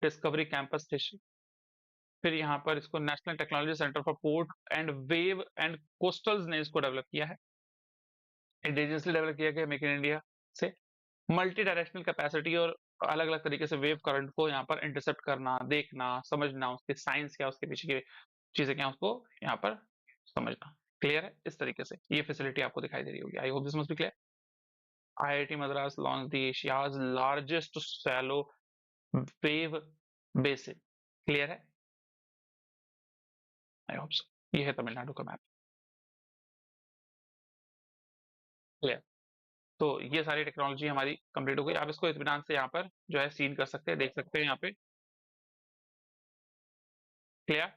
Discovery Campus station, फिर यहाँ पर इसको national technology centre for port and wave and coastals ने इसको डेवलप किया है, इंडिजिनियसली डेवलप किया गया मेक इन इंडिया से। मल्टी डायरेक्शनल कैपेसिटी और अलग अलग तरीके से वेव करंट को यहाँ पर इंटरसेप्ट करना, देखना, समझना, उसके साइंस क्या, उसके पीछे की चीजें क्या, उसको यहाँ पर समझना। क्लियर है? इस तरीके से ये फैसिलिटी आपको दिखाई दे रही होगी। I hope this must be clear. IIT Madras launched the Asia's largest shallow wave basin. Clear है? I hope so. ये है तमिलनाडु का मैप। क्लियर? तो ये सारी टेक्नोलॉजी हमारी कंप्लीट हो गई। आप इसको इत्मीनान से यहाँ पर जो है सीन कर सकते हैं, देख सकते हैं यहाँ पे। क्लियर?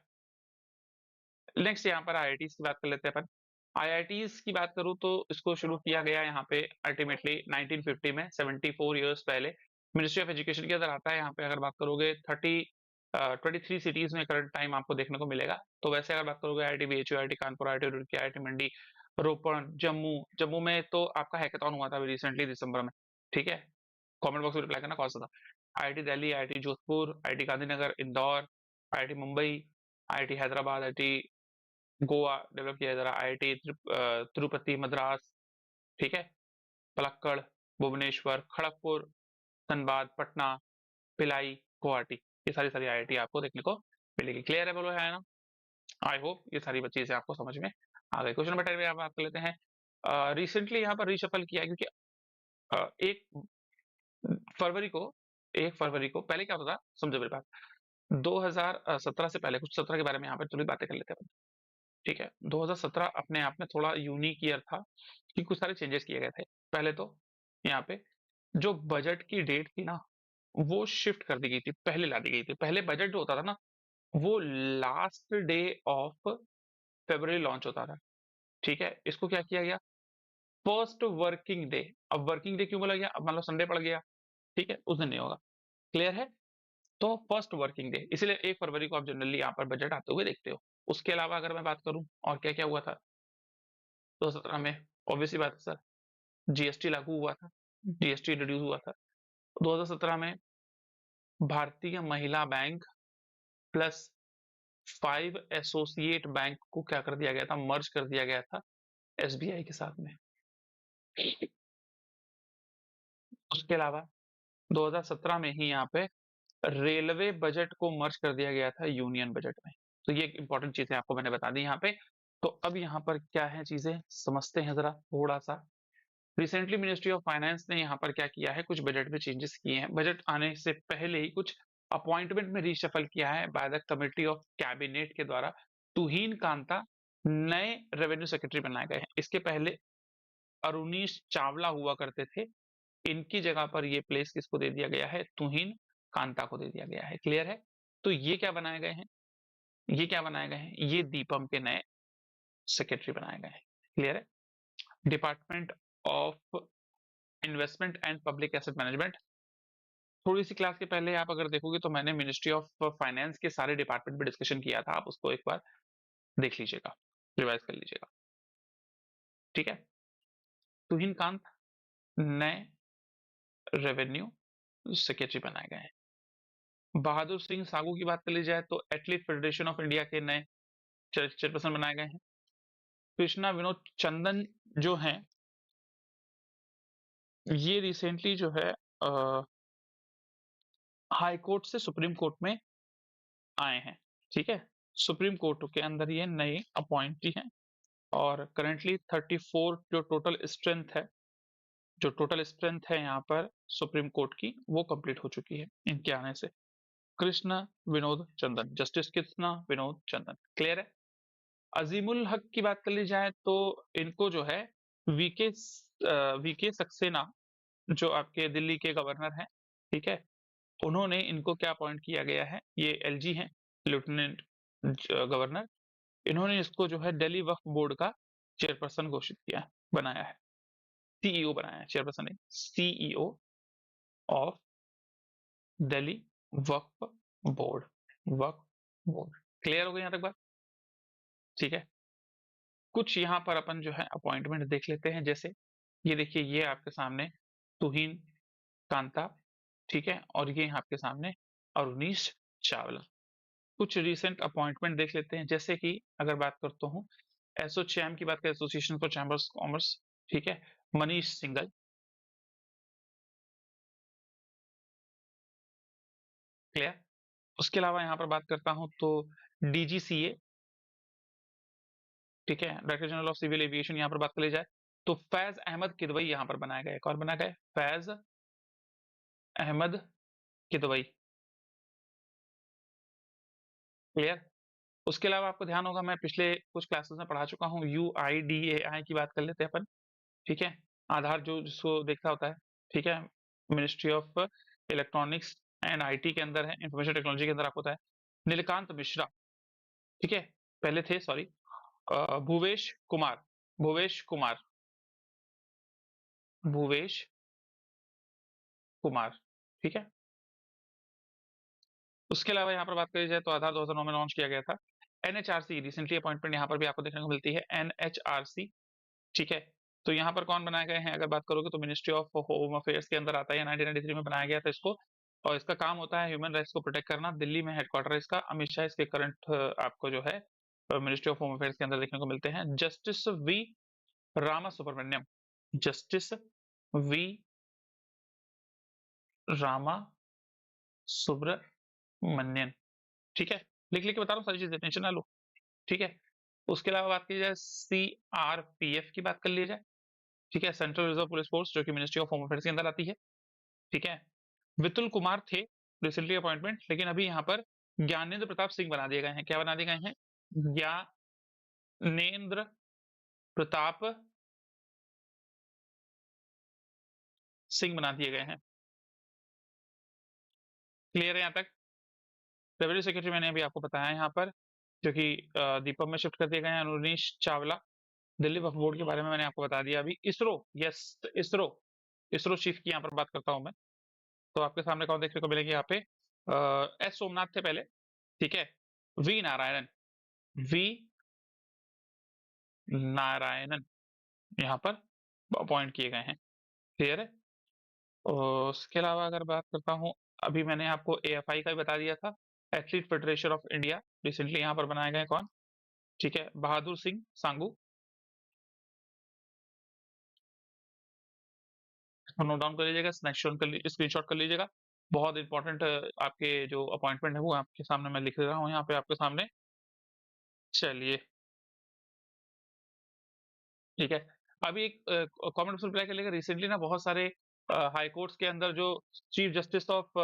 नेक्स्ट यहाँ पर IITs की बात कर लेते हैं अपन। IITs की बात करूँ तो इसको शुरू किया गया यहाँ पे अल्टीमेटली 1950 में, 74 ईयर्स पहले। मिनिस्ट्री ऑफ एजुकेशन के अंदर आता है। यहाँ पे अगर बात करोगे 23 सिटीज में करंट टाइम आपको देखने को मिलेगा। तो वैसे अगर बात करोगे IIT BHU, IIT Kanpur, IIT Roorkee, IIT मंडी, रोपड़, जम्मू। जम्मू में तो आपका हैकाथॉन हुआ था अभी रिसेंटली दिसंबर में। ठीक है, कमेंट बॉक्स में रिप्लाई करना कौन सा था। IIT Delhi, IIT Jodhpur, IIT Gandhinagar, Indore, IIT Mumbai, IIT Hyderabad, IIT Goa develop किया जा रहा, IIT तिरुपति मद्रास, ठीक है, पलक्कड़, भुवनेश्वर, खड़गपुर, धनबाद, पटना, भिलाई, गुवाहाटी। ये सारी सारी IIT आपको देखने को मिलेगी। क्लियर है? बोलो है ना? आई होप ये सारी चीजें आपको समझ में आ गई। क्वेश्चन नंबर 10 में आप बात कर लेते हैं। रिसेंटली यहाँ पर रीशफल किया है क्योंकि एक फरवरी को 1 फरवरी को पहले क्या होता था, समझो मेरी बात। 2017 से पहले कुछ 17 के बारे में यहाँ पर थोड़ी बातें कर लेते हैं। ठीक है, 2017 अपने आप में थोड़ा यूनिक ईयर था कि कुछ सारे चेंजेस किए गए थे। पहले तो यहाँ पे जो बजट की डेट थी ना, वो शिफ्ट कर दी गई थी, पहले ला दी गई थी। पहले बजट जो होता था ना, वो last day of February launch होता था। ठीक है, इसको क्या किया गया, फर्स्ट वर्किंग डे। अब वर्किंग डे क्यों बोला गया, अब मान लो संडे पड़ गया, ठीक है, उस दिन नहीं होगा। क्लियर है? तो फर्स्ट वर्किंग डे, इसीलिए 1 फरवरी को आप जनरली यहाँ पर बजट आते हुए देखते हो। उसके अलावा अगर मैं बात करूं और क्या क्या हुआ था 2017 में, ऑब्वियसली बात है सर, GST लागू हुआ था, GST इंट्रोड्यूस हुआ था 2017 में। भारतीय महिला बैंक प्लस 5 एसोसिएट बैंक को क्या कर दिया गया था, मर्ज कर दिया गया था SBI के साथ में। उसके अलावा 2017 में ही यहाँ पे रेलवे बजट को मर्ज कर दिया गया था यूनियन बजट में। तो ये इंपॉर्टेंट चीजें आपको मैंने बता दी यहाँ पे। तो अब यहाँ पर क्या है चीजें समझते हैं जरा थोड़ा सा। रिसेंटली मिनिस्ट्री ऑफ फाइनेंस ने यहाँ पर क्या किया है, कुछ बजट में चेंजेस किए हैं। बजट आने से पहले ही कुछ अपॉइंटमेंट में रीशफल किया है by the committee of cabinet के द्वारा। तुहीन कांता नए रेवेन्यू सेक्रेटरी बनाए गए हैं। इसके पहले अरुणीश चावला हुआ करते थे, इनकी जगह पर ये प्लेस किसको दे दिया गया है, तुहीन कांता को दे दिया गया है। क्लियर है? तो ये क्या बनाए गए हैं, ये क्या बनाए गए हैं, ये दीपम के नए सेक्रेटरी बनाए गए हैं। क्लियर है? Department of investment and public asset management, थोड़ी सी क्लास के पहले आप अगर देखोगे तो मैंने मिनिस्ट्री ऑफ फाइनेंस के सारे डिपार्टमेंट पे डिस्कशन किया था, आप उसको एक बार देख लीजिएगा, रिवाइज कर लीजिएगा। ठीक है, तुहिन कांत नए रेवेन्यू सेक्रेटरी बनाए गए हैं। बहादुर सिंह सागू की बात कर ली जाए तो एथलीट फेडरेशन ऑफ इंडिया के नए चेयरपर्सन बनाए गए हैं। कृष्णा विनोद चंदन जो हैं, ये रिसेंटली जो है हाई कोर्ट से सुप्रीम कोर्ट में आए हैं। ठीक है, सुप्रीम कोर्ट के अंदर ये नए अपॉइंटी हैं और करेंटली 34 जो टोटल स्ट्रेंथ है, जो टोटल स्ट्रेंथ है यहाँ पर सुप्रीम कोर्ट की, वो कंप्लीट हो चुकी है इनके आने से। कृष्णा विनोद चंदन, जस्टिस कृष्णा विनोद चंदन। क्लियर है? अजीमुल हक की बात कर ली जाए तो इनको जो है वीके वीके सक्सेना जो आपके दिल्ली के गवर्नर हैं, ठीक है, उन्होंने इनको क्या अपॉइंट किया गया है, ये LG हैं, लेफ्टिनेंट गवर्नर। इन्होंने इसको जो है दिल्ली वक्फ बोर्ड का चेयरपर्सन घोषित किया, बनाया है, CEO बनाया है, चेयरपर्सन नहीं, CEO of Delhi Waqf board, Waqf board. Clear हो गई यहाँ तक बात? ठीक है, कुछ यहाँ पर अपन जो है अपॉइंटमेंट देख लेते हैं। जैसे ये देखिए, ये आपके सामने तुहीन कांता, ठीक है, और ये आपके सामने अरुणीश चावला। कुछ रिसेंट अपॉइंटमेंट देख लेते हैं, जैसे कि अगर बात करता हूँ एसोचैम की बात करें, एसोसिएशन फॉर चैम्बर्स कॉमर्स, ठीक है, मनीष सिंघल। क्लियर। उसके अलावा यहाँ पर बात करता हूँ तो डीजीसीए, ठीक है, director general of civil aviation, यहाँ पर बात कर ली जाए तो फैज अहमद किदवई यहाँ पर बनाया गया है। कौन बनाया गया है? फैज अहमद किदवई। क्लियर। उसके अलावा आपको ध्यान होगा, मैं पिछले कुछ क्लासेस में पढ़ा चुका हूँ, यूआईडीएआई की बात कर लेते हैं अपन, ठीक है, आधार जो जिसको देखता होता है, ठीक है, ministry of electronics and IT के अंदर है, इंफॉर्मेशन टेक्नोलॉजी के अंदर आपको होता है। नीलकांत मिश्रा, ठीक है, पहले थे, सॉरी, भूवेश कुमार, भूवेश कुमार, भूवेश कुमार, ठीक है। उसके अलावा यहाँ पर बात करी जाए तो आधार 2009 में लॉन्च किया गया था। एनएचआरसी रिसेंटली अपॉइंटमेंट यहाँ पर भी आपको देखने को मिलती है, एनएचआरसी, ठीक है। तो यहाँ पर कौन बनाए गए हैं अगर बात करोगे तो मिनिस्ट्री ऑफ होम अफेयर्स के अंदर आता है, 1993 में बनाया गया था इसको, और इसका काम होता है ह्यूमन राइट्स को प्रोटेक्ट करना। दिल्ली में हेडक्वार्टर है इसका, अमित शाह इसके करंट आपको जो है मिनिस्ट्री ऑफ होम अफेयर्स के अंदर देखने को मिलते हैं। Justice V Rama Subramaniam, justice V Rama Subramanian, ठीक है, लिख लिख के बता रहा हूँ सारी चीजें, टेंशन ना लो, ठीक है। उसके अलावा बात की जाए सीआरपीएफ की बात कर ली जाए, ठीक है, सेंट्रल रिजर्व पुलिस फोर्स, जो कि मिनिस्ट्री ऑफ होम अफेयर्स के अंदर आती है, ठीक है। विपुल कुमार थे रिसेंटली अपॉइंटमेंट, लेकिन अभी यहाँ पर ज्ञानेंद्र प्रताप सिंह बना दिए गए हैं। क्या बना दिए गए हैं? ज्ञानेंद्र प्रताप सिंह बना दिए गए हैं। क्लियर है यहाँ तक? रेवेन्यू सेक्रेटरी मैंने अभी आपको बताया यहाँ पर, जो कि दीपक में शिफ्ट कर दिए गए हैं, अनुनीश चावला। दिल्ली वक्फ बोर्ड के बारे में मैंने आपको बता दिया अभी। इसरो, यस, इसरो, इसरो चीफ की यहाँ पर बात करता हूँ मैं, तो आपके सामने कौन देखने को मिलेगी यहाँ पे? एस सोमनाथ थे पहले, ठीक है, वी नारायणन, वी नारायणन यहाँ पर अपॉइंट किए गए हैं। क्लियर है? और उसके अलावा अगर बात करता हूँ, अभी मैंने आपको एएफआई का भी बता दिया था, athlete federation of India, recently यहाँ पर बनाए गए कौन? ठीक है, बहादुर सिंह सांगू। नोट डाउन कर लीजिएगा, स्क्रीनशॉट कर लीजिएगा। बहुत इंपॉर्टेंट आपके जो अपॉइंटमेंट है वो आपके सामने मैं लिख रहा हूँ यहाँ पे आपके सामने। चलिए, ठीक है। अभी एक कमेंट ऑप्शन रिप्लाई कर लेगा, रिसेंटली ना बहुत सारे हाई कोर्ट्स के अंदर जो chief justice of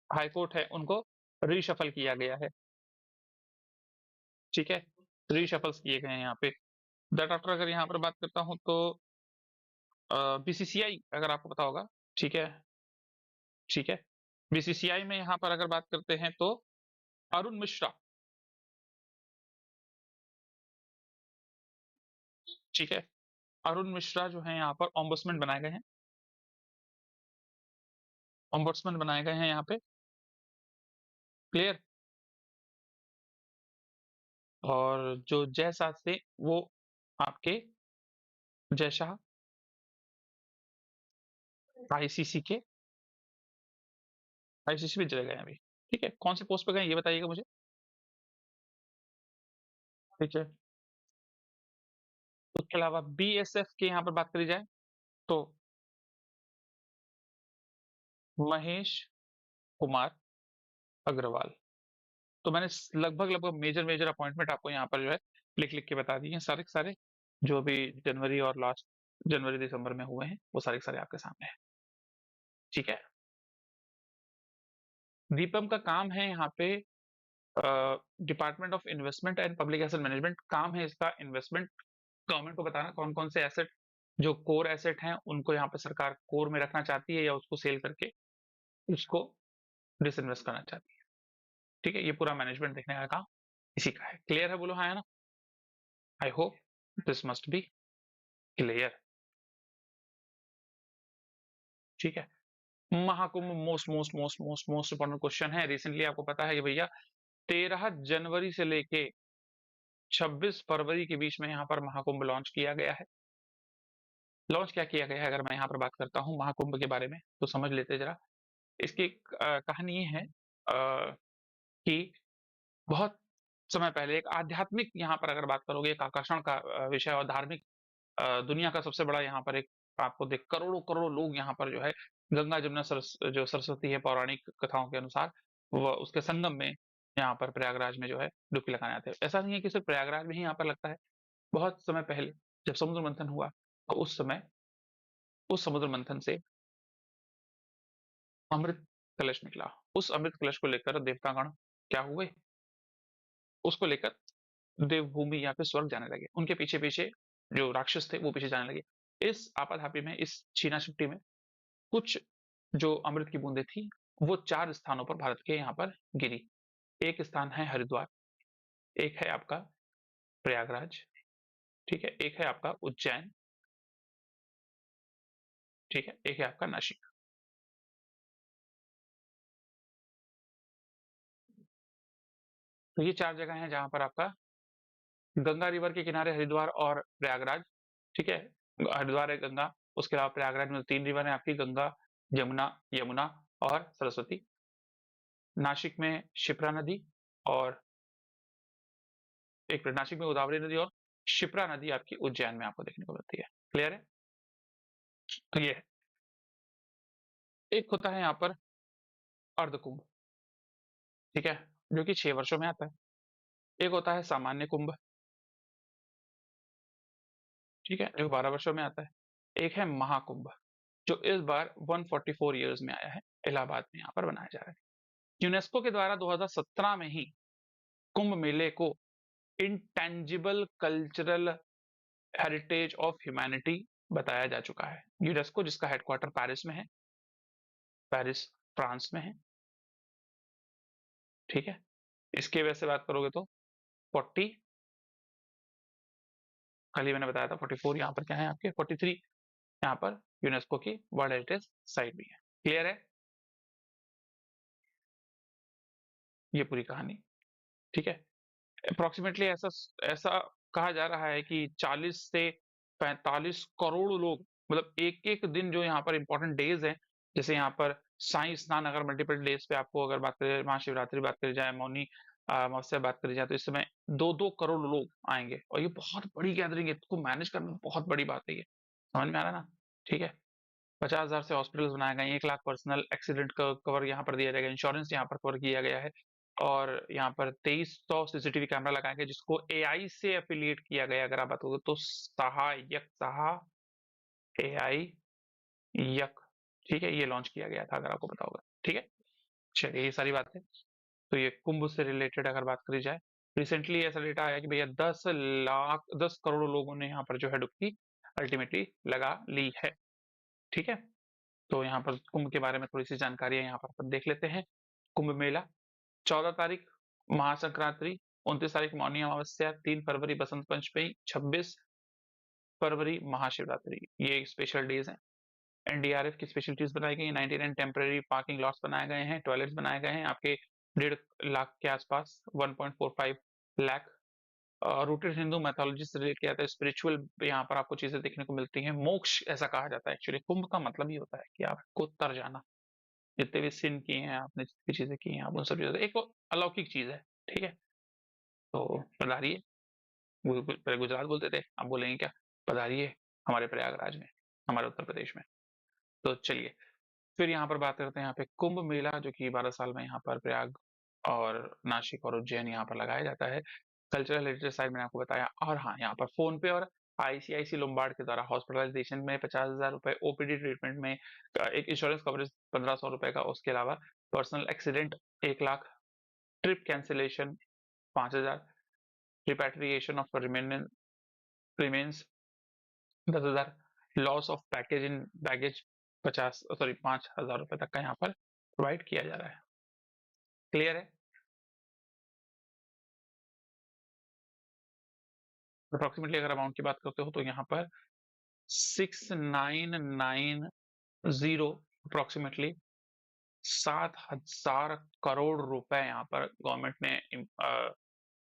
high court है उनको रीशफल किया गया है, ठीक है, रीशफल्स किए गए हैं यहाँ पे। दैट आफ्टर अगर यहाँ पर बात करता हूँ तो बीसीसीआई अगर आपको पता होगा, ठीक है, ठीक है, बीसीसीआई में यहाँ पर अगर बात करते हैं तो अरुण मिश्रा, ठीक है, अरुण मिश्रा जो है यहाँ पर ओम्बुड्समैन बनाए गए हैं, ओम्बुड्समैन बनाए गए हैं यहाँ पे। क्लियर। और जो जय शाह थे वो आपके जय शाह आईसीसी के, आईसीसी में चले गए हैं अभी, ठीक है, कौन सी पोस्ट पे गए ये बताइएगा मुझे, ठीक है। उसके अलावा बीएसएफ की यहाँ पर बात करी जाए तो महेश कुमार अग्रवाल। तो मैंने लगभग लगभग मेजर मेजर अपॉइंटमेंट आपको यहाँ पर जो है लिख लिख के बता दिए हैं, सारे के सारे जो भी जनवरी और लास्ट जनवरी दिसंबर में हुए हैं वो सारे के सारे आपके सामने हैं, ठीक है। दीपम का काम है यहाँ पे department of investment and public asset management, काम है इसका इन्वेस्टमेंट, गवर्नमेंट को बताना कौन कौन से एसेट जो कोर एसेट हैं उनको यहाँ पे सरकार कोर में रखना चाहती है या उसको सेल करके उसको डिसइन्वेस्ट करना चाहती है, ठीक है, ये पूरा मैनेजमेंट देखने का काम इसी का है। क्लियर है? बोलो हाँ है ना? आई hope this must be clear, ठीक है। Mahakumbh most most most most most important question है। रिसेंटली आपको पता है कि भैया 13 जनवरी से लेके 26 फरवरी के बीच में यहाँ पर महाकुंभ लॉन्च किया गया है। लॉन्च क्या किया गया है अगर मैं यहाँ पर बात करता हूँ महाकुंभ के बारे में तो समझ लेते जरा। इसकी कहानी ये है कि बहुत समय पहले एक आध्यात्मिक यहाँ पर अगर बात करोगे एक आकर्षण का विषय और धार्मिक दुनिया का सबसे बड़ा यहाँ पर एक आपको देख करोड़ों-करोड़ों लोग यहाँ पर जो है गंगा, जमुना, जो सरस्वती है पौराणिक कथाओं के अनुसार वो उसके संगम में यहाँ पर प्रयागराज में जो है डुबकी लगाने आते हैं। ऐसा नहीं है कि सिर्फ प्रयागराज में ही यहाँ पर लगता है। बहुत समय पहले जब समुद्र मंथन हुआ तो उस समय उस समुद्र मंथन से अमृत कलश निकला। उस अमृत कलश को लेकर देवतागण क्या हुए? उसको लेकर देवभूमि या फिर स्वर्ग जाने लगे। उनके पीछे-पीछे जो राक्षस थे वो पीछे जाने लगे। इस आपाधापी में, इस छीना-झपटी में कुछ जो अमृत की बूंदें थी, वो 4 स्थानों पर भारत के यहाँ पर गिरी। एक स्थान है हरिद्वार, एक है आपका प्रयागराज, ठीक है? एक है आपका उज्जैन, ठीक है? एक है आपका नासिक। तो ये 4 जगह हैं जहाँ पर आपका गंगा रिवर के किनारे हरिद्वार और प्रयागराज, ठीक है? हरिद्वार है गंगा, उसके अलावा प्रयागराज में 3 रिवर हैं आपकी गंगा, जमुना यमुना और सरस्वती। नासिक में शिप्रा नदी और एक मिनट नासिक में गोदावरी नदी और शिप्रा नदी आपकी उज्जैन में आपको देखने को मिलती है। क्लियर है? तो ये है। एक होता है यहाँ पर अर्धकुंभ, ठीक है? जो कि 6 वर्षों में आता है। एक होता है सामान्य कुंभ, ठीक है? जो 12 वर्षों में आता है। एक है महाकुंभ, जो इस बार 144 ईयर्स में आया है, इलाहाबाद में यहाँ पर बनाया जा रहा है। यूनेस्को के द्वारा 2017 में ही कुंभ मेले को intangible cultural heritage of humanity बताया जा चुका है। यूनेस्को जिसका हेडक्वार्टर पेरिस में है, पेरिस फ्रांस में है, ठीक है? इसके वजह से बात करोगे तो 40 कल ही मैंने बताया था 44 यहाँ पर क्या है आपके 43 यहाँ पर यूनेस्को की वर्ल्ड हेरिटेज साइट भी है। क्लियर है? ये पूरी कहानी, ठीक है? अप्रॉक्सिमेटली ऐसा ऐसा कहा जा रहा है कि 40 से 45 करोड़ लोग मतलब एक-एक दिन जो यहाँ पर इम्पोर्टेंट डेज़ हैं, जैसे यहाँ पर साई स्नान अगर मल्टीपल डेज़ पे आपको अगर बात करें, महाशिवरात्रि बात करी जाए, मौनी अमावस्या बात करी जाए, तो इस समय 2-2 करोड़ लोग आएँगे और ये बहुत बड़ी गैदरिंग है, इसको मैनेज करना बहुत बड़ी बात है ये। समझ में आ रहा है ना? ठीक है? 50,000 से हॉस्पिटल्स बनाए गए हैं, 1 लाख पर्सनल एक्सीडेंट क कवर यहाँ पर दिया जाएगा, इंश्योरेंस यहाँ पर कवर किया गया है और यहाँ पर 2300 सीसीटीवी कैमरा लगाए गए जिसको एआई से एफिलिएट किया गया अगर आप बात करोगे तो एआई यक, ठीक है? ये लॉन्च किया गया था अगर आपको पता होगा, ठीक है? चलिए ये सारी बातें तो ये कुंभ से रिलेटेड अगर बात करी जाए, रिसेंटली ऐसा डेटा आया कि भैया 10 करोड़ लोगों ने यहाँ पर जो है डुबकी अल्टीमेटली लगा ली है, ठीक है? तो यहाँ पर कुंभ के बारे में थोड़ी-सी जानकारियाँ यहाँ पर अपन देख लेते हैं। कुंभ मेला 14 तारीख महासंक्रांति, 29 तारीख मौनी अमावस्या, 3 फरवरी बसंत पंचमी, 26 फरवरी महाशिवरात्रि। ये स्पेशल डेज़ हैं। एनडीआरएफ की स्पेशल चीज़ बनाई गई है, 99 टेम्परेरी पार्किंग लॉट्स बनाए गए हैं, टॉयलेट्स बनाए गए हैं आपके 1.5 लाख के आसपास, 1.45 लाख रूटेड हिंदू मैथोलॉजी से रिलेट किया जाता है, स्पिरिचुअल यहाँ पर आपको चीज़ें देखने को मिलती हैं। मोक्ष ऐसा कहा जाता है एक्चुअली, कुंभ का मतलब ही होता है कि आपको तर जाना। जितने भी सिन किए हैं आपने, जितनी भी चीज़ें की हैं आप उन सब चीज़ों से एक वो अलौकिक चीज़ है, ठीक है? तो पधारिए, पहले गुजरात बोलते थे, अब बोलेंगे क्या? पधारिए हमारे प्रयागराज में, हमारे उत्तर प्रदेश में। तो चलिए, फिर यहाँ पर बात करते हैं यहाँ पे कुंभ मेला जो कि 12 साल में यहाँ पर प्रयाग और नासिक और उज्जैन यहाँ पर लगाया जाता है। कल्चरल हेरिटेज साइट मैंने आपको बताया और हाँ, यहाँ पर फ़ोन पे और आईसीआईसी लोम्बार्ड के द्वारा हॉस्पिटलाइज़ेशन में 50,000 रुपए, ओपीडी ट्रीटमेंट में एक इंश्योरेंस कवरेज 1500 रुपए का, उसके अलावा personal accident 1 lakh, trip cancellation 5,000, repatriation of remains 10,000, loss of package in baggage 5,000 रुपए तक का यहाँ पर प्रोवाइड किया जा रहा है। क्लियर है? अप्रॉक्सिमेटली अगर अमाउंट की बात करते हो तो यहाँ पर 6990 अप्रॉक्सिमेटली 7,000 करोड़ रुपए यहाँ पर गवर्नमेंट ने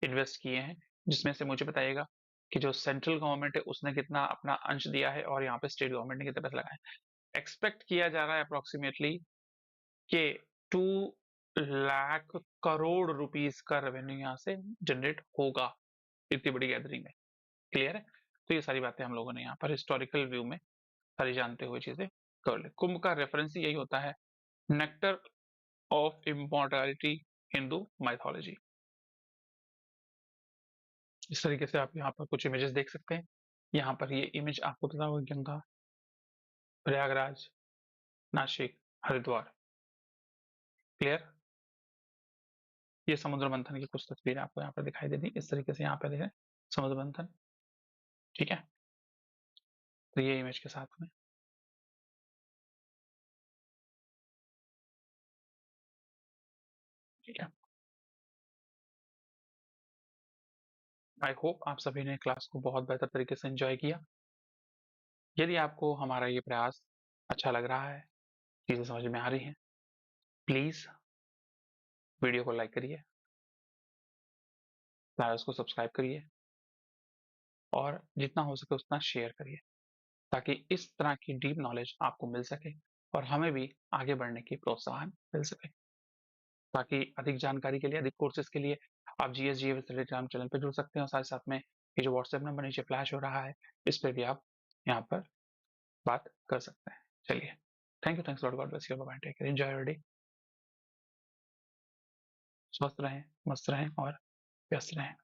इन्वेस्ट किए हैं, जिसमें से मुझे बताइएगा कि जो सेंट्रल गवर्नमेंट है उसने कितना अपना अंश दिया है और यहाँ पे स्टेट गवर्नमेंट ने कितने पैसे लगाए हैं। एक्सपेक्ट किया जा रहा है अप्रॉक्सिमेटली कि 2 लाख करोड़ रुपीस का रेवेन्यू यहाँ से जनरेट होगा इतनी बड़ी गैदरिंग में। क्लियर है? तो ये सारी बातें हम लोगों ने यहाँ पर हिस्टोरिकल व्यू में सारी जानते हुए चीजें कर ली। कुंभ का रेफरेंस यही होता है, nectar of immortality, Hindu mythology. इस तरीके से आप यहाँ पर कुछ इमेजेस देख सकते हैं। यहाँ पर ये इमेज आपको पता होगा, गंगा, प्रयागराज, नासिक, हरिद्वार। क्लियर? ये समुद्र मंथन की कुछ तस्वीरें आपको यहाँ पर दिखाई देती, इस तरीके से यहाँ पे देखें समुद्र मंथन। ठीक है, तो ये इमेज के साथ में ठीक है। आई होप आप सभी ने क्लास को बहुत बेहतर तरीके से एंजॉय किया। यदि आपको हमारा ये प्रयास अच्छा लग रहा है, चीजें समझ में आ रही हैं, प्लीज वीडियो को लाइक करिए, चैनल को सब्सक्राइब करिए और जितना हो सके उतना शेयर करिए, ताकि इस तरह की डीप नॉलेज आपको मिल सके और हमें भी आगे बढ़ने की प्रोत्साहन मिल सके। ताकि अधिक जानकारी के लिए, अधिक कोर्सेज के लिए आप जीएस जीएस टेलीग्राम चैनल पर जुड़ सकते हैं, और साथ ही साथ में ये जो व्हाट्सएप नंबर नीचे फ्लैश हो रहा है, इस पर भी आप यहाँ पर बात कर सकते हैं। चलिए, thank you, thanks lot, God bless you, bye bye, take care, enjoy your day. स्वस्थ रहें, मस्त रहें और व्यस्त रहें।